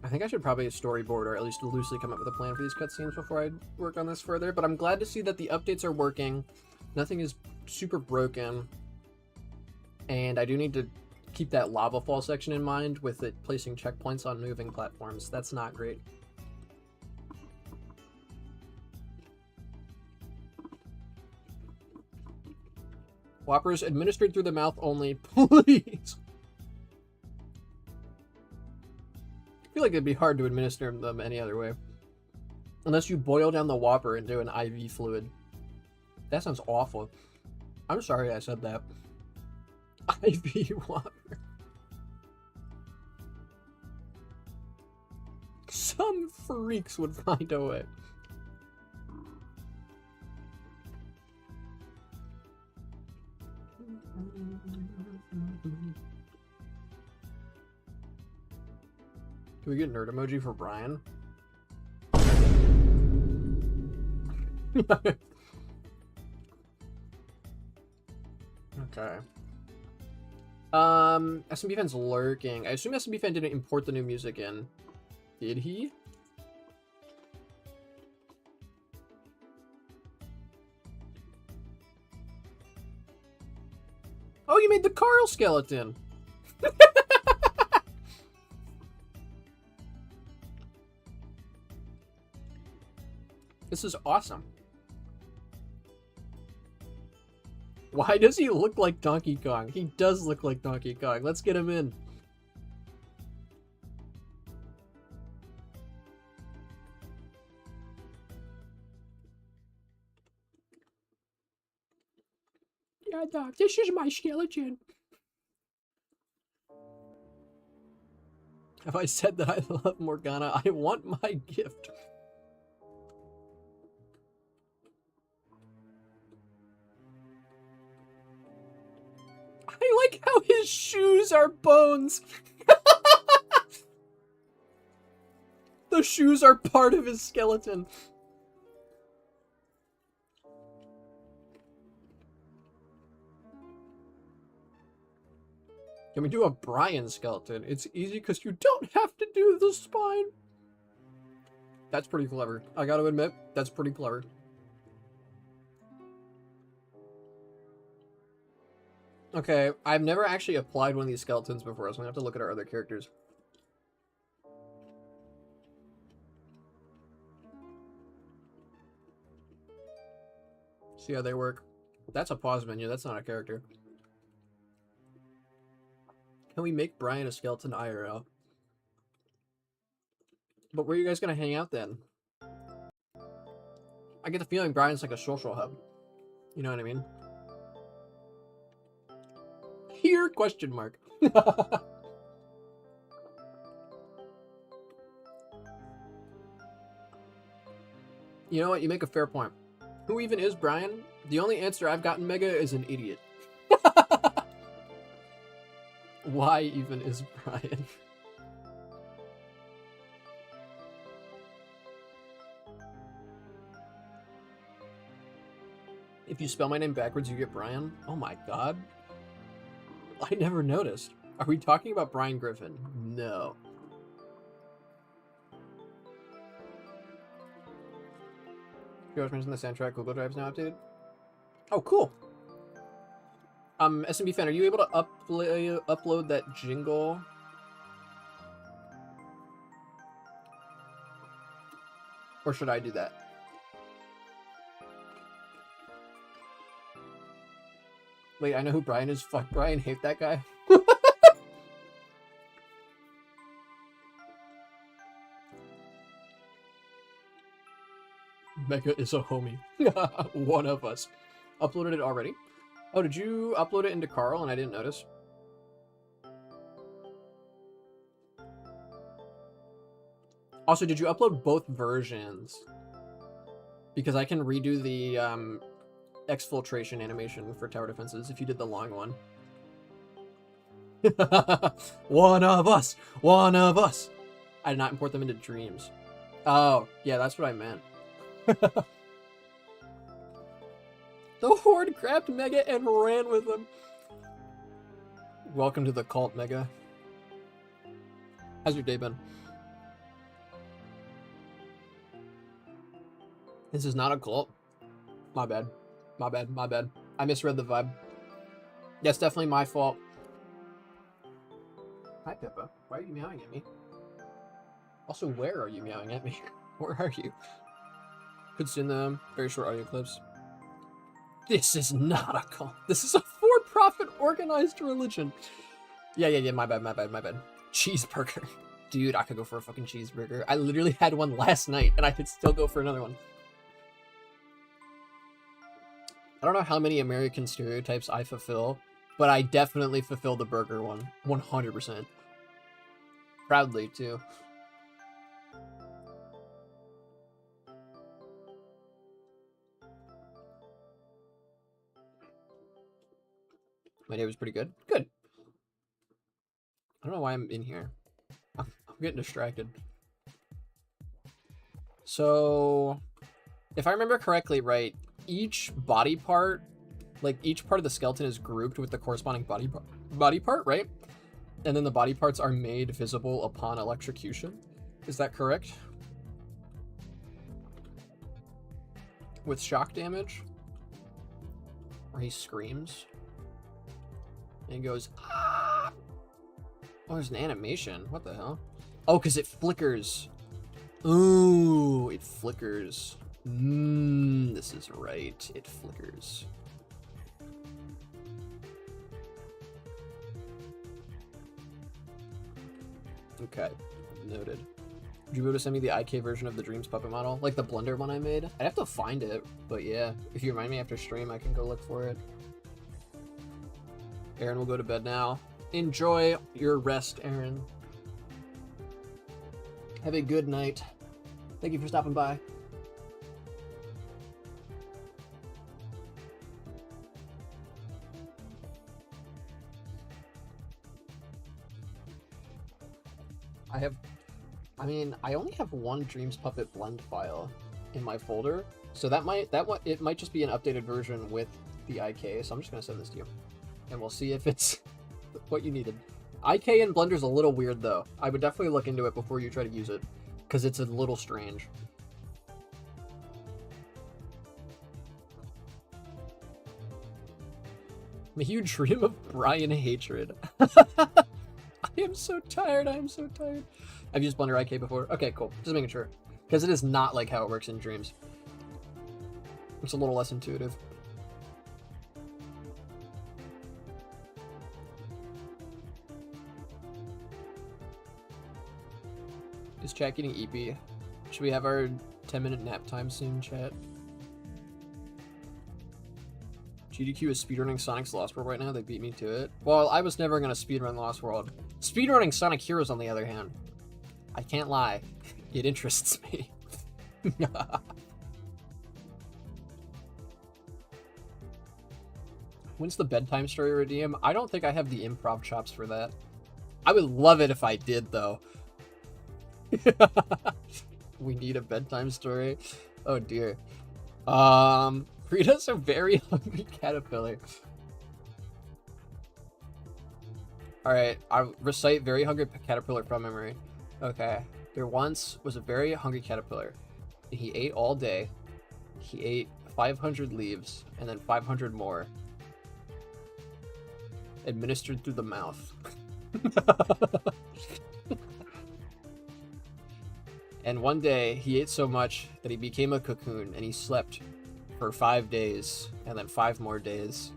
I think I should probably storyboard or at least loosely come up with a plan for these cutscenes before I work on this further, but I'm glad to see that the updates are working. Nothing is super broken. And I do need to keep that lava fall section in mind with it placing checkpoints on moving platforms. That's not great. Whoppers administered through the mouth only, please. I feel like it'd be hard to administer them any other way. Unless you boil down the Whopper into an IV fluid. That sounds awful. I'm sorry I said that. IV Whopper. Some freaks would find a way. Can we get nerd emoji for Brian? Okay. SMB Fan's lurking. I assume SMB Fan didn't import the new music in. Did he? Oh, you made the Carl skeleton! This is awesome. Why does he look like Donkey Kong? He does look like Donkey Kong. Let's get him in. Yeah, Doc, this is my skeleton. Have I said that I love Morgana? I want my gift. I like how his shoes are bones. The shoes are part of his skeleton. Can we do a Brian skeleton? It's easy because you don't have to do the spine. That's pretty clever. I gotta admit, that's pretty clever. Okay, I've never actually applied one of these skeletons before, so I'm gonna have to look at our other characters. See how they work. That's a pause menu, that's not a character. Can we make Brian a skeleton IRL? But where are you guys gonna hang out then? I get the feeling Brian's like a social hub. You know what I mean? Here? Question mark. You know what? You make a fair point. Who even is Brian? The only answer I've gotten, Mega, is an idiot. Why even is Brian? If you spell my name backwards, you get Brian. Oh my god. I never noticed. Are we talking about Brian Griffin? No. You always mentioned the soundtrack Google Drive's now updated. Oh, cool. SMB fan, are you able to upload that jingle? Or should I do that? Wait, I know who Brian is. Fuck Brian, hate that guy. Mega is a homie. One of us. Uploaded it already? Oh, did you upload it into Carl and I didn't notice? Also, did you upload both versions? Because I can redo the exfiltration animation for tower defenses if you did the long one. One of us! One of us! I did not import them into Dreams. Oh, yeah, that's what I meant. The Horde grabbed Mega and ran with him. Welcome to the cult, Mega. How's your day been? This is not a cult. My bad. My bad. My bad. I misread the vibe. That's definitely my fault. Hi, Pippa. Why are you meowing at me? Also, where are you meowing at me? Where are you? Could send them very short audio clips. This is not a cult. This is a for-profit organized religion. Yeah. My bad. Cheeseburger. Dude, I could go for a fucking cheeseburger. I literally had one last night, and I could still go for another one. I don't know how many American stereotypes I fulfill, but I definitely fulfill the burger one. 100%. Proudly, too. My day was pretty good. Good. I don't know why I'm in here. I'm getting distracted. So, if I remember correctly, right, each body part, like each part of the skeleton is grouped with the corresponding body part, right? And then the body parts are made visible upon electrocution. Is that correct? With shock damage? Where he screams. And he goes, ah! Oh, there's an animation. What the hell? Oh, because it flickers. Ooh, it flickers. This is right. It flickers. Okay, noted. Would you be able to send me the IK version of the Dreams puppet model? Like the Blender one I made? I'd have to find it, but yeah. If you remind me after stream, I can go look for it. Aaron will go to bed now. Enjoy your rest, Aaron. Have a good night. Thank you for stopping by. I only have one Dreams Puppet blend file in my folder, so it might just be an updated version with the IK, so I'm just gonna send this to you. And we'll see if it's what you needed. IK in Blender's a little weird though. I would definitely look into it before you try to use it, because it's a little strange. I'm a huge dream of Brian hatred. I am so tired. I've used Blender IK before. Okay, cool. Just making sure. Because it is not like how it works in Dreams. It's a little less intuitive. Is chat getting EP? Should we have our 10-minute nap time soon, chat? GDQ is speedrunning Sonic's Lost World right now. They beat me to it. Well, I was never going to speedrun Lost World. Speedrunning Sonic Heroes, on the other hand, I can't lie. It interests me. When's the bedtime story redeem? I don't think I have the improv chops for that. I would love it if I did, though. We need a bedtime story. Oh dear. Rita's a very hungry caterpillar. Alright, I'll recite very hungry caterpillar from memory. Okay. There once was a very hungry caterpillar. He ate all day. He ate 500 leaves, and then 500 more. Administered through the mouth. And one day, he ate so much that he became a cocoon, and he slept for 5 days, and then 5 more days.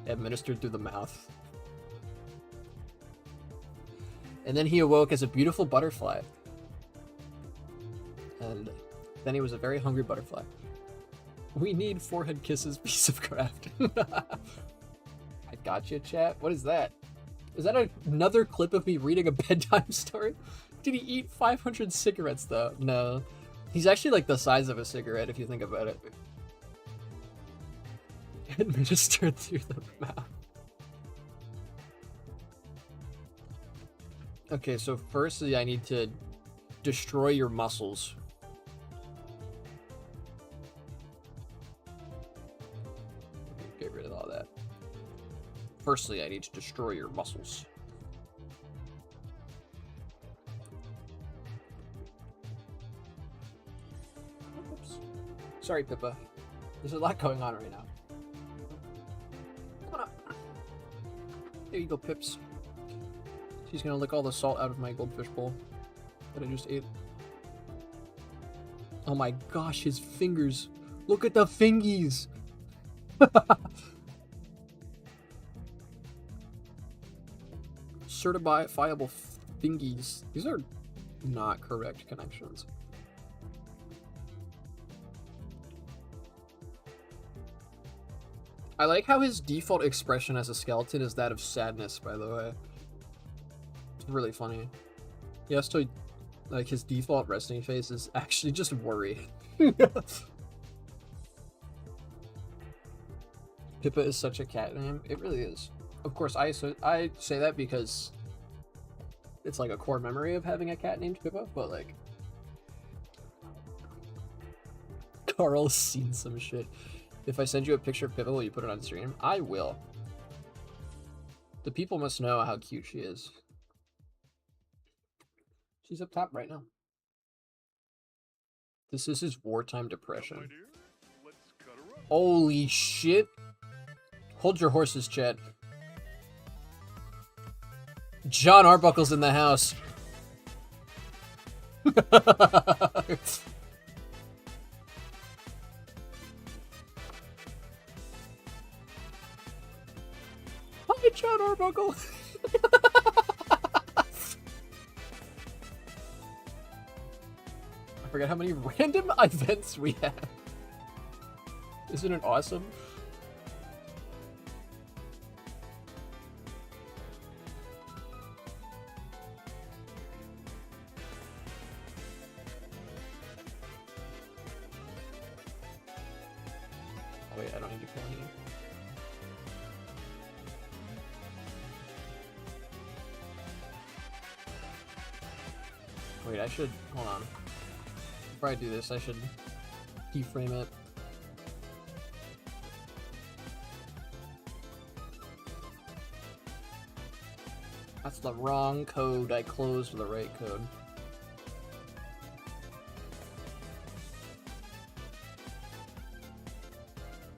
Administered through the mouth. And then he awoke as a beautiful butterfly. And then he was a very hungry butterfly. We need forehead kisses, piece of craft. I gotcha, chat. What is that? Is that another clip of me reading a bedtime story? Did he eat 500 cigarettes, though? No. He's actually like the size of a cigarette, if you think about it. Administered through the mouth. Okay, so firstly, I need to destroy your muscles. Get rid of all that. Firstly, I need to destroy your muscles. Oops. Sorry, Pippa. There's a lot going on right now. Come on up. There you go, Pips. She's gonna lick all the salt out of my goldfish bowl that I just ate. Oh my gosh, his fingers. Look at the fingies! Certifiable fingies. These are not correct connections. I like how his default expression as a skeleton is that of sadness, by the way. It's really funny. He has to, like, his default resting face is actually just worry. Pippa is such a cat name. It really is. Of course, I say that because it's like a core memory of having a cat named Pippa, but like... Carl's seen some shit. If I send you a picture of Pippa, will you put it on stream? I will. The people must know how cute she is. She's up top right now. This is his wartime depression. Holy shit. Hold your horses, chat. John Arbuckle's in the house. Hi, John Arbuckle. I forget how many random events we have. Isn't it awesome? Oh wait, I don't need to kill any. Wait, I should, hold on. Before I do this, I should keyframe it. That's the wrong code. I closed the right code.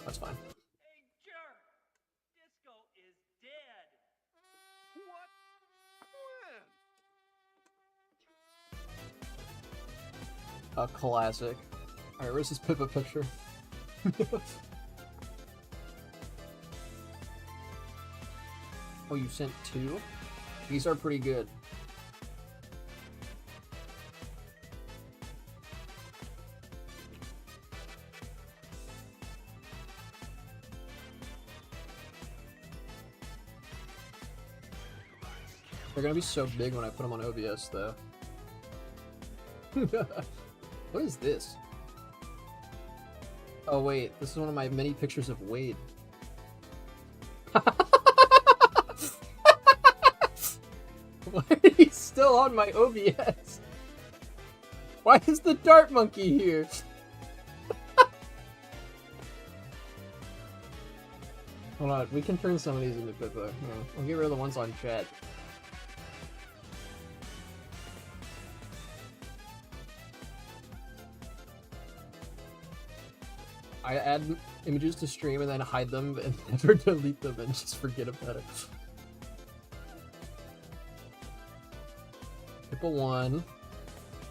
That's fine. Hey, jerk! Disco is dead! What? When? A classic. Alright, where's this Pippa picture? Oh, you sent 2? These are pretty good. They're gonna be so big when I put them on OBS, though. What is this? Oh wait, this is one of my many pictures of Wade. Why is he still on my OBS? Why is the dart monkey here? Hold on, we can turn some of these into Pippa. Yeah, we'll get rid of the ones on chat. I add images to stream and then hide them and never delete them and just forget about it. Pippa 1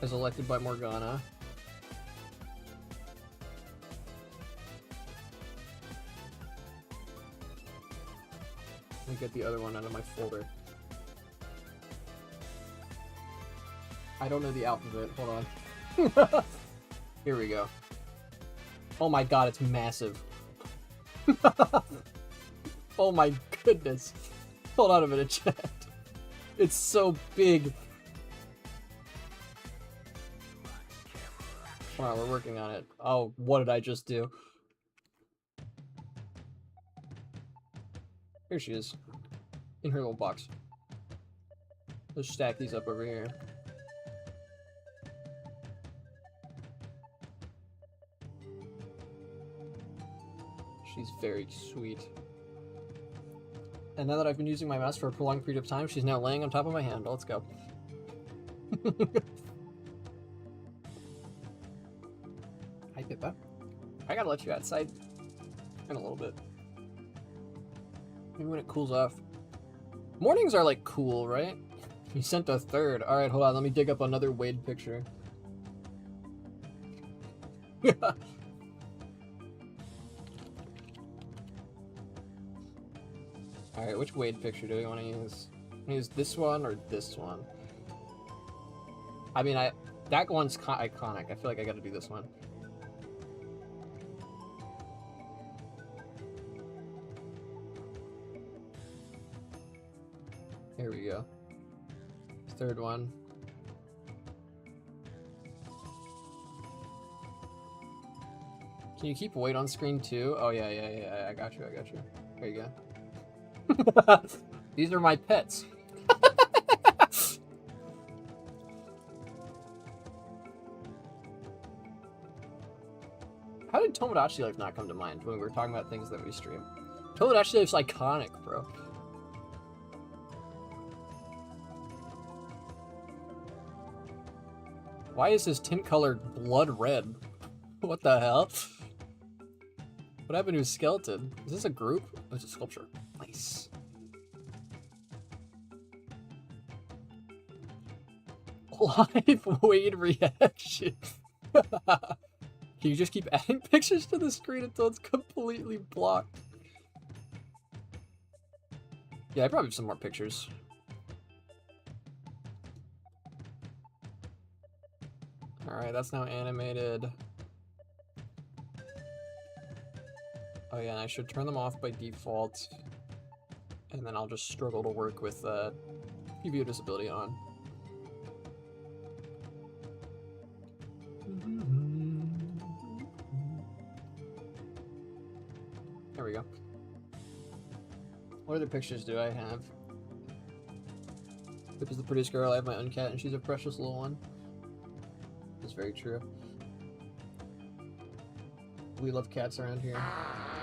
is elected by Morgana. Let me get the other one out of my folder. I don't know the alphabet. Hold on. Here we go. Oh my god, it's massive. Oh my goodness. Hold on a minute, chat. It's so big. Alright, we're working on it. Oh, what did I just do? Here she is. In her little box. Let's stack these up over here. She's very sweet. And now that I've been using my mouse for a prolonged period of time, she's now laying on top of my hand. Let's go. Hi, Pippa. I gotta let you outside in a little bit. Maybe when it cools off. Mornings are like cool, right? You sent a third. Alright, hold on. Let me dig up another Wade picture. Alright, which Wade picture do we want to use? Use this one or this one? I mean, that one's iconic. I feel like I gotta do this one. Here we go. Third one. Can you keep Wade on screen too? Oh yeah, I got you. There you go. These are my pets. How did Tomodachi Life not come to mind when we were talking about things that we stream? Tomodachi Life's iconic, bro. Why is his tint color blood red? What the hell? What happened to his skeleton? Is this a group? Oh, it's a sculpture. Nice. Live Wade reaction. Can you just keep adding pictures to the screen until it's completely blocked? Yeah, I probably have some more pictures. Alright, that's now animated. Oh yeah, and I should turn them off by default. And then I'll just struggle to work with preview disability on. There we go. What other pictures do I have? Pip is the prettiest girl. I have my own cat, and she's a precious little one. That's very true. We love cats around here.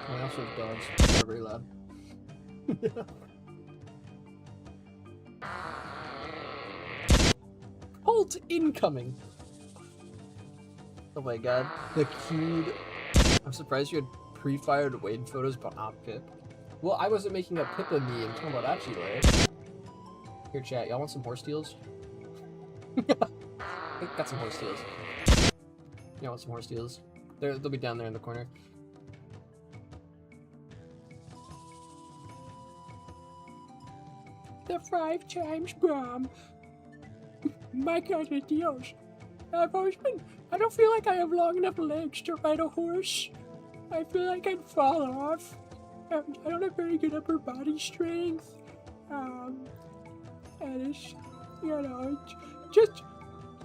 We also have dogs. They're very loud. Ult incoming! Oh my god. The cute. I'm surprised you had pre-fired Wade photos, but not Pip. Well, I wasn't making a Pippa me and Tomodachi Life. Here, chat. Y'all want some horse deals? Got some horse deals. Y'all want some horse deals? They'll be down there in the corner. The 5 times bomb. My god, Dios. I don't feel like I have long enough legs to ride a horse. I feel like I'd fall off. I don't have very good upper body strength. And it's, you know, just,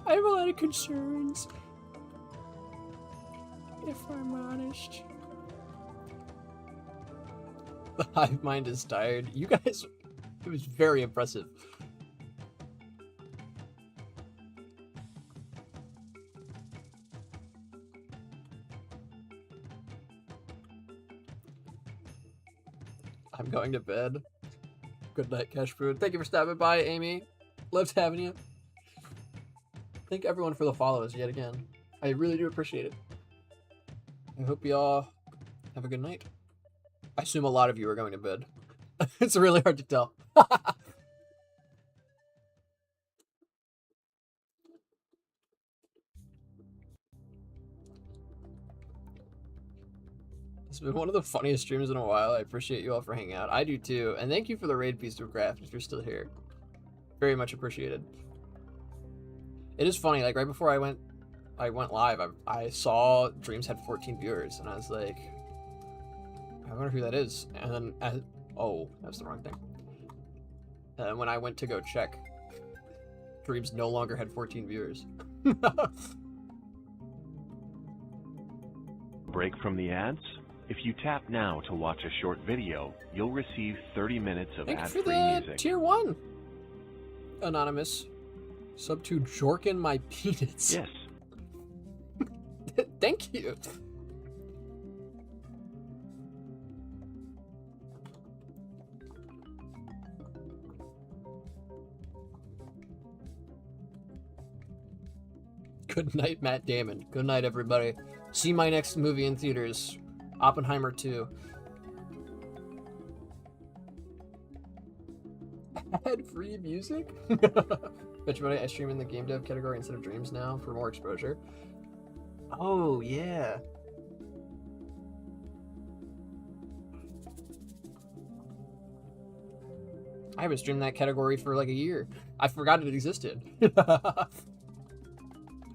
I have a lot of concerns. If I'm honest. The hive mind is tired. You guys, it was very impressive. I'm going to bed. Good night, Cash Food. Thank you for stopping by, Amy. Loved having you. Thank everyone for the follows yet again. I really do appreciate it. I hope you all have a good night. I assume a lot of you are going to bed. It's really hard to tell. It's been one of the funniest streams in a while. I appreciate you all for hanging out. I do too. And thank you for the raid piece of craft if you're still here. Very much appreciated. It is funny, like right before I went live, I saw Dreams had 14 viewers, and I was like, I wonder who that is. And then, oh, that's the wrong thing. And when I went to go check, Dreams no longer had 14 viewers. Break from the ads? If you tap now to watch a short video, you'll receive 30 minutes of Thanks for ad-free the music. tier 1, Anonymous. Sub to Jorkin my peanuts. Yes. Thank you. Good night, Matt Damon. Good night, everybody. See my next movie in theaters. Oppenheimer 2. Ad-free music? Bet you buddy, I stream in the game dev category instead of Dreams now for more exposure. Oh, yeah. I haven't streamed that category for like a year. I forgot it existed.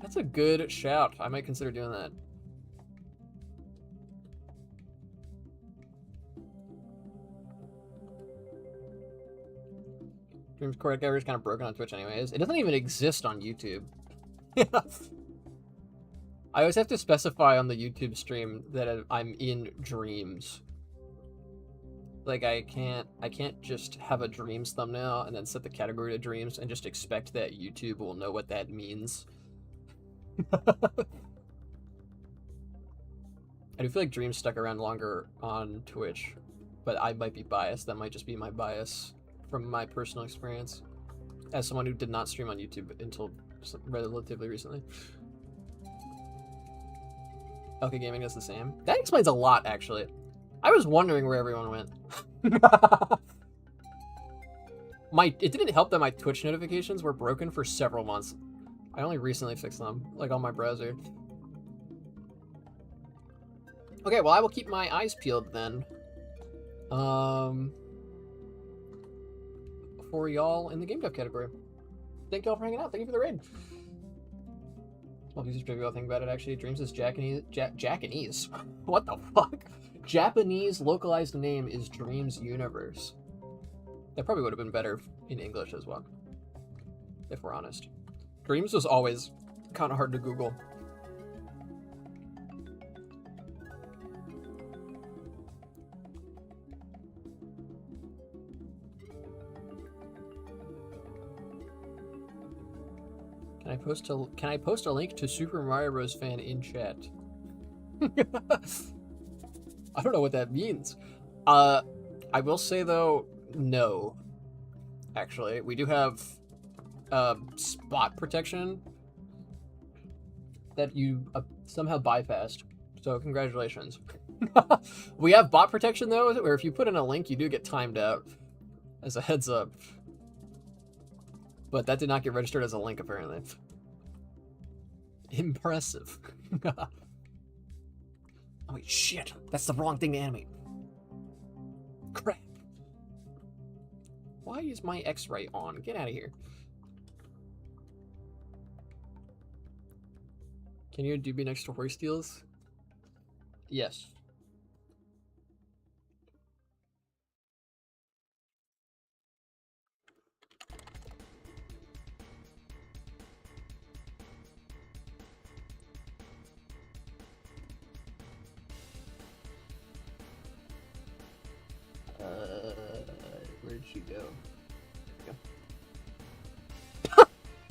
That's a good shout. I might consider doing that. Dreams Core Category is kind of broken on Twitch anyways. It doesn't even exist on YouTube. I always have to specify on the YouTube stream that I'm in Dreams. Like I can't just have a Dreams thumbnail and then set the category to Dreams and just expect that YouTube will know what that means. I do feel like Dreams stuck around longer on Twitch, but I might be biased. That might just be my bias from my personal experience as someone who did not stream on YouTube until relatively recently. Okay, Gaming does the same. That explains a lot, actually. I was wondering where everyone went. It didn't help that my Twitch notifications were broken for several months. I only recently fixed them, like on my browser. Okay, well, I will keep my eyes peeled then. For y'all in the game dev category. Thank y'all for hanging out. Thank you for the raid. Well, if you just think about it, actually, Dreams is Japanese. What the fuck? Japanese localized name is Dreams Universe. That probably would have been better in English as well, if we're honest. Dreams was always kind of hard to Google. Can I post a link to Super Mario Bros. Fan in chat? I don't know what that means. I will say though, no. Actually, we do have spot protection that you somehow bypassed. So congratulations. We have bot protection though, where if you put in a link, you do get timed out. As a heads up. But that did not get registered as a link, apparently. Impressive. Oh, wait, shit. That's the wrong thing to animate. Crap. Why is my X-ray on? Get out of here. Can you do be next to horse deals? Yes. Where did she go? There we go.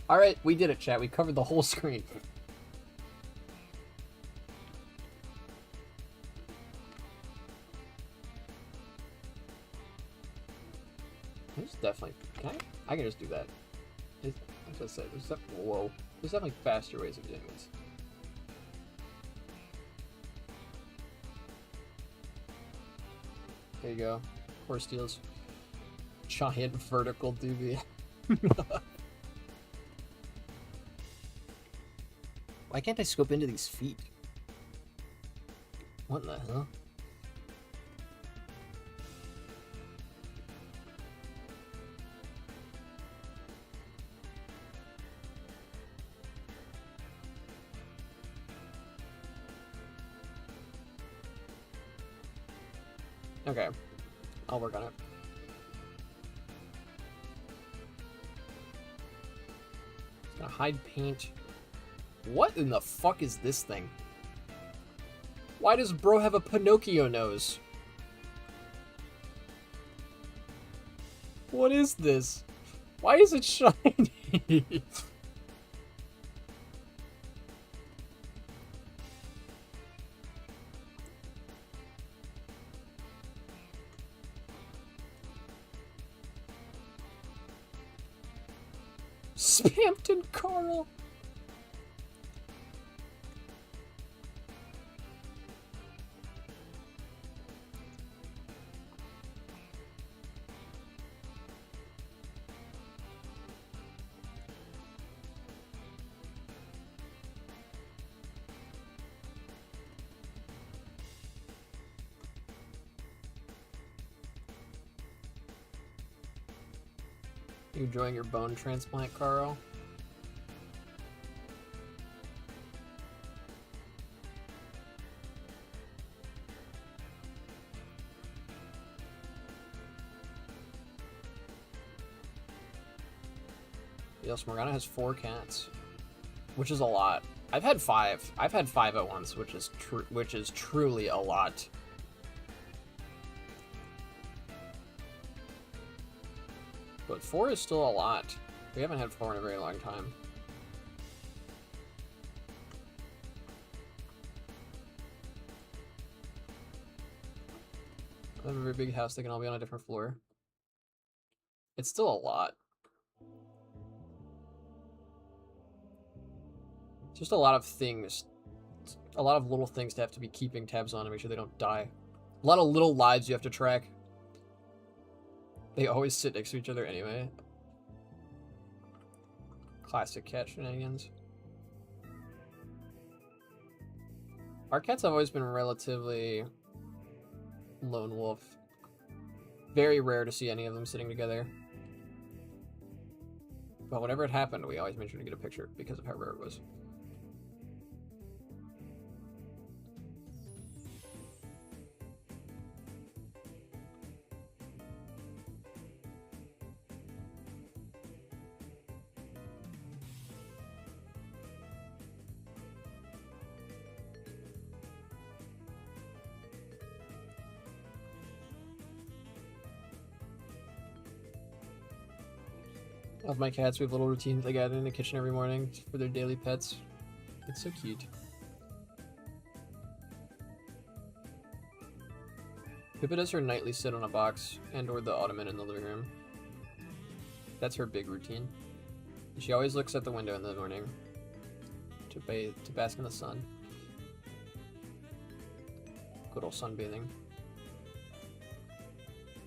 Alright, we did it, chat. We covered the whole screen. There's definitely... Can I can just do that. As I said, whoa. There's definitely faster ways of doing this. There you go. Horse deals. Giant vertical doobie. Why can't I scope into these feet? What the hell? Okay, I'll work on it. It's gonna hide paint. What in the fuck is this thing? Why does bro have a Pinocchio nose? What is this? Why is it shiny? Spampton Carl. You enjoying your bone transplant, Carl? Yes, Morgana has 4 cats, which is a lot. I've had 5. I've had 5 at once, which is truly a lot. But 4 is still a lot. We haven't had 4 in a very long time. I have a very big house. They can all be on a different floor. It's still a lot. Just a lot of things. A lot of little things to have to be keeping tabs on to make sure they don't die. A lot of little lives you have to track. They always sit next to each other anyway. Classic cat shenanigans. Our cats have always been relatively lone wolf. Very rare to see any of them sitting together. But whenever it happened, we always made sure to get a picture because of how rare it was. Of my cats, we have little routines they gather in the kitchen every morning for their daily pets. It's so cute. Pippa does her nightly sit on a box and or the ottoman in the living room. That's her big routine. She always looks at the window in the morning to bask in the sun. Good old sunbathing.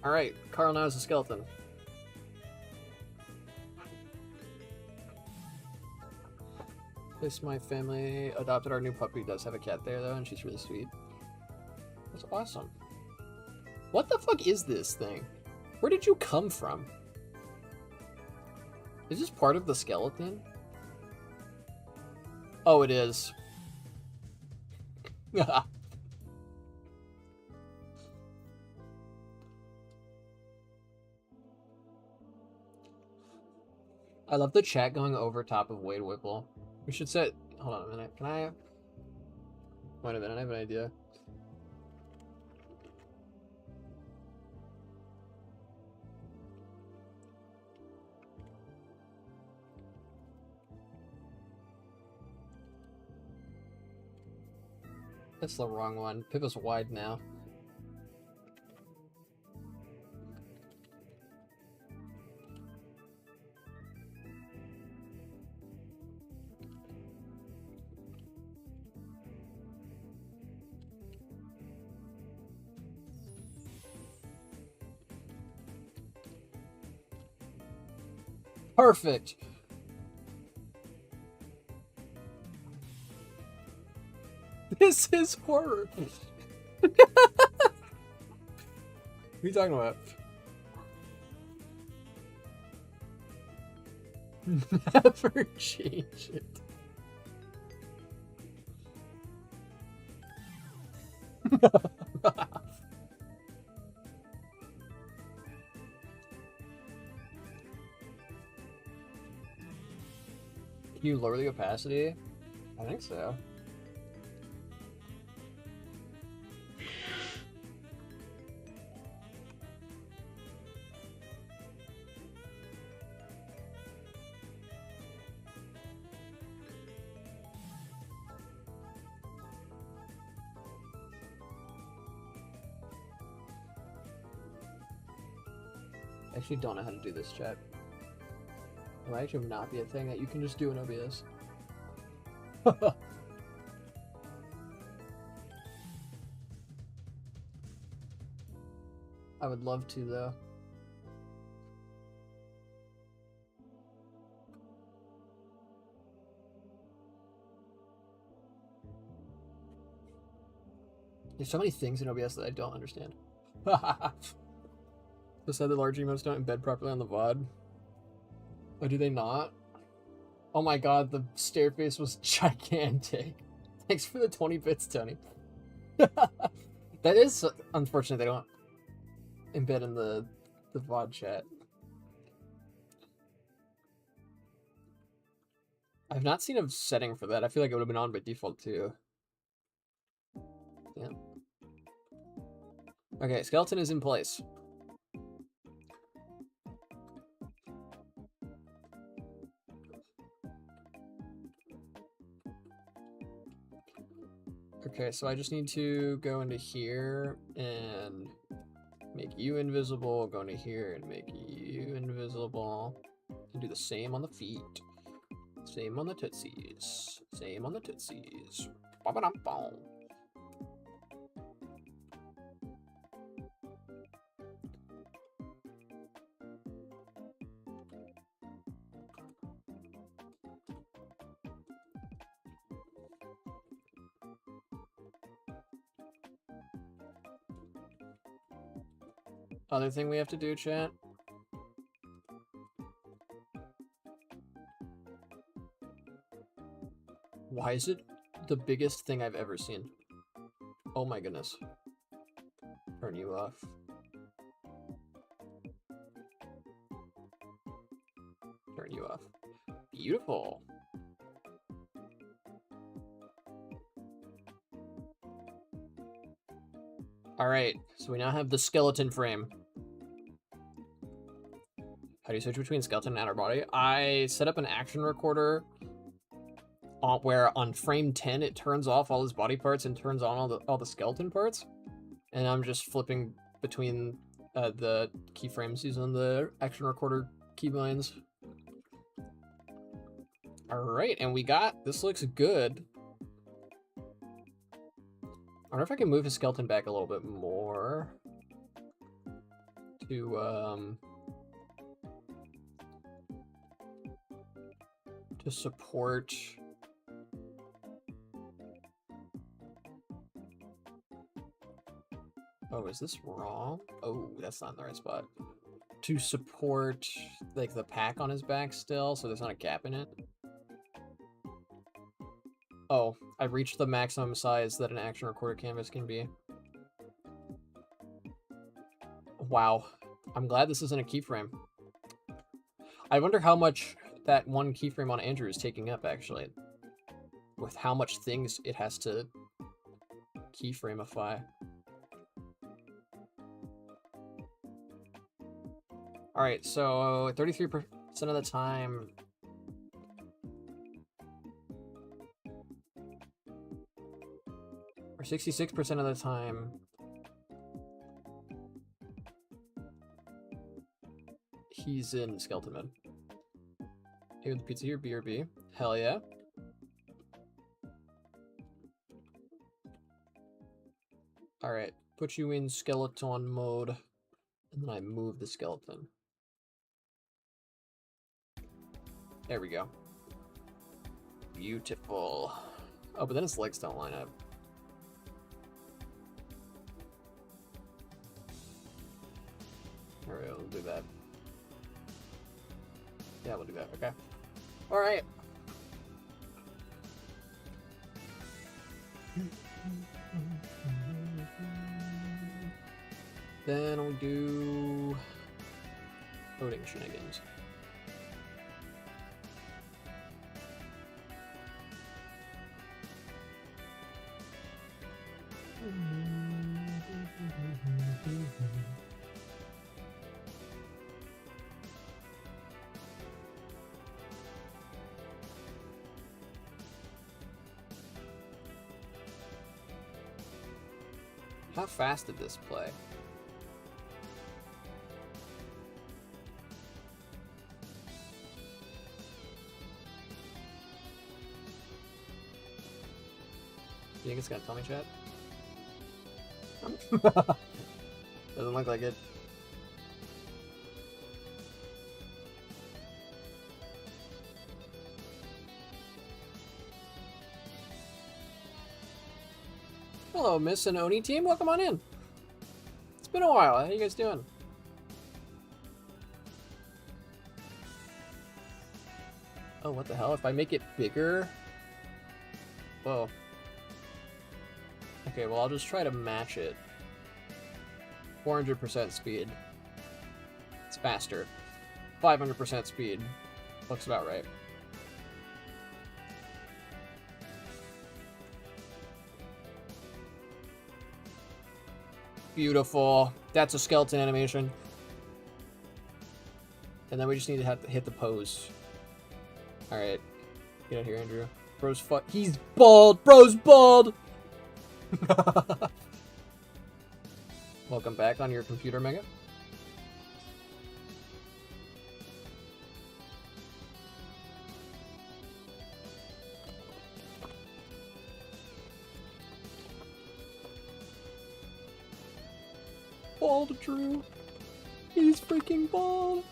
Alright, Carl now is a skeleton. This my family adopted our new puppy. Does have a cat there though, and she's really sweet. That's awesome. What the fuck is this thing? Where did you come from? Is this part of the skeleton? Oh, it is. I love the chat going over top of Wade Whipple. We should set... Hold on a minute. Can I... Wait a minute, I have an idea. That's the wrong one. Pippa's wide now. Perfect. This is horror. What are you talking about? Never change it. Can you lower the opacity? I think so. I actually don't know how to do this, chat. It might actually not be a thing that you can just do in OBS. I would love to, though. There's so many things in OBS that I don't understand. They said the large emotes don't embed properly on the VOD. Oh, do they not? Oh my god, the stair face was gigantic. Thanks for the 20 bits, Tony. That is unfortunate they don't embed in the VOD chat. I've not seen a setting for that. I feel like it would have been on by default too. Yeah. Okay, skeleton is in place. Okay, so I just need to go into here and make you invisible, go into here and make you invisible, and do the same on the feet. Same on the tootsies. Same on the tootsies. Ba-ba-dum-bum. Other thing we have to do, chat. Why is it the biggest thing I've ever seen? Oh my goodness. Turn you off. Turn you off. Beautiful. Alright, so we now have the skeleton frame. How do you switch between skeleton and outer body? I set up an action recorder where on frame 10 it turns off all his body parts and turns on all the skeleton parts. And I'm just flipping between the keyframes using the action recorder keybinds. Alright, and we got, this looks good. I wonder if I can move his skeleton back a little bit more to support oh, is this wrong? Oh, that's not in the right spot. To support like the pack on his back still, so there's not a gap in it. Oh, I reached the maximum size that an action recorder canvas can be. Wow. I'm glad this isn't a keyframe. I wonder how much that one keyframe on Andrew is taking up, actually. With how much things it has to keyframeify. Alright, so 33% of the time... or 66% of the time... he's in skeleton mode. Hey, with the pizza here, BRB. Hell yeah. Alright, put you in skeleton mode. And then I move the skeleton. There we go. Beautiful. Oh, but then his legs don't line up. Alright, we'll do that. Yeah, we'll do that. Okay. Alright. Then we'll do voting shenanigans. How fast did this play? You think it's gonna tell me, chat? Doesn't look like it. Hello, Miss and Oni team. Welcome on in. It's been a while. How you guys doing? Oh, what the hell? If I make it bigger? Whoa. Okay, well, I'll just try to match it. 400% speed. It's faster. 500% speed. Looks about right. Beautiful. That's a skeleton animation. And then we just need to have to hit the pose. Alright. Get out here, Andrew. Bro's he's bald! Bro's bald! Welcome back on your computer, Mega. Bald Drew. He's freaking bald.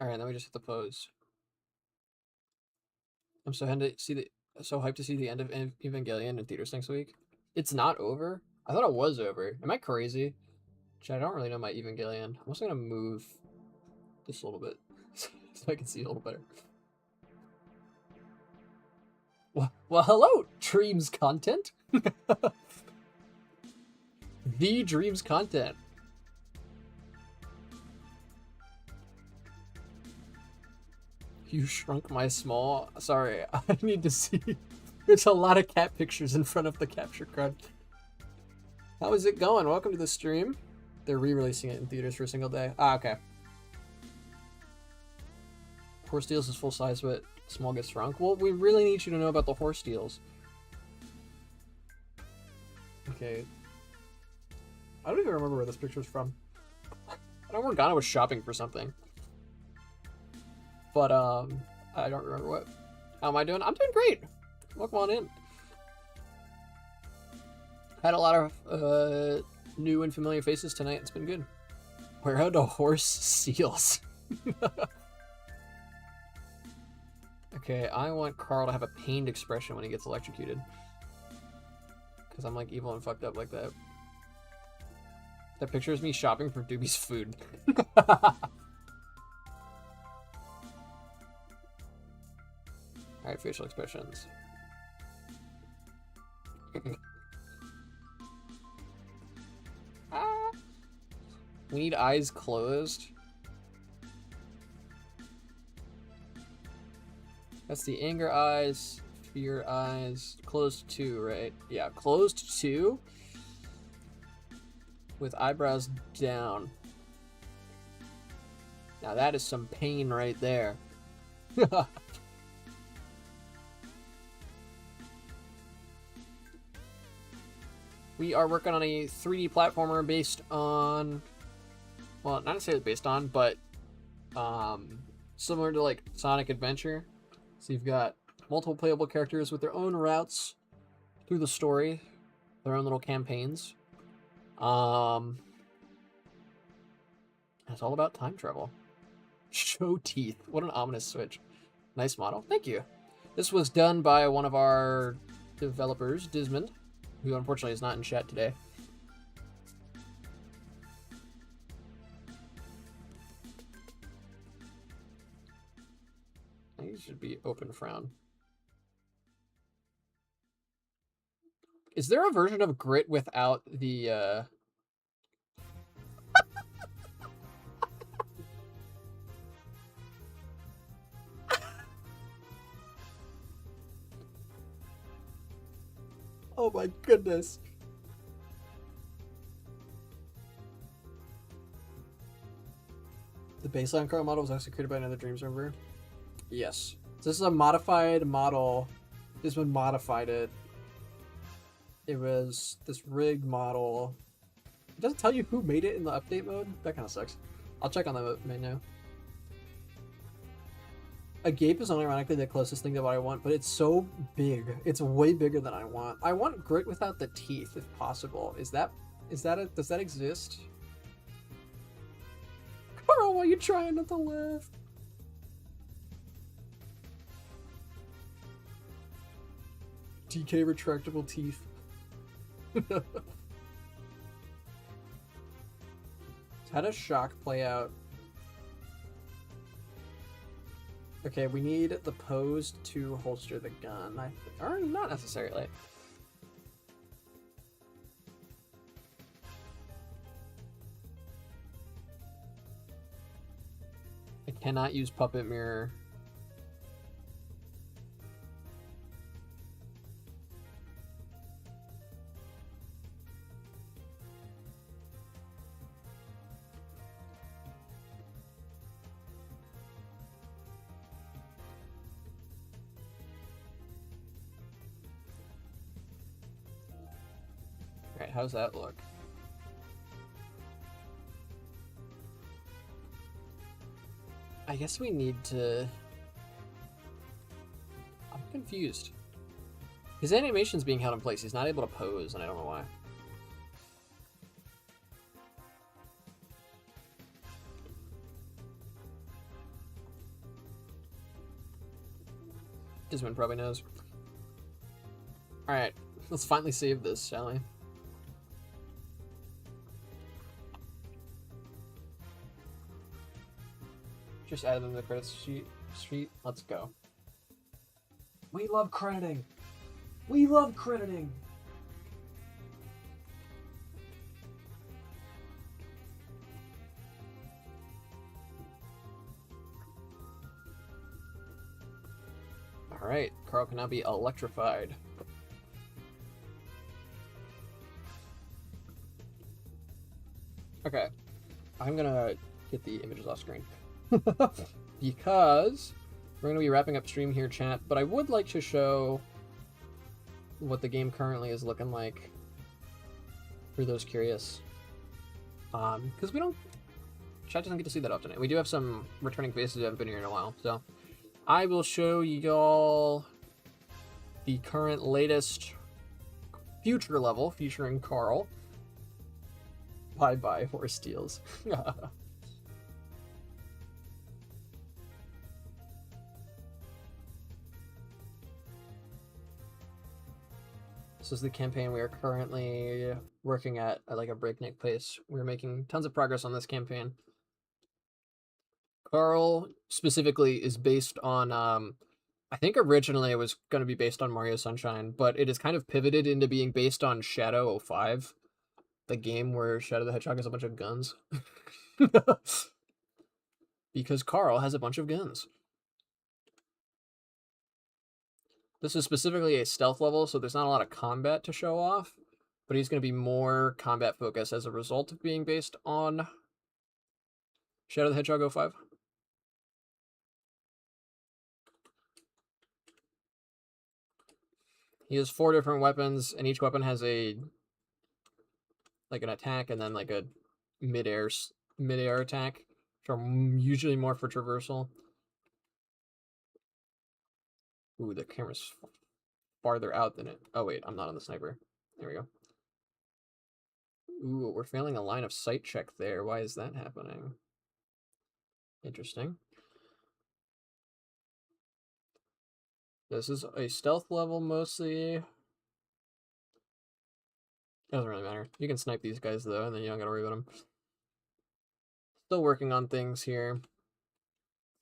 Alright, then we just hit the pose. I'm so hyped to see the end of Evangelion in theaters next week. It's not over? I thought it was over. Am I crazy? Chat, I don't really know my Evangelion. I'm also gonna move this a little bit so I can see a little better. Well, hello, Dreams content. The Dreams content. You shrunk my small. Sorry, I need to see. There's a lot of cat pictures in front of the capture card. How is it going? Welcome to the stream. They're re-releasing it in theaters for a single day. Ah, okay. Horse Deals is full size, but small gets shrunk. Well, we really need you to know about the Horse Deals. Okay. I don't even remember where this picture's from. I know Morgana was shopping for something. But, I don't remember what. How am I doing? I'm doing great. Welcome on in. Had a lot of, new and familiar faces tonight. It's been good. Where are the horse seals? Okay, I want Carl to have a pained expression when he gets electrocuted. Because I'm, like, evil and fucked up like that. That picture is me shopping for Doobie's food. Alright, facial expressions. Ah. We need eyes closed. That's the anger eyes, fear eyes. Closed 2, right? Yeah, closed 2. With eyebrows down. Now that is some pain right there. We are working on a 3D platformer based on well, not necessarily based on, but similar to like Sonic Adventure. So you've got multiple playable characters with their own routes through the story, their own little campaigns. It's all about time travel. Show teeth. What an ominous switch. Nice model. Thank you. This was done by one of our developers, Dismond, who unfortunately is not in chat today. I think it should be open frown. Is there a version of Grit without the Oh my goodness. The baseline car model was actually created by another Dreams member? Yes. So this is a modified model. This one modified it. It was this rigged model. It doesn't tell you who made it in the update mode. That kind of sucks. I'll check on the menu. A gape is unironically the closest thing to what I want, but it's so big. It's way bigger than I want. I want Grit without the teeth, if possible. Does that exist? Carl, why are you trying not to laugh? DK retractable teeth. How does shock play out? Okay, we need the pose to holster the gun. Or not necessarily. I cannot use puppet mirror. Alright, how's that look? I guess we need to... I'm confused. His animation's being held in place. He's not able to pose, and I don't know why. Dismond probably knows. Alright, let's finally save this, shall we? Just add them to the credits sheet. Let's go. We love crediting. We love crediting. All right, Carl can now be electrified. Okay, I'm gonna get the images off screen. Because we're going to be wrapping up stream here, chat, but I would like to show what the game currently is looking like for those curious. Because chat doesn't get to see that often. We do have some returning faces who haven't been here in a while, so I will show y'all the current latest future level featuring Carl. Bye-bye, horse deals. This is the campaign we are currently working at like a breakneck pace. We're making tons of progress on this campaign. Carl specifically is based on, I think originally it was going to be based on Mario Sunshine, but it is kind of pivoted into being based on Shadow 05, the game where Shadow the Hedgehog has a bunch of guns. Because Carl has a bunch of guns. This is specifically a stealth level, so there's not a lot of combat to show off, but he's going to be more combat focused as a result of being based on Shadow the Hedgehog 05. He has 4 different weapons, and each weapon has an attack and then like a mid-air mid-air attack, which are usually more for traversal. Ooh, the camera's farther out than it. Oh wait, I'm not on the sniper. There we go. Ooh, we're failing a line of sight check there. Why is that happening? Interesting. This is a stealth level mostly. Doesn't really matter. You can snipe these guys though, and then you don't gotta worry about them. Still working on things here.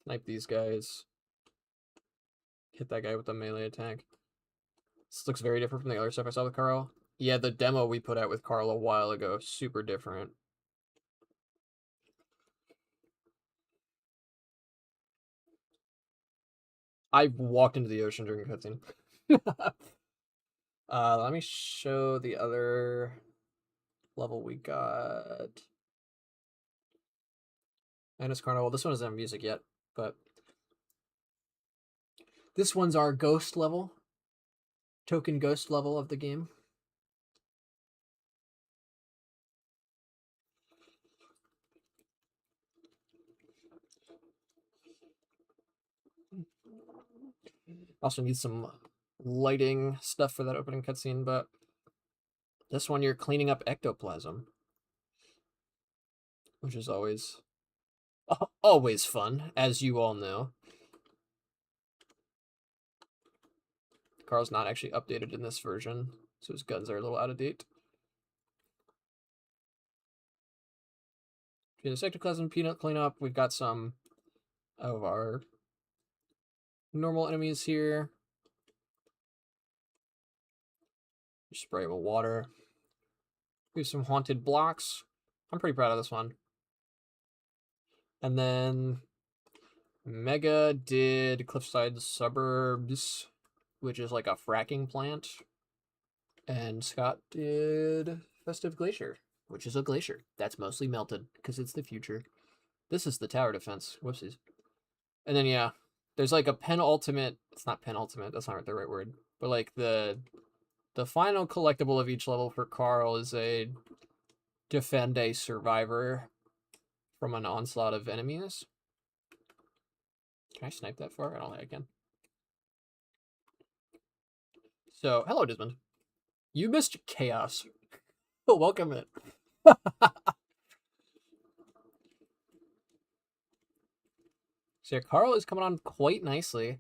Snipe these guys. Hit that guy with the melee attack. This looks very different from the other stuff I saw with Carl. Yeah, the demo we put out with Carl a while ago, super different. I walked into the ocean during a cutscene. Let me show the other level we got. Manus Carnival. This one doesn't have music yet, but this one's our ghost level. Token ghost level of the game. Also need some lighting stuff for that opening cutscene, but this one you're cleaning up ectoplasm, which is always fun, as you all know. Carl's not actually updated in this version, so his guns are a little out of date. Okay, the ectoplasm peanut cleanup. We've got some of our normal enemies here. Spray with water. We have some haunted blocks. I'm pretty proud of this one. And then Mega did Cliffside Suburbs, which is like a fracking plant. And Scott did Festive Glacier, which is a glacier that's mostly melted because it's the future. This is the tower defense. Whoopsies. And then, yeah, there's like a penultimate. It's not penultimate. That's not the right word. But like the final collectible of each level for Carl is a defend a survivor from an onslaught of enemies. Can I snipe that far? I don't think I can. So, hello, Desmond. You missed chaos. Welcome in. So, yeah, Carl is coming on quite nicely.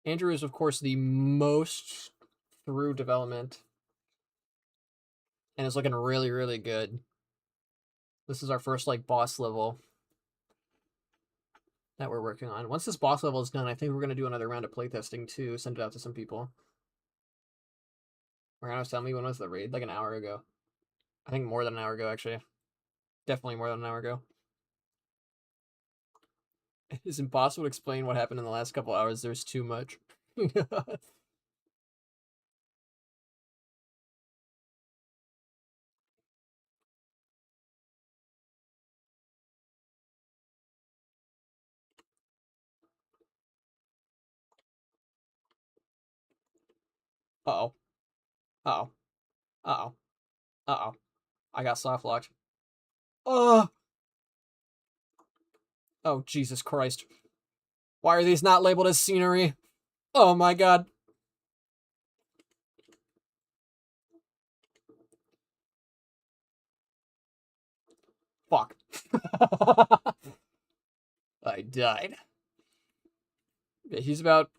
Andrew is, of course, the most through development and is looking really, really good. This is our first like boss level that we're working on. Once this boss level is done, I think we're going to do another round of playtesting too, send it out to some people. Morgana was telling me, when was the raid? Like an hour ago. I think more than an hour ago, actually. Definitely more than an hour ago. It is impossible to explain what happened in the last couple hours. There's too much. Uh-oh. Uh-oh. Uh-oh. Uh-oh. I got soft locked. Oh, Jesus Christ. Why are these not labeled as scenery? Oh my god. Fuck. I died. Yeah, he's about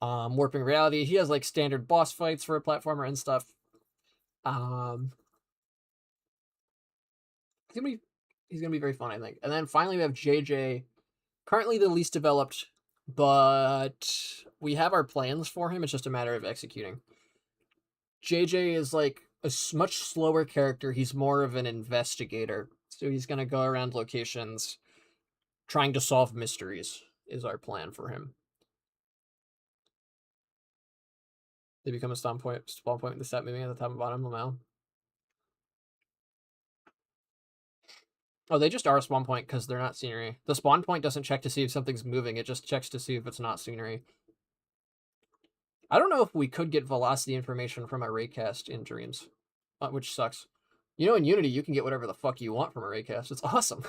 warping reality. He has like standard boss fights for a platformer and stuff. He's gonna be very fun, I think. And then finally we have JJ, currently the least developed, but we have our plans for him. It's just a matter of executing. JJ is like a much slower character. He's more of an investigator. So he's gonna go around locations trying to solve mysteries is our plan for him. They become a spawn point with the stat moving at the top and bottom of the map. Oh, they just are a spawn point because they're not scenery. The spawn point doesn't check to see if something's moving. It just checks to see if it's not scenery. I don't know if we could get velocity information from a raycast in Dreams, which sucks. You know, in Unity, you can get whatever the fuck you want from a raycast. It's awesome.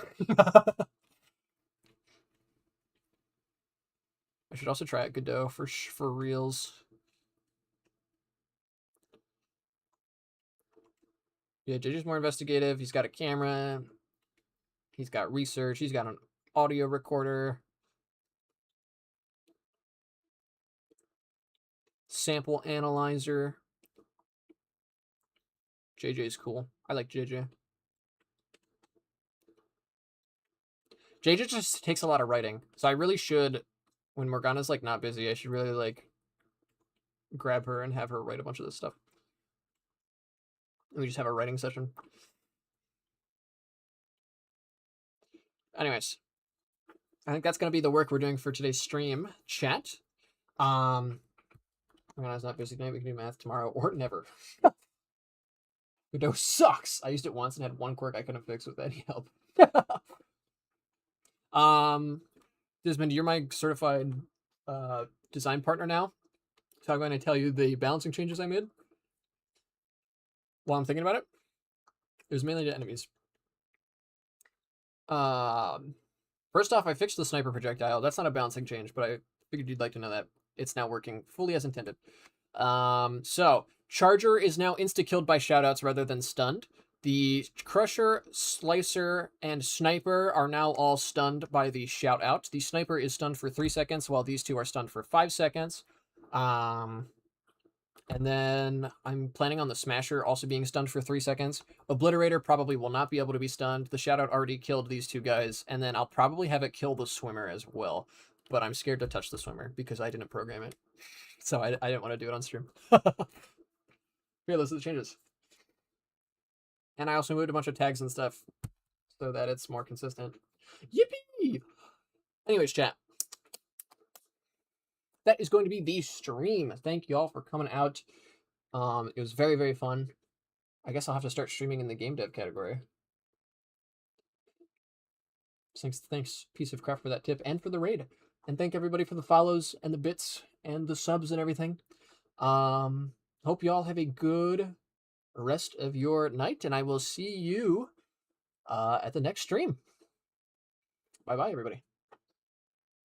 I should also try out Godot for reals. Yeah, JJ's more investigative. He's got a camera. He's got research. He's got an audio recorder. Sample analyzer. JJ's cool. I like JJ. JJ just takes a lot of writing. So I really should, when Morgana's like not busy, I should really like grab her and have her write a bunch of this stuff. And we just have a writing session. Anyways, I think that's going to be the work we're doing for today's stream, chat. Morgana's not busy tonight. We can do math tomorrow or never. Godot sucks. I used it once and had one quirk I couldn't fix with any help. Desmond, you're my certified design partner now. So I'm going to tell you the balancing changes I made while I'm thinking about it. It was mainly to enemies. First off, I fixed the sniper projectile. That's not a balancing change, but I figured you'd like to know that it's now working fully as intended. So Charger is now insta-killed by shoutouts rather than stunned. The Crusher, Slicer, and Sniper are now all stunned by the shout-out. The Sniper is stunned for 3 seconds, while these two are stunned for 5 seconds. And then I'm planning on the Smasher also being stunned for 3 seconds. Obliterator probably will not be able to be stunned. The shout-out already killed these two guys, and then I'll probably have it kill the Swimmer as well. But I'm scared to touch the Swimmer because I didn't program it. So I didn't want to do it on stream. Here, those are the changes. And I also moved a bunch of tags and stuff so that it's more consistent. Yippee! Anyways, chat. That is going to be the stream. Thank you all for coming out. It was very, very fun. I guess I'll have to start streaming in the game dev category. Thanks, Piece of Craft, for that tip and for the raid. And thank everybody for the follows and the bits and the subs and everything. Hope you all have a good rest of your night, and I will see you at the next stream. Bye-bye, everybody.